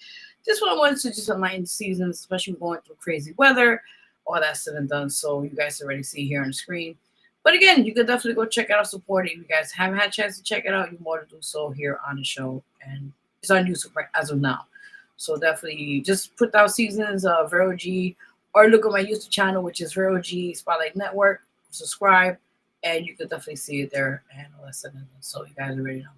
[SPEAKER 1] this one I wanted to just enlighten Seasons, especially going through crazy weather, all that said and done. So you guys already see here on the screen. But again, you can definitely go check it out, support it. If you guys haven't had a chance to check it out, you're more to do so here on the show, and it's on YouTube right as of now. So definitely just put down Seasons, Vero G, or look at my YouTube channel, which is Vero G Spotlight Network. Subscribe, and you can definitely see it there. And all that stuff. So you guys already know.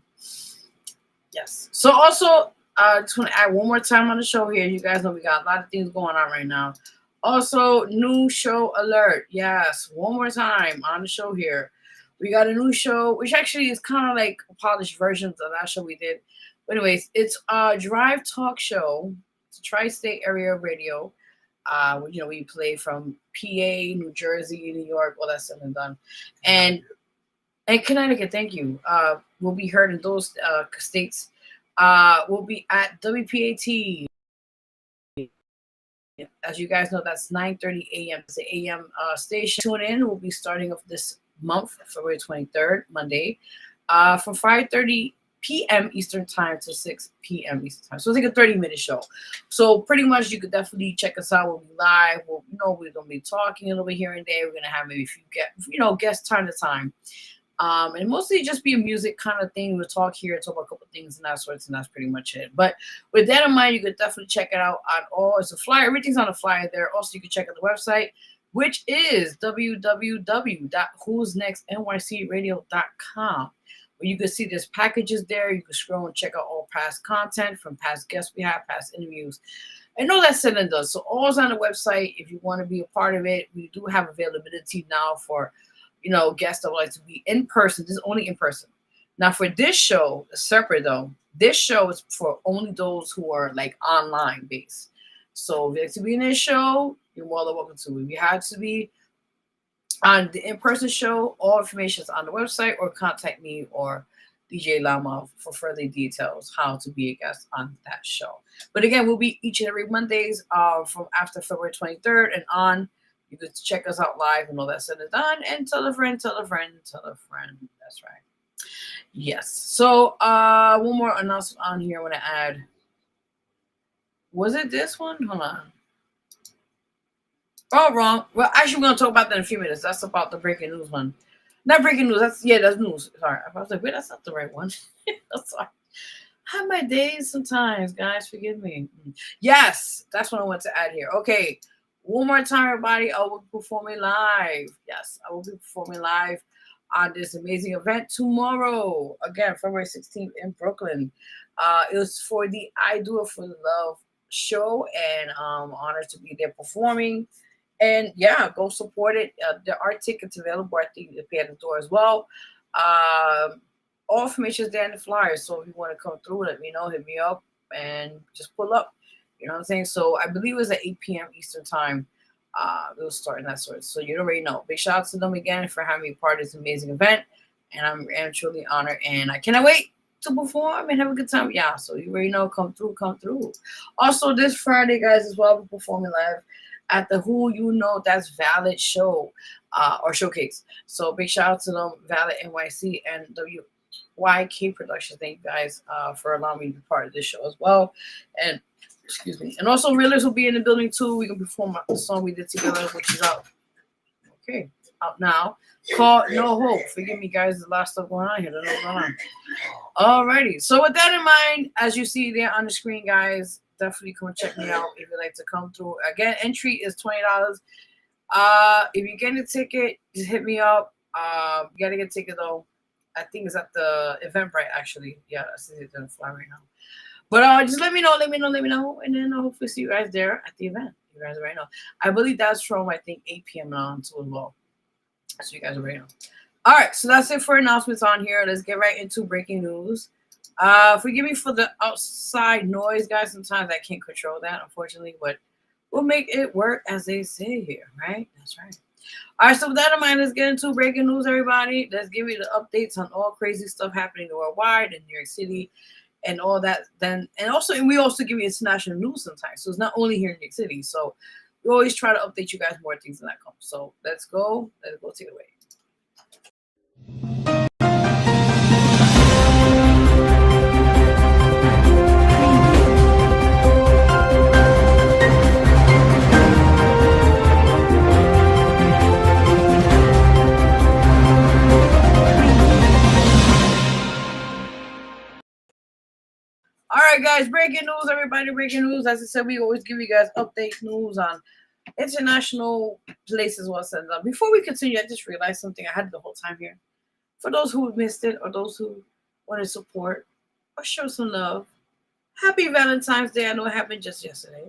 [SPEAKER 1] Yes. So also, I just want to add one more time on the show here. You guys know we got a lot of things going on right now. Also, new show alert. Yes, one more time on the show here. We got a new show, which actually is kind of like a polished version of the last show we did. But anyways, it's a drive talk show. It's a tri-state area radio. We play from PA, New Jersey, New York, all that stuff and done. And Connecticut, thank you. Will be heard in those states. We'll be at WPAT. As you guys know, that's 9:30 a.m. It's the a.m. Station. Tune in. We'll be starting off this month, February 23rd, Monday, from 5:30 p.m. Eastern Time to 6 p.m. Eastern Time. So it's like a 30-minute show. So pretty much you could definitely check us out. We'll be live. We're going to be talking a little bit here and there. We're going to have maybe a few guests time to time. And mostly just be a music kind of thing. We'll talk here, talk about a couple of things and that sorts, and that's pretty much it. But with that in mind, you could definitely check it out on all. It's a flyer. Everything's on a flyer there. Also, you can check out the website, which is www.WhosNextNYCRadio.com. Where you can see there's packages there. You can scroll and check out all past content from past guests we have, past interviews, and all that said and done. So all's on the website. If you want to be a part of it, we do have availability now for guests that would like to be in person. This is only in person. Now for this show, separate though. This show is for only those who are like online based. So if you like to be in this show, you're more than welcome to. If you have to be on the in-person show, all information is on the website, or contact me or DJ Lama for further details how to be a guest on that show. But again, we'll be each and every Mondays from after February 23rd and on. You could check us out live and all that said and done. And tell a friend, tell a friend, tell a friend. That's right. Yes. So one more announcement on here I want to add. Was it this one? Hold on. Oh, wrong. Well, actually, we're going to talk about that in a few minutes. That's about the breaking news one. Not breaking news. That's news. Sorry. I was like, wait, that's not the right one. Sorry. I have my days sometimes, guys. Forgive me. Yes. That's what I want to add here. Okay. One more time, everybody. I will be performing live. Yes, I will be performing live on this amazing event tomorrow. Again, February 16th in Brooklyn. It was for the I Do It For The Love show, and I'm honored to be there performing. And yeah, go support it. There are tickets available. I think they pay at the door as well. All information is there in the flyer. So if you want to come through, let me know. Hit me up and just pull up. You know what I'm saying? So I believe it was at 8 p.m. Eastern time. It was starting that sort. So you already know. Big shout out to them again for having me part of this amazing event. And I'm truly honored. And I cannot wait to perform and have a good time. Yeah, so you already know, come through. Also, this Friday, guys, as well, we're performing live at the Who You Know That's Valid show or showcase. So big shout out to them, Valid NYC and WYK Productions. Thank you guys for allowing me to be part of this show as well. And excuse me. And also, Realers will be in the building too. We can perform a song we did together, which is out. Okay, out now. Called No Hope. Forgive me, guys. There's a lot of stuff going on here. I don't know what's going on. Alrighty. So with that in mind, as you see there on the screen, guys, definitely come check me out if you'd like to come through. Again, entry is $20. If you're getting a ticket, just hit me up. You gotta get a ticket though. I think it's at the Eventbrite actually. Yeah, that's it. Doesn't fly right now. But just let me know, and then I'll hopefully see you guys there at the event. You guys already know. I believe that's from, I think, 8 p.m. on too as well. So you guys already know. All right, so that's it for announcements on here. Let's get right into breaking news. Forgive me for the outside noise, guys. Sometimes I can't control that, unfortunately, but we'll make it work, as they say here, right? That's right. All right, so with that in mind, let's get into breaking news, everybody. Let's give you the updates on all crazy stuff happening worldwide in New York City. And all that, then, and we also give you international news sometimes. So it's not only here in New York City. So we always try to update you guys more things than that comes. So let's go take it away. All right, guys, breaking news, everybody, breaking news. As I said, we always give you guys update news on international places. What's and before we continue, I just realized something I had the whole time here. For those who missed it or those who want to support or show some love, happy Valentine's Day. I know it happened just yesterday.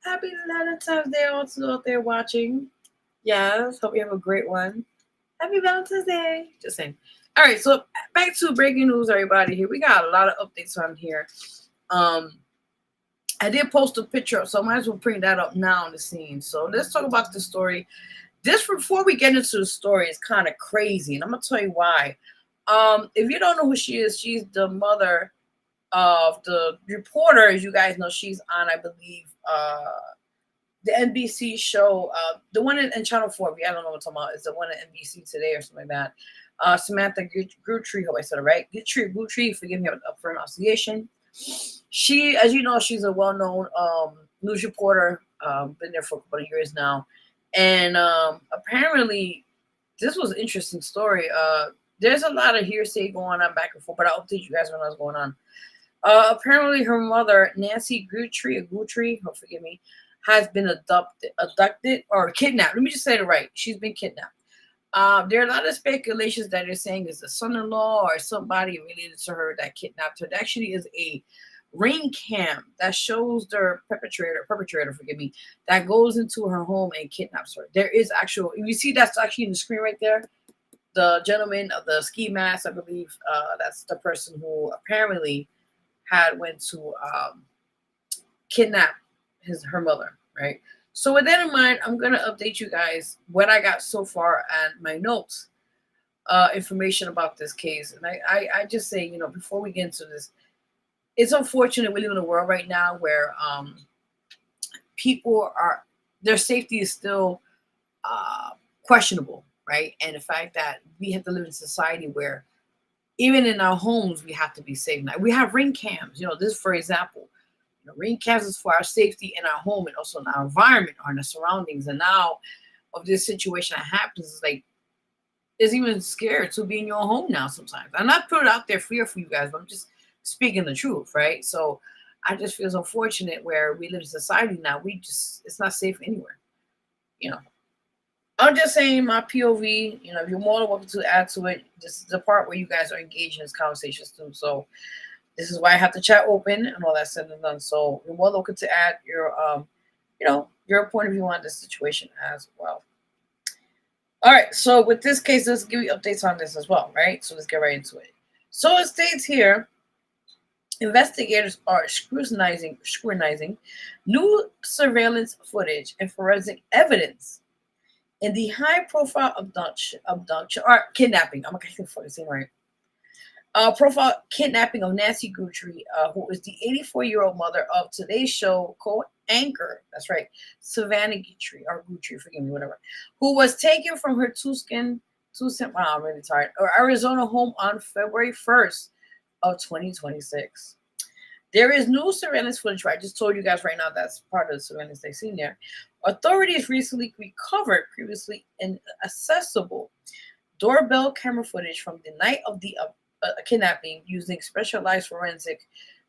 [SPEAKER 1] Happy Valentine's Day also out there watching. Yes, hope you have a great one. Happy Valentine's Day. Just saying. All right, so back to breaking news, everybody. Here we got a lot of updates on here. I did post a picture, so I might as well bring that up now on the scene. So let's talk about this story. This, before we get into the story, is kind of crazy, and I'm gonna tell you why. If you don't know who she is, she's the mother of the reporter. As you guys know, she's on, I believe, the NBC show, the one in Channel 4. I don't know what I'm talking about. It's the one at NBC Today or something like that. Samantha Guthrie, hope I said it right. Guthrie, forgive me for pronunciation. She, as you know, she's a well-known news reporter. Been there for a couple of years now. And apparently, this was an interesting story. There's a lot of hearsay going on back and forth, but I'll update you guys when what's going on. Apparently, her mother, Nancy Guthrie, forgive me, has been abducted or kidnapped. Let me just say it right. She's been kidnapped. There are a lot of speculations that they're saying it's a son-in-law or somebody related to her that kidnapped her. There actually is a ring cam that shows the perpetrator, forgive me, that goes into her home and kidnaps her. There is actual, you see that's actually in the screen right there. The gentleman of the ski mask, I believe, that's the person who apparently went to kidnap her mother, right? So with that in mind, I'm going to update you guys what I got so far and my notes, information about this case. And I just say, you know, before we get into this, it's unfortunate we live in a world right now where their safety is still questionable, right? And the fact that we have to live in a society where even in our homes, we have to be safe. Now, we have ring cams, you know, this, for example. Ring cams is for our safety in our home and also in our environment or in the surroundings. And now, of this situation that happens, is like it's even scared to be in your home now. Sometimes I'm not putting it out there fear for you guys, but I'm just speaking the truth, right? So I just feel it's unfortunate where we live in society now. It's not safe anywhere. You know, I'm just saying my POV. You know, if you're more than welcome to add to it. This is the part where you guys are engaged in this conversations too. So. This is why I have the chat open and all that said and done. So you're more welcome to add your, your point of view on this situation as well. All right. So with this case, let's give you updates on this as well, right? So let's get right into it. So it states here Investigators are scrutinizing new surveillance footage and forensic evidence in the high-profile abduction or kidnapping. I'm not gonna say right. Profile kidnapping of Nancy Guthrie, who is the 84-year-old mother of Today's Show co-anchor. That's right, Savannah Guthrie, forgive me, whatever, who was taken from her Tucson, wow, I'm really tired, or Arizona home on February 1st of 2026. There is new surveillance footage. I just told you guys right now that's part of the surveillance they've seen there. Authorities recently recovered previously inaccessible doorbell camera footage from the night of the kidnapping using specialized forensic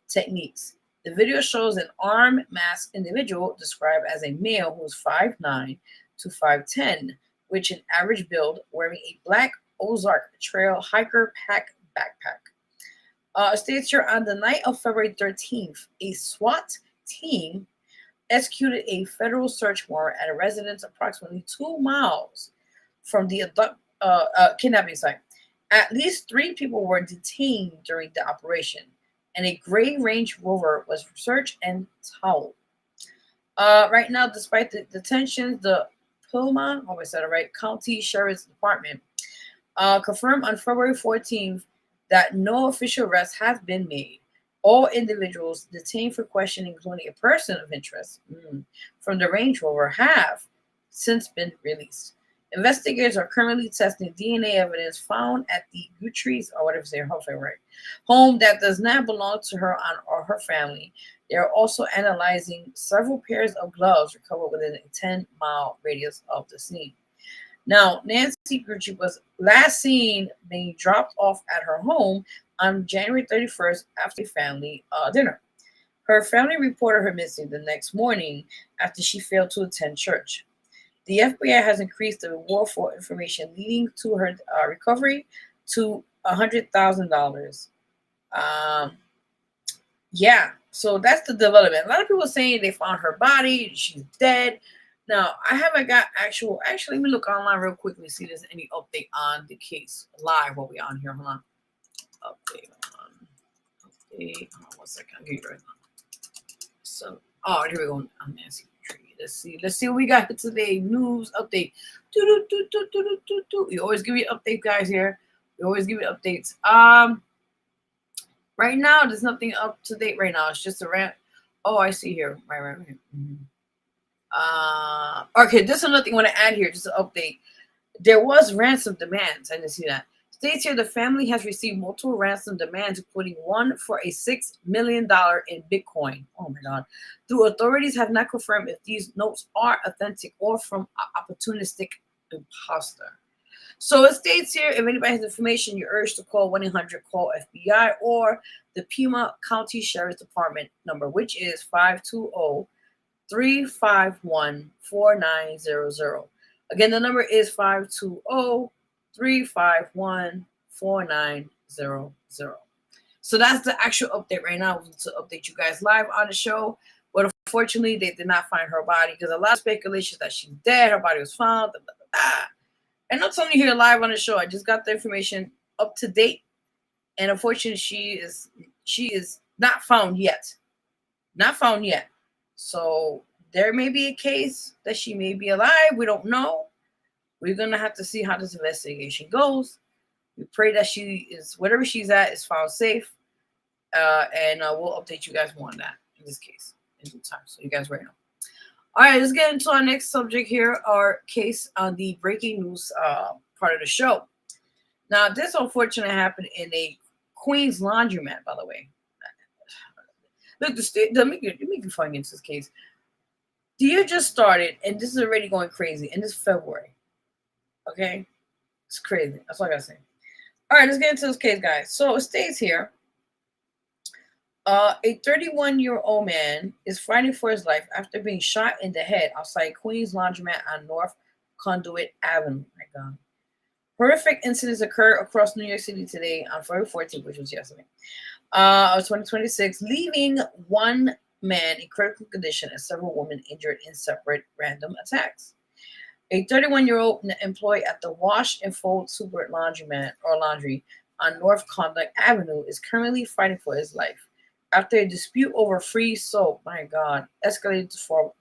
[SPEAKER 1] techniques. The video shows an armed, masked individual described as a male who is 5'9" to 5'10", which an average build, wearing a black Ozark Trail hiker pack backpack. States here on the night of February 13th, a SWAT team executed a federal search warrant at a residence approximately 2 miles from the kidnapping site. At least 3 people were detained during the operation, and a gray Range Rover was searched and towed. Right now, despite the detentions, the Pima, County Sheriff's Department confirmed on February 14th that no official arrests have been made. All individuals detained for questioning, including a person of interest from the Range Rover, have since been released. Investigators are currently testing DNA evidence found at the Guthrie's, home that does not belong to her or her family. They are also analyzing several pairs of gloves recovered within a 10-mile radius of the scene. Now, Nancy Guthrie was last seen being dropped off at her home on January 31st after a family dinner. Her family reported her missing the next morning after she failed to attend church. The FBI has increased the reward for information leading to her recovery to $100,000. Yeah, so that's the development. A lot of people are saying they found her body, she's dead. Now, I haven't got actually, let me look online real quickly, see if there's any update on the case live while we're on here. Hold on. Update. Hold on 1 second. I'll give you right now. So, here we go. I'm Nancy. Let's see what we got today. News update. We always give you update, guys. Here, we always give you updates. Right now, there's nothing up to date. Right now, it's just a rant. Oh, I see here. Right. Okay, this is another thing I want to add here. Just an update. There was ransom demands. I didn't see that. States here the family has received multiple ransom demands, including one for a $6 million in Bitcoin. Oh my God. The authorities have not confirmed if these notes are authentic or from an opportunistic imposter. So it states here, if anybody has information, you're urged to call 1-800-CALL-FBI or the Pima County Sheriff's Department number, which is 520-351-4900. Again, the number is 520-351-4900. So that's the actual update right now to update you guys live on the show. But unfortunately, they did not find her body because a lot of speculation that she's dead, her body was found. Blah, blah, blah. And not only here live on the show, I just got the information up to date. And unfortunately, she is not found yet. Not found yet. So there may be a case that she may be alive. We don't know. We're going to have to see how this investigation goes. We pray that she is, whatever she's at, is found safe. And we'll update you guys more on that in this case in due time. So you guys right now. All right, let's get into our next subject here, our case on the breaking news part of the show. Now, this unfortunately happened in a Queens laundromat, by the way. Look, let me find into this case. The year just started, and this is already going crazy, and this is February. Okay? It's crazy. That's all I gotta say. All right, let's get into this case, guys. So it states here, a 31-year-old man is fighting for his life after being shot in the head outside Queens laundromat on North Conduit Avenue. My God. Horrific incidents occurred across New York City today on February 14th, which was yesterday, of 2026, leaving one man in critical condition and several women injured in separate random attacks. A 31-year-old employee at the Wash and Fold Super Laundromat or Laundry on North Conduit Avenue is currently fighting for his life after a dispute over free soap. My God, escalated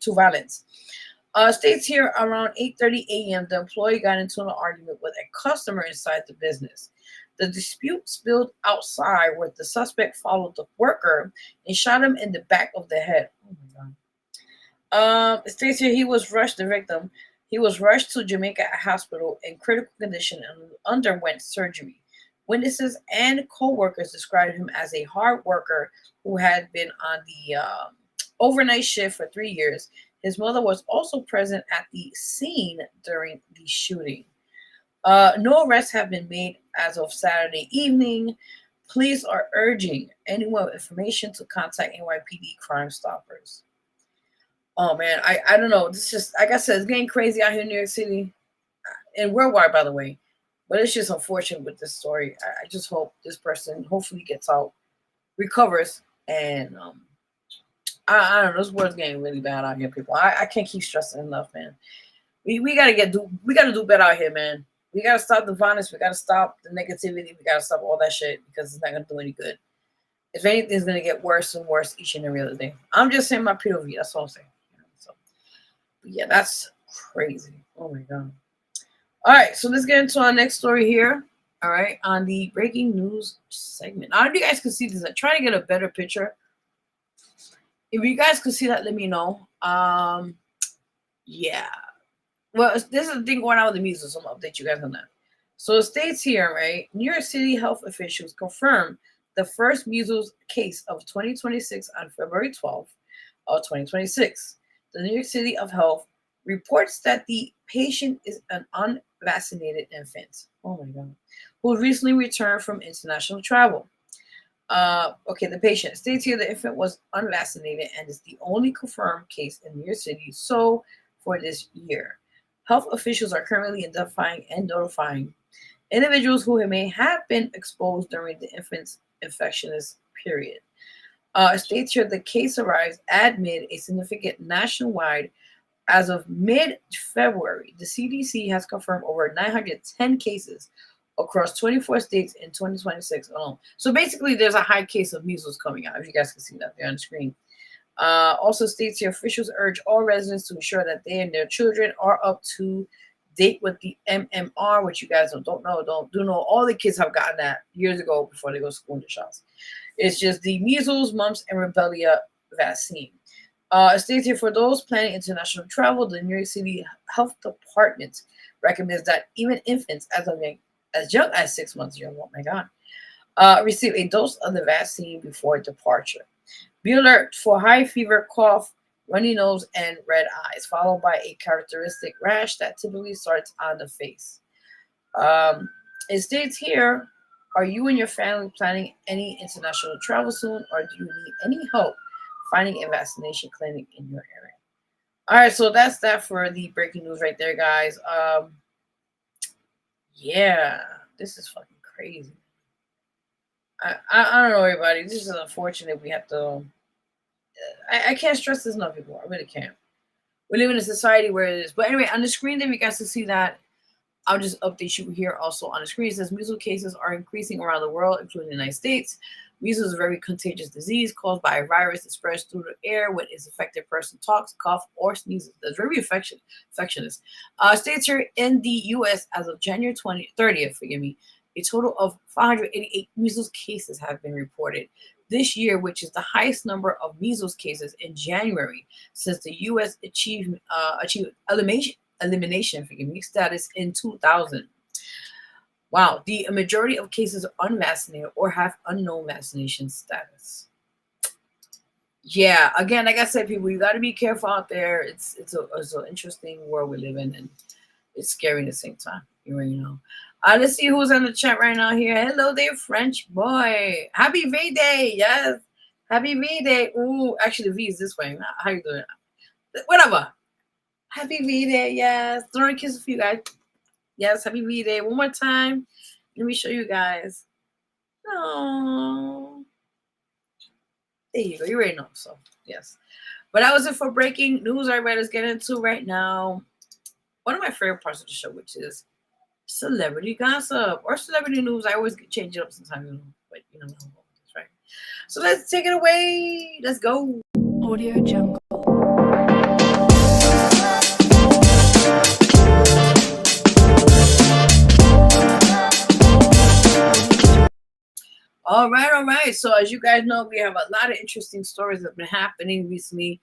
[SPEAKER 1] to violence. States here around 8:30 a.m. The employee got into an argument with a customer inside the business. The dispute spilled outside, where the suspect followed the worker and shot him in the back of the head. Oh my God. It states here the victim. He was rushed to Jamaica hospital in critical condition and underwent surgery. Witnesses and co-workers described him as a hard worker who had been on the overnight shift for 3 years. His mother was also present at the scene during the shooting. No arrests have been made as of Saturday evening. Police are urging anyone with information to contact NYPD Crime Stoppers. Oh man, I don't know. It's just, like I said, it's getting crazy out here in New York City and worldwide, by the way. But it's just unfortunate with this story. I just hope this person hopefully gets out, recovers, and I don't know. This world's getting really bad out here, people. I can't keep stressing enough, man. We gotta do better out here, man. We gotta stop the violence. We gotta stop the negativity. We gotta stop all that shit because it's not gonna do any good. If anything, it's gonna get worse and worse each and every other day. I'm just saying my POV. That's all I'm saying. So, but yeah, that's crazy. Oh my God. All right, so let's get into our next story here. All right, on the breaking news segment. I don't know if you guys can see this. I'm trying to get a better picture. If you guys could see that, let me know. Yeah. Well, this is the thing going on with the measles. So I'm going to update you guys on that. So it states here, right? New York City health officials confirmed the first measles case of 2026 on February 12th of 2026. The New York City of Health reports that the patient is an unvaccinated infant. Oh my God. Who recently returned from international travel. Okay, the patient states here the infant was unvaccinated and is the only confirmed case in New York City so for this year. Health officials are currently identifying and notifying individuals who may have been exposed during the infant's infectious period. States here the case arrives amid a significant nationwide. As of mid-February, the CDC has confirmed over 910 cases across 24 states in 2026 alone. So basically, there's a high case of measles coming out, if you guys can see that there on the screen. Also states here, officials urge all residents to ensure that they and their children are up to date with the MMR, which you guys don't know. All the kids have gotten that years ago before they go to school in the shots. It's just the measles, mumps, and rubella vaccine. It states here, for those planning international travel, the New York City Health Department recommends that even infants as young as 6 months young, oh my God, receive a dose of the vaccine before departure. Be alert for high fever, cough, runny nose, and red eyes, followed by a characteristic rash that typically starts on the face. It states here, are you and your family planning any international travel soon, or do you need any help finding a vaccination clinic in your area? All right, so that's that for the breaking news right there, guys. Yeah, this is fucking crazy. I don't know, everybody. This is unfortunate. We have to. I can't stress this enough, people. I really can't. We live in a society where it is. But anyway, on the screen, there you guys can see that. I'll just update you here also on the screen. It says measles cases are increasing around the world, including the United States. Measles is a very contagious disease caused by a virus that spreads through the air when its affected person talks, coughs, or sneezes. That's very infectious. States here in the U.S. as of January 30th, a total of 588 measles cases have been reported this year, which is the highest number of measles cases in January since the U.S. achieved elimination status in 2000. Wow, the majority of cases are unvaccinated or have unknown vaccination status. Yeah, again, like I said, people, you got to be careful out there. It's an interesting world we live in, and it's scary at the same time. You already know. Let's see who's in the chat right now here. Hello there, French boy. Happy V-Day. Yes. Happy V-Day. Ooh, actually, V is this way. How you doing? Whatever. Happy V-Day. Yes. Throwing kisses for you guys. Yes. Happy V-Day. One more time. Let me show you guys. Oh. There you go. You already know. So, yes. But that was it for breaking news. All right, let's get into right now one of my favorite parts of the show, which is celebrity gossip or celebrity news. I always change it up sometimes, but you know, right? So let's take it away. Let's go.
[SPEAKER 12] Audio Jungle.
[SPEAKER 1] All right. So as you guys know, we have a lot of interesting stories that have been happening recently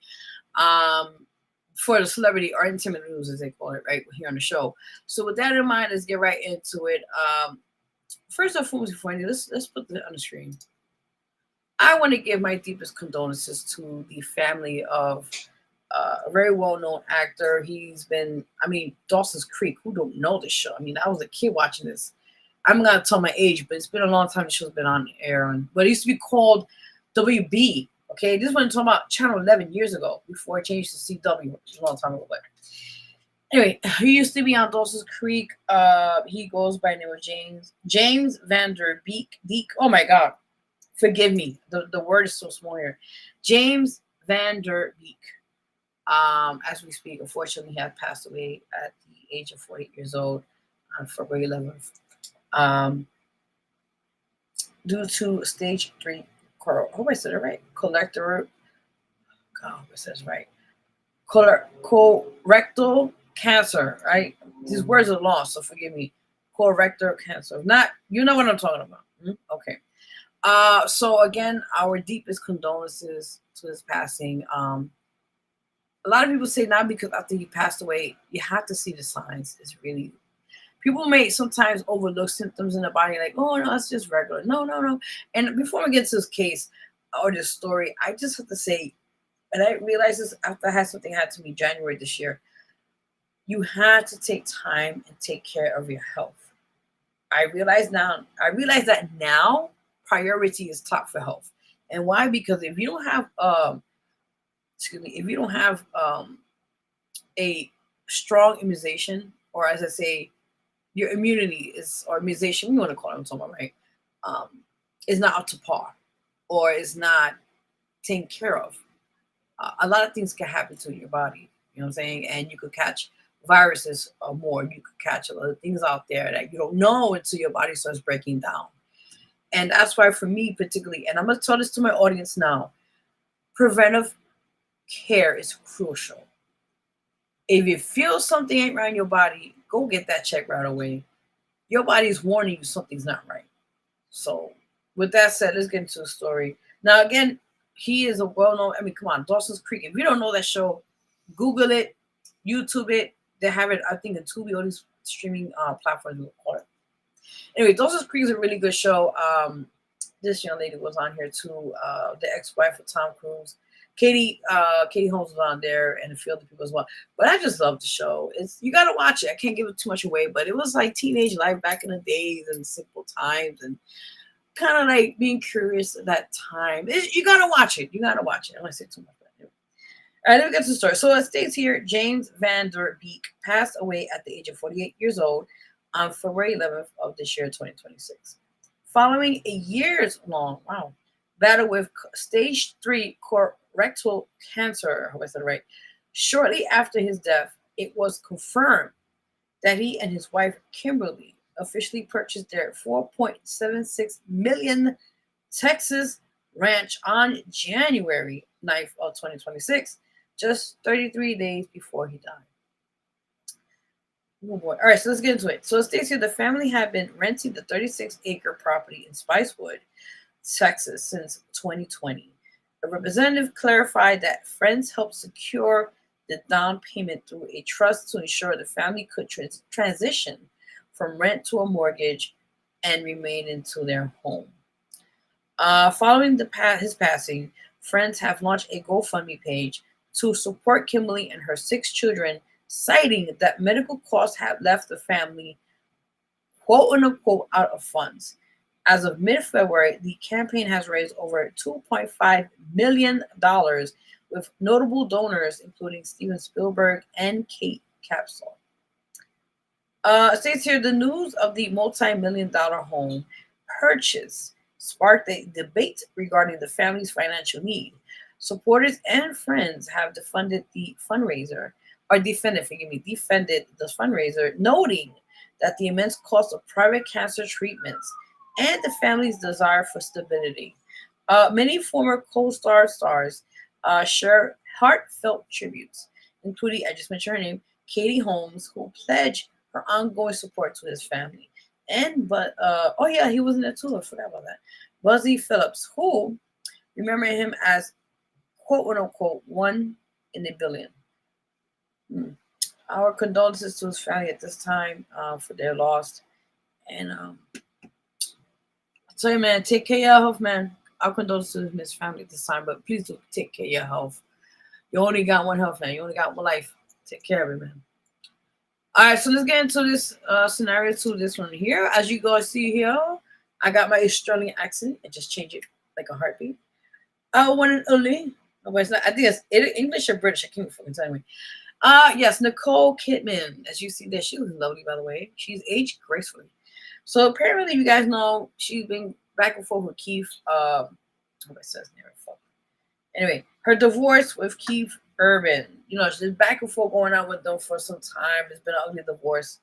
[SPEAKER 1] for the celebrity or intimate news, as they call it, right here on the show. So with that in mind, let's get right into it. First and foremost, before anything, let's put this on the screen. I want to give my deepest condolences to the family of a very well-known actor. He's been, Dawson's Creek. Who don't know this show? I was a kid watching this. I'm not gonna tell my age, but it's been a long time the show's been on air. But it used to be called WB. Okay, this one I'm talking about Channel 11 years ago before it changed to CW, which is a long time ago. But anyway, he used to be on Dawson's Creek. He goes by the name of James Vander Beek. Oh my God, forgive me. The word is so small here. James Vander Beek. As we speak, unfortunately, he had passed away at the age of 48 years old on February 11th. Due to stage 3, hope I said it right. Colorectal cancer, right? These words are lost, so forgive me. Colorectal cancer. Not, you know what I'm talking about. Okay. So again, our deepest condolences to his passing. A lot of people say now because after he passed away, you have to see the signs. It's really, people may sometimes overlook symptoms in the body, like, oh no, it's just regular. No. And before we get to this case or this story, I just have to say, and I realized this after I had something happen to me January this year, you had to take time and take care of your health. I realize that now priority is top for health. And why? Because if you don't have a strong immunization, or as I say, your immunity is, or immunization, you want to call it, I'm talking about, right? Is not up to par, or is not taken care of. A lot of things can happen to your body, you know what I'm saying? And you could catch viruses or more. You could catch a lot of things out there that you don't know until your body starts breaking down. And that's why for me particularly, and I'm going to tell this to my audience now, preventive care is crucial. If you feel something ain't right in your body, go get that checked right away. Your body's warning you something's not right. So with that said, let's get into the story. Now, again, he is a well-known, come on, Dawson's Creek. If you don't know that show, Google it, YouTube it. They have it, I think, in Tubi, all these streaming platforms we call it. Anyway, Dawson's Creek is a really good show. This young lady was on here too, the ex-wife of Tom Cruise. Katie Holmes was on there, and a few other people as well. But I just love the show. You gotta watch it. I can't give it too much away, but it was like teenage life back in the days and simple times, and kind of like being curious at that time. You gotta watch it. I'm gonna say too much. All right, let me get to the story. So it states here, James Vander Beek passed away at the age of 48 years old on February 11th of this year, 2026. Following a years-long battle with stage 3 colorectal cancer, I hope I said it right. Shortly after his death, it was confirmed that he and his wife, Kimberly, officially purchased their $4.76 million Texas ranch on January 9th of 2026, just 33 days before he died. Oh boy. All right, so let's get into it. So it states here the family had been renting the 36-acre property in Spicewood, Texas since 2020. A representative clarified that friends helped secure the down payment through a trust to ensure the family could transition from rent to a mortgage and remain into their home. Following his passing, friends have launched a GoFundMe page to support Kimberly and her 6 children, citing that medical costs have left the family, quote unquote, out of funds. As of mid-February, the campaign has raised over $2.5 million with notable donors including Steven Spielberg and Kate Capshaw. It states here the news of the multi-million-dollar home purchase sparked a debate regarding the family's financial need. Supporters and friends have defended the fundraiser, noting that the immense cost of private cancer treatments and the family's desire for stability. Many former co-star stars share heartfelt tributes, including, I just mentioned her name, Katie Holmes, who pledged her ongoing support to his family. Oh yeah, he was in there too. I forgot about that. Buzzy Phillips, who remember him as quote unquote one in a billion. Our condolences to his family at this time for their loss. And I'll tell you, man, take care of your health, man. Our condolences to his family at this time, but please do take care of your health. You only got one health, man. You only got one life. Take care of it, man. All right, so let's get into this scenario to this one here. As you guys see here, I got my Australian accent and just change it like a heartbeat. One and only. No, but it's not. I think it's English or British. I can't fucking tell you. Yes, Nicole Kidman. As you see there, she was lovely, by the way. She's aged gracefully. So apparently, you guys know she's been back and forth with Keith. What it says there. Anyway, her divorce with Keith Urban. You know, she's back and forth going on with them for some time. It's been an ugly divorce.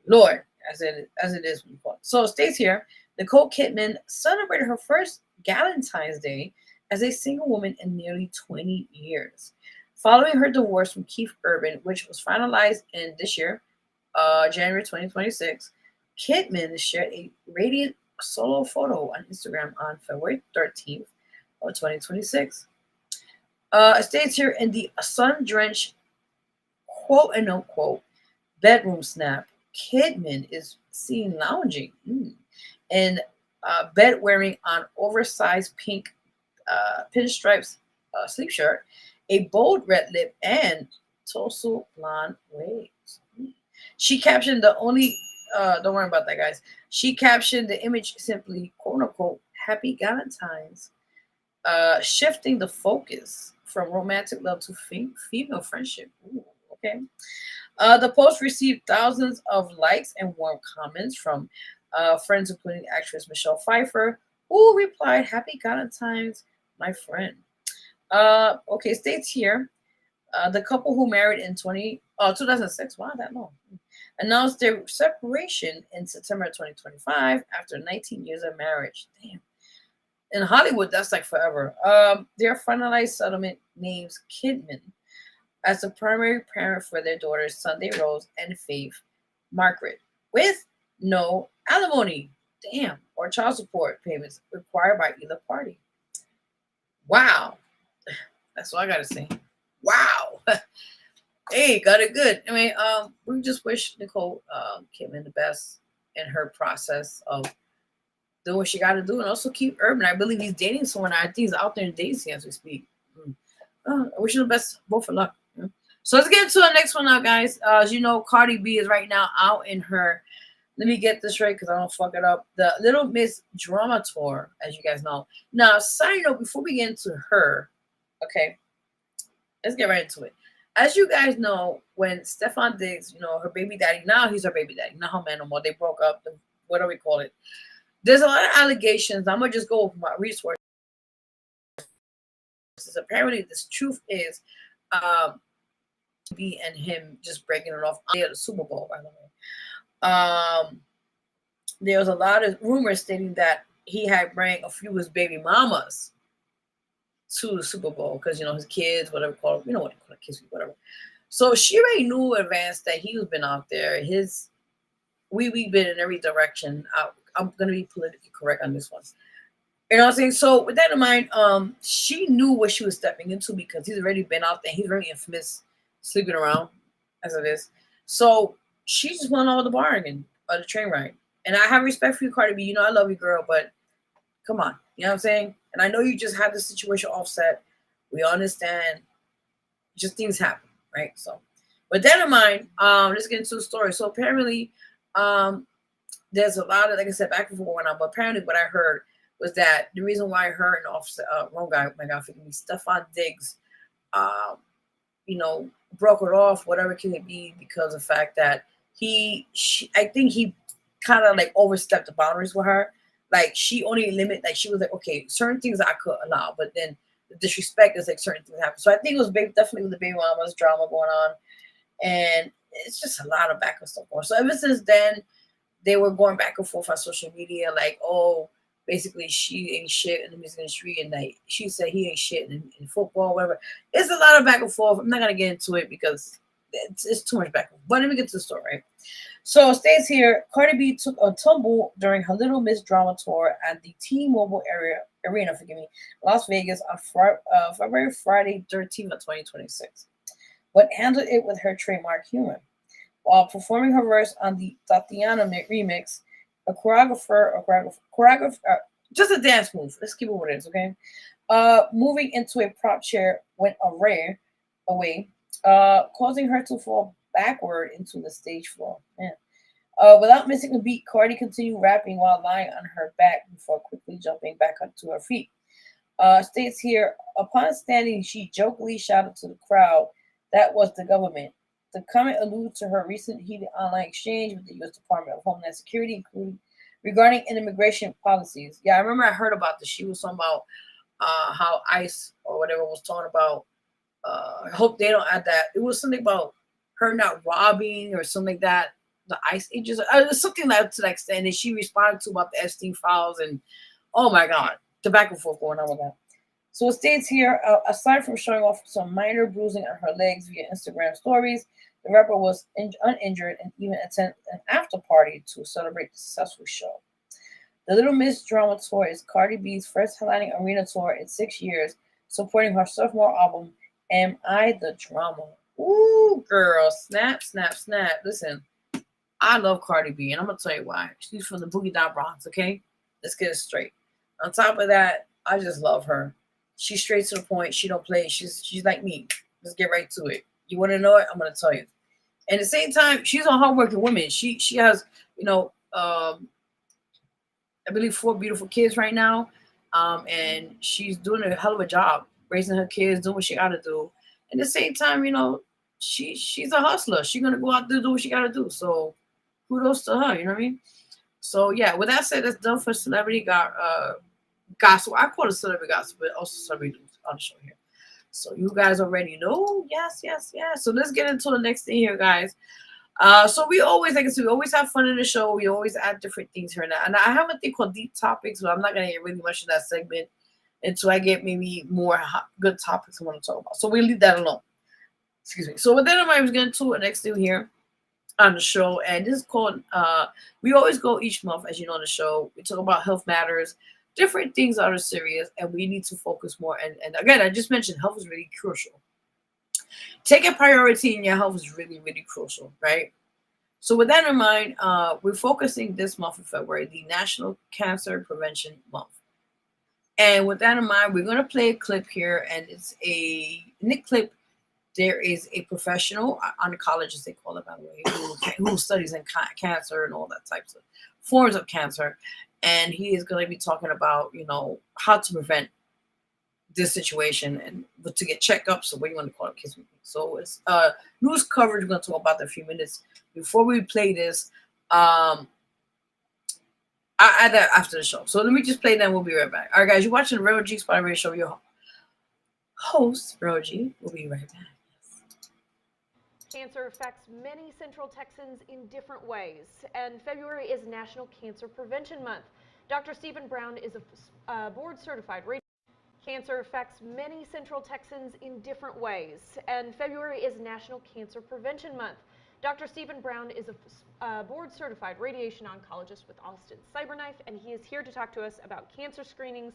[SPEAKER 1] Lord, as it is. So it states here, Nicole Kidman celebrated her first Valentine's Day as a single woman in nearly 20 years. Following her divorce from Keith Urban, which was finalized in this year, January 2026, Kidman shared a radiant solo photo on Instagram on February 13th of 2026. It states here in the sun-drenched quote and unquote bedroom snap, Kidman is seen lounging in bed wearing an oversized pink pinstripes sleep shirt, a bold red lip, and torso blonde waves. She captioned the only, don't worry about that, guys. She captioned the image simply, quote unquote, Happy Valentine's, shifting the focus from romantic love to female friendship. Ooh, okay. The post received thousands of likes and warm comments from friends, including actress Michelle Pfeiffer, who replied, Happy Valentine's, my friend. Okay, states here, the couple who married in 2006, wow, that long, announced their separation in September 2025 after 19 years of marriage. Damn. In Hollywood, that's like forever. Their finalized settlement names Kidman as the primary parent for their daughters Sunday Rose and Faith Margaret, with no alimony, or child support payments required by either party. Wow. That's all I gotta say. Wow. Hey, got it good. I mean, we just wish Nicole Kidman the best in her process of doing what she got to do, and also Keith Urban. I believe he's dating someone. I think he's out there in dating as we speak. I wish you the best. Both for luck. So let's get into the next one now, guys. As you know, Cardi B is right now out in her, let me get this right because I don't fuck it up, the Little Miss Drama Tour, as you guys know. Now, side note, before we get into her, okay, let's get right into it. As you guys know, when Stefan Diggs, her baby daddy, now he's her baby daddy, not her man no more. They broke up, what do we call it? There's a lot of allegations. I'm going to just go with my resources. Apparently, this truth is B and him just breaking it off at the Super Bowl, by the way. There was a lot of rumors stating that he had bring a few of his baby mamas to the Super Bowl because, his kids, whatever call it, what they call it, kids, whatever. So she already knew in advance that he was been out there. We've been in every direction. I'm going to be politically correct on this one. You know what I'm saying? So with that in mind, she knew what she was stepping into because he's already been out there. He's very infamous sleeping around as it is. So she just went over the bargain or the train ride. And I have respect for you, Cardi B. I love you, girl, but come on. You know what I'm saying? And I know you just had the situation offset. We understand. Just things happen, right? So with that in mind, let's get into the story. So apparently, there's a lot of, like I said, back and forth going on. But apparently what I heard was that the reason why her and Offset, wrong guy, oh my God, forgive me, Stefan Diggs, broke it off, whatever can it be, because of the fact that I think he kind of like overstepped the boundaries with her. Like she only limit, like she was like, okay, certain things I could allow, but then the disrespect is like certain things happen. So I think it was definitely with the baby mama's drama going on. And it's just a lot of back and stuff going on. So ever since then, they were going back and forth on social media, like, oh, basically she ain't shit in the music industry, and that she said he ain't shit in football, whatever. It's a lot of back and forth. I'm not gonna get into it because it's too much back and forth. But let me get to the story, right? So it states here, Cardi B took a tumble during her Little Miss drama tour at the T-Mobile Arena, Las Vegas on Friday 13th of 2026, but handled it with her trademark humor. While performing her verse on the Tatiana remix, a choreographer, just a dance move. Let's keep it what it is, okay? Moving into a prop chair went away, causing her to fall backward into the stage floor. Man. Without missing a beat, Cardi continued rapping while lying on her back before quickly jumping back up to her feet. States here, upon standing, she jokingly shouted to the crowd, "That was the government." The comment alludes to her recent heated online exchange with the U.S. Department of Homeland Security, including regarding immigration policies. Yeah, I remember I heard about this. She was talking about how ICE or whatever was talking about. I hope they don't add that. It was something about her not robbing or something like that. The ICE agents, something like to that extent. And she responded to about the Epstein files, and oh my God, the back and forth going on with that. So it states here, aside from showing off some minor bruising on her legs via Instagram stories, the rapper was uninjured and even attended an after party to celebrate the successful show. The Little Miss Drama Tour is Cardi B's first headlining arena tour in 6 years, supporting her sophomore album, Am I the Drama? Ooh, girl, snap, snap, snap. Listen, I love Cardi B, and I'm going to tell you why. She's from the Boogie Down Bronx, okay? Let's get it straight. On top of that, I just love her. She's straight to the point. She don't play. She's like me. Let's get right to it. You want to know it? I'm going to tell you. And at the same time, she's a hardworking woman. She has, I believe 4 beautiful kids right now. And she's doing a hell of a job raising her kids, doing what she got to do. And at the same time, she's a hustler. She's going to go out there and do what she got to do. So kudos to her, you know what I mean? So, yeah, with that said, that's done for celebrity gospel. I call it celebrity gospel, but also celebrity news on the show here. So you guys already know. Yes. So let's get into the next thing here, guys. So we always, like I said, we always have fun in the show. We always add different things here and there. And I have a thing called Deep Topics, but I'm not going to get really much in that segment until I get maybe more good topics I want to talk about. So we'll leave that alone. Excuse me. So with that in mind, we're going to the next thing here on the show. And this is called, we always go each month, as you know, on the show. We talk about health matters, different things that are serious, and we need to focus more. And again, I just mentioned health is really crucial. Taking priority in your health is really, really crucial, right? So with that in mind, we're focusing this month of February, the National Cancer Prevention Month. And with that in mind, we're going to play a clip here, and it's in the clip, there is a professional, oncologist, they call it, by the way, who studies in cancer and all that types of forms of cancer. And he is going to be talking about, how to prevent this situation and to get checkups, or what you want to call it. So it's news coverage. We're going to talk about that in a few minutes. Before we play this, I'll add that after the show. So let me just play that and we'll be right back. All right, guys, you're watching the Vero G Spotlight Radio Show. Your host, Vero G. We'll be right back.
[SPEAKER 15] Cancer affects many Central Texans in different ways, and February is National Cancer Prevention Month. Dr. Stephen Brown is a board-certified radiologist. Cancer affects many Central Texans in different ways, and February is National Cancer Prevention Month. Dr. Stephen Brown is a board-certified radiation oncologist with Austin CyberKnife, and he is here to talk to us about cancer screenings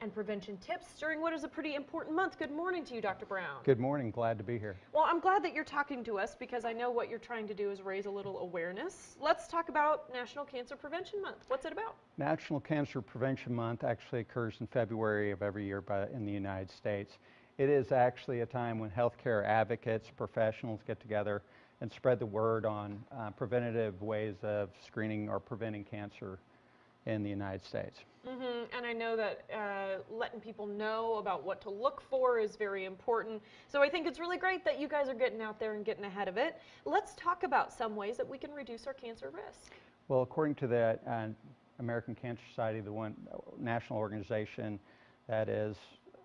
[SPEAKER 15] and prevention tips during what is a pretty important month. Good morning to you, Dr. Brown.
[SPEAKER 16] Good morning. Glad to be here.
[SPEAKER 15] Well, I'm glad that you're talking to us because I know what you're trying to do is raise a little awareness. Let's talk about National Cancer Prevention Month. What's it about?
[SPEAKER 16] National Cancer Prevention Month actually occurs in February of every year in the United States. It is actually a time when healthcare advocates, professionals get together and spread the word on preventative ways of screening or preventing cancer in the United States.
[SPEAKER 15] And I know that letting people know about what to look for is very important. So I think it's really great that you guys are getting out there and getting ahead of it. Let's talk about some ways that we can reduce our cancer risk.
[SPEAKER 16] Well, according to the American Cancer Society, the one national organization that is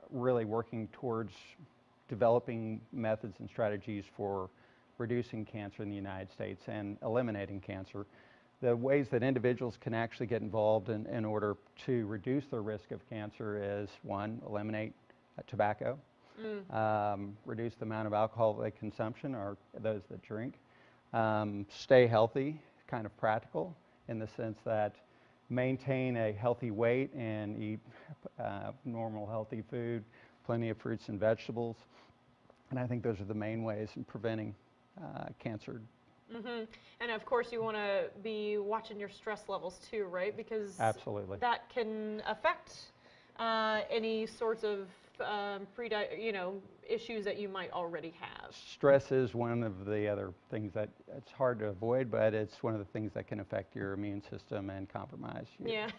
[SPEAKER 16] really working towards developing methods and strategies for reducing cancer in the United States and eliminating cancer, The ways that individuals can actually get involved in order to reduce their risk of cancer is, one, eliminate tobacco, reduce the amount of alcohol they consumption, or those that drink, stay healthy, kind of practical in the sense that maintain a healthy weight and eat normal healthy food, plenty of fruits and vegetables. And I think those are the main ways in preventing cancer.
[SPEAKER 15] And of course, you want to be watching your stress levels too, right? Because
[SPEAKER 16] absolutely,
[SPEAKER 15] that can affect any sorts of issues that you might already have.
[SPEAKER 16] Stress is one of the other things that it's hard to avoid, but it's one of the things that can affect your immune system and compromise you.
[SPEAKER 15] Yeah,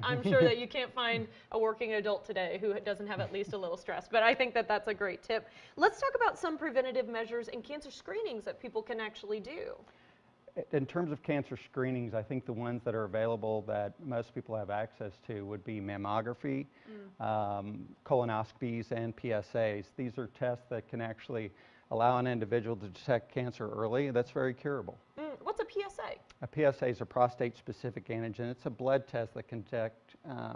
[SPEAKER 15] I'm sure that you can't find a working adult today who doesn't have at least a little stress, but I think that that's a great tip. Let's talk about some preventative measures and cancer screenings that people can actually do.
[SPEAKER 16] In terms of cancer screenings, I think the ones that are available that most people have access to would be mammography, colonoscopies, and PSAs. These are tests that can actually allow an individual to detect cancer early. That's very curable.
[SPEAKER 15] What's a PSA?
[SPEAKER 16] A PSA is a prostate-specific antigen. It's a blood test that can detect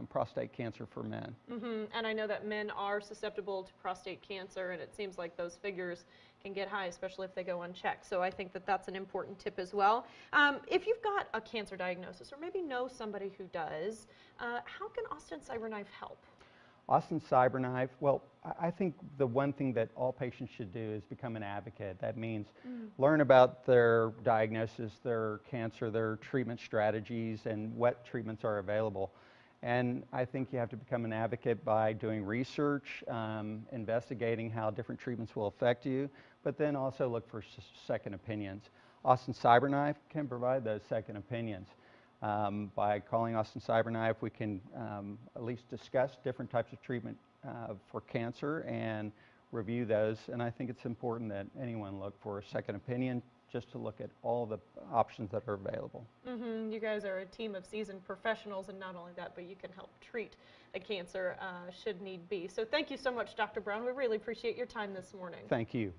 [SPEAKER 16] prostate cancer for men.
[SPEAKER 15] And I know that men are susceptible to prostate cancer, and it seems like those figures can get high, especially if they go unchecked. So I think that that's an important tip as well. If you've got a cancer diagnosis or maybe know somebody who does, how can Austin CyberKnife help?
[SPEAKER 16] Austin CyberKnife, well, I think the one thing that all patients should do is become an advocate. That means learn about their diagnosis, their cancer, their treatment strategies, and what treatments are available. And I think you have to become an advocate by doing research, investigating how different treatments will affect you, but then also look for second opinions. Austin CyberKnife can provide those second opinions. By calling Austin CyberKnife, we can at least discuss different types of treatment for cancer and review those. And I think it's important that anyone look for a second opinion, just to look at all the options that are available.
[SPEAKER 15] You guys are a team of seasoned professionals, and not only that, but you can help treat a cancer should need be. So thank you so much, Dr. Brown. We really appreciate your time this morning.
[SPEAKER 16] Thank you.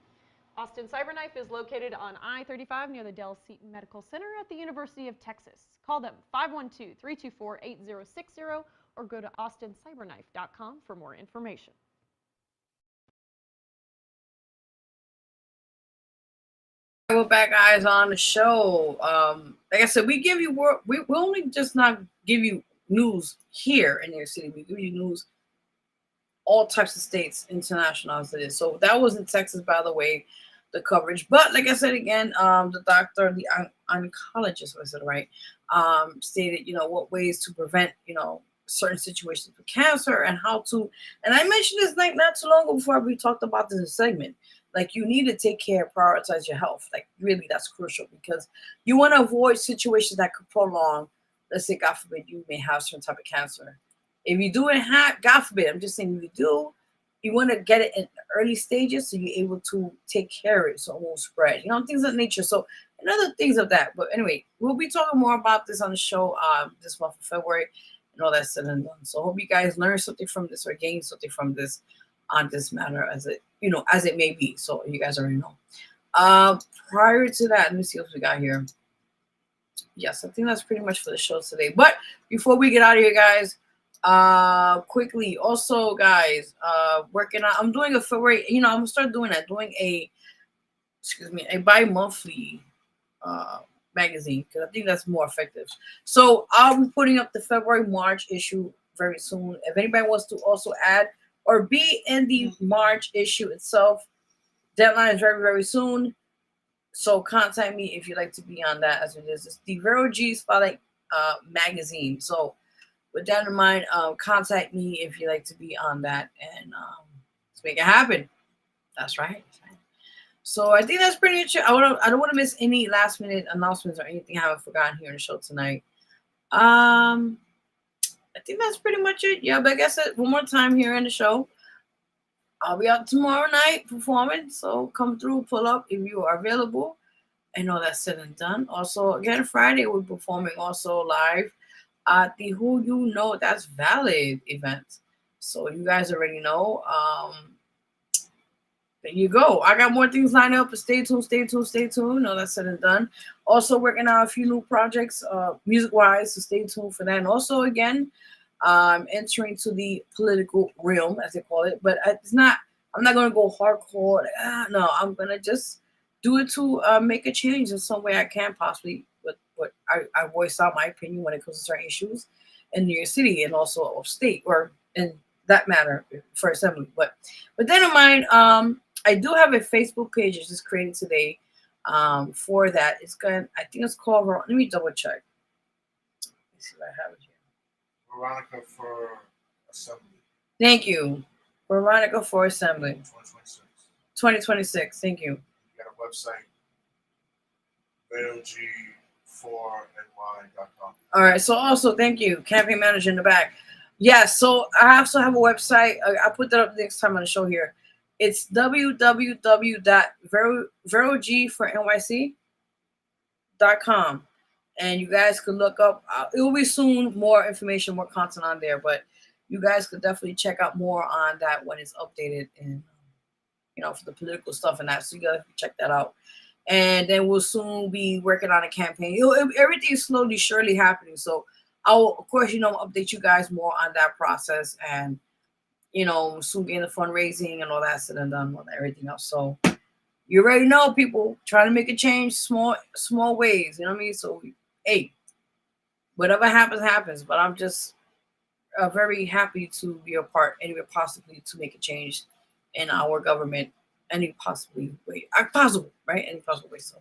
[SPEAKER 15] Austin CyberKnife is located on I-35 near the Dell Seton Medical Center at the University of Texas. Call them 512-324-8060 or go to AustinCyberKnife.com for more information.
[SPEAKER 1] We're back, guys, on the show. Like I said, we give you we only just not give you news here in your city. We give you news all types of states, international as it is. So that was in Texas, by the way, the coverage. But like I said again, the doctor, the oncologist, was it right? Stated, what ways to prevent, certain situations with cancer and how to. And I mentioned this like not too long ago before we talked about this in a segment. Like, you need to take care, prioritize your health. Like, really, that's crucial because you want to avoid situations that could prolong. Let's say, God forbid, you may have certain type of cancer. If you do it, God forbid, I'm just saying, if you do, you want to get it in early stages so you're able to take care of it so it won't spread. Things of nature. So, and other things of that. But anyway, we'll be talking more about this on the show this month of February and all that said and done. So, I hope you guys learn something from this or gain something from this on this matter as it may be. So you guys already know. Prior to that, let me see what we got here. Yes, I think that's pretty much for the show today. But before we get out of here, guys, quickly, also, guys, working on, I'm doing a February, I'm gonna start doing that, a bi-monthly magazine, because I think that's more effective. So I'll be putting up the February-March issue very soon. If anybody wants to also add or be in the March issue itself, deadline is very, very soon. So contact me if you'd like to be on that, as it is. It's the Vero G Spotlight magazine. So with that in mind, contact me if you'd like to be on that, and let's make it happen. That's right. So I think that's pretty much it. I don't want to miss any last minute announcements or anything I haven't forgotten here in the show tonight. I think that's pretty much it. Yeah, but like I said, one more time here in the show. I'll be out tomorrow night performing, so come through, pull up if you are available. And all that's said and done. Also, again, Friday we're performing also live at the Who You Know That's Valid event. So you guys already know. There you go. I got more things lined up, but stay tuned. All that's said and done. Also working on a few new projects, music-wise, so stay tuned for that. And also, again, entering to the political realm, as they call it. But it's not. I'm not gonna go hardcore. No, I'm gonna just do it to make a change in some way I can possibly. But I voice out my opinion when it comes to certain issues in New York City and also upstate, or in that matter for assembly. But then of mine, I do have a Facebook page I just created today. For that, it's going. I think it's called. Let me double check. Let's see what I have it here.
[SPEAKER 17] Veronica for Assembly.
[SPEAKER 1] Thank you, Veronica for Assembly.
[SPEAKER 17] 2026.
[SPEAKER 1] 2026. Thank you.
[SPEAKER 17] You got a website. Vero G for NY.com.
[SPEAKER 1] All right. So also, thank you, campaign manager in the back. Yes. So I also have a website. I'll put that up next time on the show here. It's www.verog4nyc.com. And you guys could look up, it will be soon more information, more content on there, but you guys could definitely check out more on that when it's updated and, for the political stuff and that. So you guys can check that out. And then we'll soon be working on a campaign. Everything is slowly, surely happening. So I'll, of course, update you guys more on that process and, soon getting the fundraising and all that said and done, everything else. So you already know, people trying to make a change, small ways. You know what I mean? So, hey, whatever happens. But I'm just very happy to be a part, anyway, possibly to make a change in our government, any possible way, right? Any possible way. So,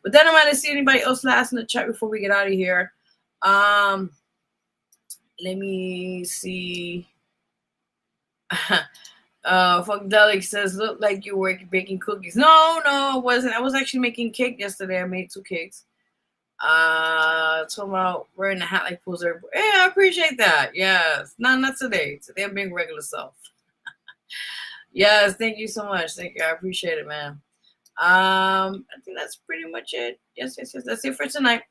[SPEAKER 1] but then I'm gonna see anybody else last in the chat before we get out of here. Let me see. Funkdelic says, look like you were baking cookies. No, I wasn't. I was actually making cake yesterday. I made 2 cakes. Talking about wearing a hat like pools. Yeah, I appreciate that. Yes. Not today. Today I'm being regular self. Yes, thank you so much. Thank you. I appreciate it, man. I think that's pretty much it. Yes. That's it for tonight.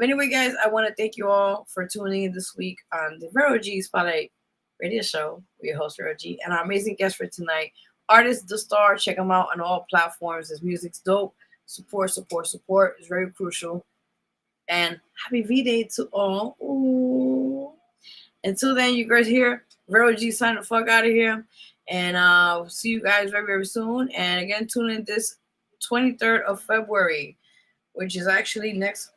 [SPEAKER 1] Anyway, guys, I want to thank you all for tuning in this week on the Vero G Spotlight Radio Show. We're your host, Vero G, and our amazing guest for tonight, Artist DaStarr. Check him out on all platforms. His music's dope. Support is very crucial. And happy V-Day to all. Ooh. Until then, you guys here, Vero G sign the fuck out of here. And see you guys very, very soon. And again, tune in this 23rd of February, which is actually next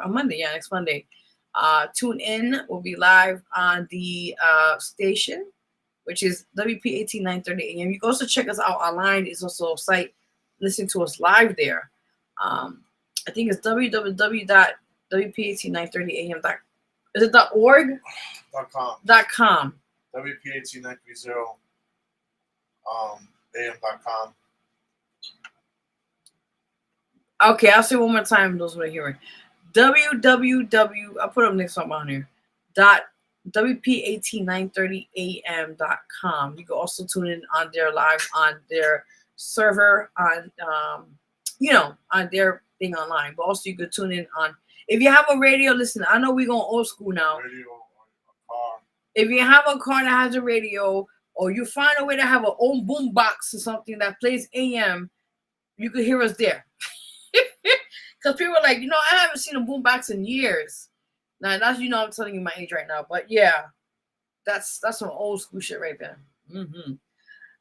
[SPEAKER 1] Monday. Yeah, next Monday. Tune in. We'll be live on the station, which is WP18 930 AM. You can also check us out online. It's also a site. Listen to us live there. I think it's www.wp18930am. Is it .org? .com.
[SPEAKER 17] WP18930 am.com.
[SPEAKER 1] Okay, I'll say one more time. Those who are hearing. I'll put up next one on here. WP18930am.com. You can also tune in on their live on their server on on their thing online. But also you could tune in on, if you have a radio, listen, I know we're going old school now. If you have a car that has a radio, or you find a way to have an own boom box or something that plays AM, you could hear us there. Because people are like, I haven't seen a boom box in years. Now, that's, I'm telling you my age right now. But yeah, that's some old school shit right there. Mm-hmm.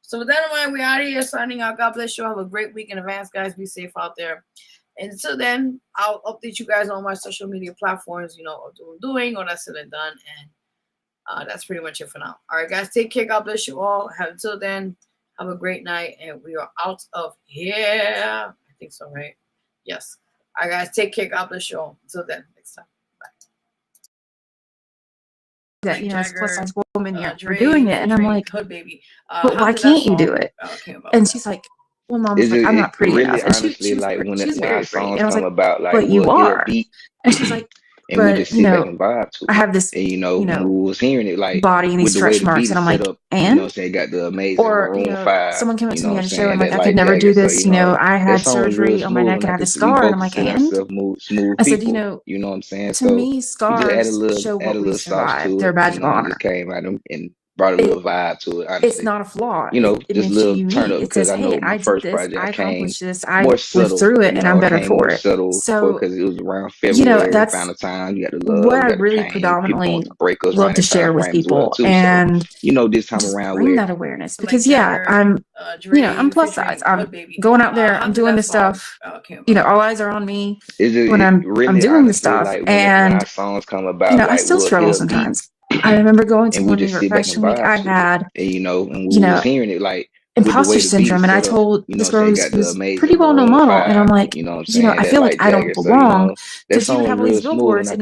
[SPEAKER 1] So with that in mind, we're out of here signing out. God bless you. Have a great week in advance, guys. Be safe out there. And until then, I'll update you guys on my social media platforms, of what I'm doing, all that's said and done. And that's pretty much it for now. All right, guys, take care. God bless you all. Until then, have a great night. And we are out of here. I think so, right? Yes. All right, guys, take care. God bless you all. Until then, next time.
[SPEAKER 18] That as a plus size woman you're doing it, and I'm like,
[SPEAKER 1] Hood baby.
[SPEAKER 18] but why can't you do it? And she's like, well, Mom's like, I'm not pretty enough. And she's
[SPEAKER 19] like
[SPEAKER 18] pretty.
[SPEAKER 19] when
[SPEAKER 18] She's
[SPEAKER 19] our
[SPEAKER 18] very
[SPEAKER 19] songs
[SPEAKER 18] pretty. And I was
[SPEAKER 19] come
[SPEAKER 18] like,
[SPEAKER 19] about, like
[SPEAKER 18] but you
[SPEAKER 19] we'll hear a
[SPEAKER 18] are.
[SPEAKER 19] beat
[SPEAKER 18] And she's like,
[SPEAKER 19] and we
[SPEAKER 18] but
[SPEAKER 19] just sit back and vibe to it.
[SPEAKER 18] I have this,
[SPEAKER 19] And when we was hearing it, like
[SPEAKER 18] body and these
[SPEAKER 19] with the way
[SPEAKER 18] stretch
[SPEAKER 19] the
[SPEAKER 18] marks,
[SPEAKER 19] beat
[SPEAKER 18] and
[SPEAKER 19] is
[SPEAKER 18] I'm
[SPEAKER 19] set
[SPEAKER 18] like,
[SPEAKER 19] up,
[SPEAKER 18] and
[SPEAKER 19] got the amazing
[SPEAKER 18] or
[SPEAKER 19] Maroon 5.
[SPEAKER 18] someone came up to me on the show and
[SPEAKER 19] that,
[SPEAKER 18] like, I could never do
[SPEAKER 19] jacket.
[SPEAKER 18] this.
[SPEAKER 19] So,
[SPEAKER 18] I had
[SPEAKER 19] that song was real
[SPEAKER 18] surgery on my
[SPEAKER 19] smooth,
[SPEAKER 18] neck
[SPEAKER 19] and
[SPEAKER 18] and I
[SPEAKER 19] I
[SPEAKER 18] have
[SPEAKER 19] could
[SPEAKER 18] this
[SPEAKER 19] we
[SPEAKER 18] scar, and I'm
[SPEAKER 19] both
[SPEAKER 18] like,
[SPEAKER 19] consider
[SPEAKER 18] and
[SPEAKER 19] ourselves smooth
[SPEAKER 18] I said,
[SPEAKER 19] people. You know what I'm saying?
[SPEAKER 18] to
[SPEAKER 19] So
[SPEAKER 18] me,
[SPEAKER 19] we just add a
[SPEAKER 18] scars show
[SPEAKER 19] little
[SPEAKER 18] what we
[SPEAKER 19] sauce
[SPEAKER 18] survived.
[SPEAKER 19] to
[SPEAKER 18] They're a
[SPEAKER 19] it.
[SPEAKER 18] badge of
[SPEAKER 19] We
[SPEAKER 18] honor.
[SPEAKER 19] just came out and brought a little vibe to it, honestly.
[SPEAKER 18] It's not a flaw.
[SPEAKER 19] You know,
[SPEAKER 18] It
[SPEAKER 19] just a
[SPEAKER 18] makes
[SPEAKER 19] little
[SPEAKER 18] you
[SPEAKER 19] turn
[SPEAKER 18] unique.
[SPEAKER 19] up,
[SPEAKER 18] It
[SPEAKER 19] because
[SPEAKER 18] says,
[SPEAKER 19] I know
[SPEAKER 18] hey,
[SPEAKER 19] with my
[SPEAKER 18] I did
[SPEAKER 19] first
[SPEAKER 18] this,
[SPEAKER 19] project,
[SPEAKER 18] I
[SPEAKER 19] I came
[SPEAKER 18] accomplished this, I
[SPEAKER 19] more
[SPEAKER 18] lived
[SPEAKER 19] subtle.
[SPEAKER 18] through it,
[SPEAKER 19] You
[SPEAKER 18] and
[SPEAKER 19] know,
[SPEAKER 18] I'm
[SPEAKER 19] I
[SPEAKER 18] better
[SPEAKER 19] came
[SPEAKER 18] for
[SPEAKER 19] more
[SPEAKER 18] it.
[SPEAKER 19] subtle
[SPEAKER 18] So,
[SPEAKER 19] because it was around
[SPEAKER 18] you know,
[SPEAKER 19] February,
[SPEAKER 18] that's
[SPEAKER 19] around the time you got the
[SPEAKER 18] what
[SPEAKER 19] love,
[SPEAKER 18] I
[SPEAKER 19] you got the
[SPEAKER 18] really
[SPEAKER 19] pain. People want
[SPEAKER 18] predominantly
[SPEAKER 19] to break us
[SPEAKER 18] love
[SPEAKER 19] around
[SPEAKER 18] to
[SPEAKER 19] that time
[SPEAKER 18] share with
[SPEAKER 19] frame as well
[SPEAKER 18] people,
[SPEAKER 19] too. So,
[SPEAKER 18] and
[SPEAKER 19] you know, this time
[SPEAKER 18] just
[SPEAKER 19] around
[SPEAKER 18] bring
[SPEAKER 19] with
[SPEAKER 18] that awareness.
[SPEAKER 1] So like
[SPEAKER 18] Because yeah,
[SPEAKER 1] Tyler,
[SPEAKER 18] I'm, you know, I'm
[SPEAKER 1] Dre
[SPEAKER 18] plus
[SPEAKER 1] featuring
[SPEAKER 18] size. I'm
[SPEAKER 1] Lil Baby.
[SPEAKER 18] going out there,
[SPEAKER 1] How
[SPEAKER 18] I'm
[SPEAKER 1] did
[SPEAKER 18] doing
[SPEAKER 1] that
[SPEAKER 18] this
[SPEAKER 1] song
[SPEAKER 18] stuff.
[SPEAKER 1] came
[SPEAKER 18] You know,
[SPEAKER 1] about?
[SPEAKER 18] all eyes are on me
[SPEAKER 19] it's
[SPEAKER 18] when I'm
[SPEAKER 19] really
[SPEAKER 18] doing the
[SPEAKER 19] honestly
[SPEAKER 18] stuff,
[SPEAKER 19] like when
[SPEAKER 18] and
[SPEAKER 19] our songs come
[SPEAKER 18] you
[SPEAKER 19] about,
[SPEAKER 18] know, I
[SPEAKER 19] like
[SPEAKER 18] still
[SPEAKER 19] we'll
[SPEAKER 18] struggle
[SPEAKER 19] hear a beat
[SPEAKER 18] sometimes. I remember going to
[SPEAKER 19] and we
[SPEAKER 18] one New
[SPEAKER 19] just
[SPEAKER 18] York
[SPEAKER 19] sit back and
[SPEAKER 18] Fashion Week.
[SPEAKER 19] vibe
[SPEAKER 18] I
[SPEAKER 19] to it.
[SPEAKER 18] had,
[SPEAKER 19] And you know, and we
[SPEAKER 18] you
[SPEAKER 19] was
[SPEAKER 18] know,
[SPEAKER 19] hearing it like with the
[SPEAKER 18] imposter
[SPEAKER 19] way the beat is
[SPEAKER 18] syndrome, and I
[SPEAKER 19] set up,
[SPEAKER 18] told
[SPEAKER 19] you know
[SPEAKER 18] this
[SPEAKER 19] what I'm
[SPEAKER 18] girl
[SPEAKER 19] saying,
[SPEAKER 18] who's,
[SPEAKER 19] got the
[SPEAKER 18] who's pretty
[SPEAKER 19] amazing
[SPEAKER 18] well known
[SPEAKER 19] Maroon
[SPEAKER 18] model, and I'm
[SPEAKER 19] 5,
[SPEAKER 18] like,
[SPEAKER 19] you know what I'm
[SPEAKER 18] you know,
[SPEAKER 19] saying,
[SPEAKER 18] I
[SPEAKER 19] that
[SPEAKER 18] feel like
[SPEAKER 19] light
[SPEAKER 18] I don't
[SPEAKER 19] jacket. So, you
[SPEAKER 18] belong
[SPEAKER 19] know, that
[SPEAKER 18] because you would
[SPEAKER 19] song
[SPEAKER 18] have
[SPEAKER 19] was
[SPEAKER 18] all
[SPEAKER 19] real
[SPEAKER 18] these
[SPEAKER 19] smooth,
[SPEAKER 18] billboards,
[SPEAKER 19] and I
[SPEAKER 18] and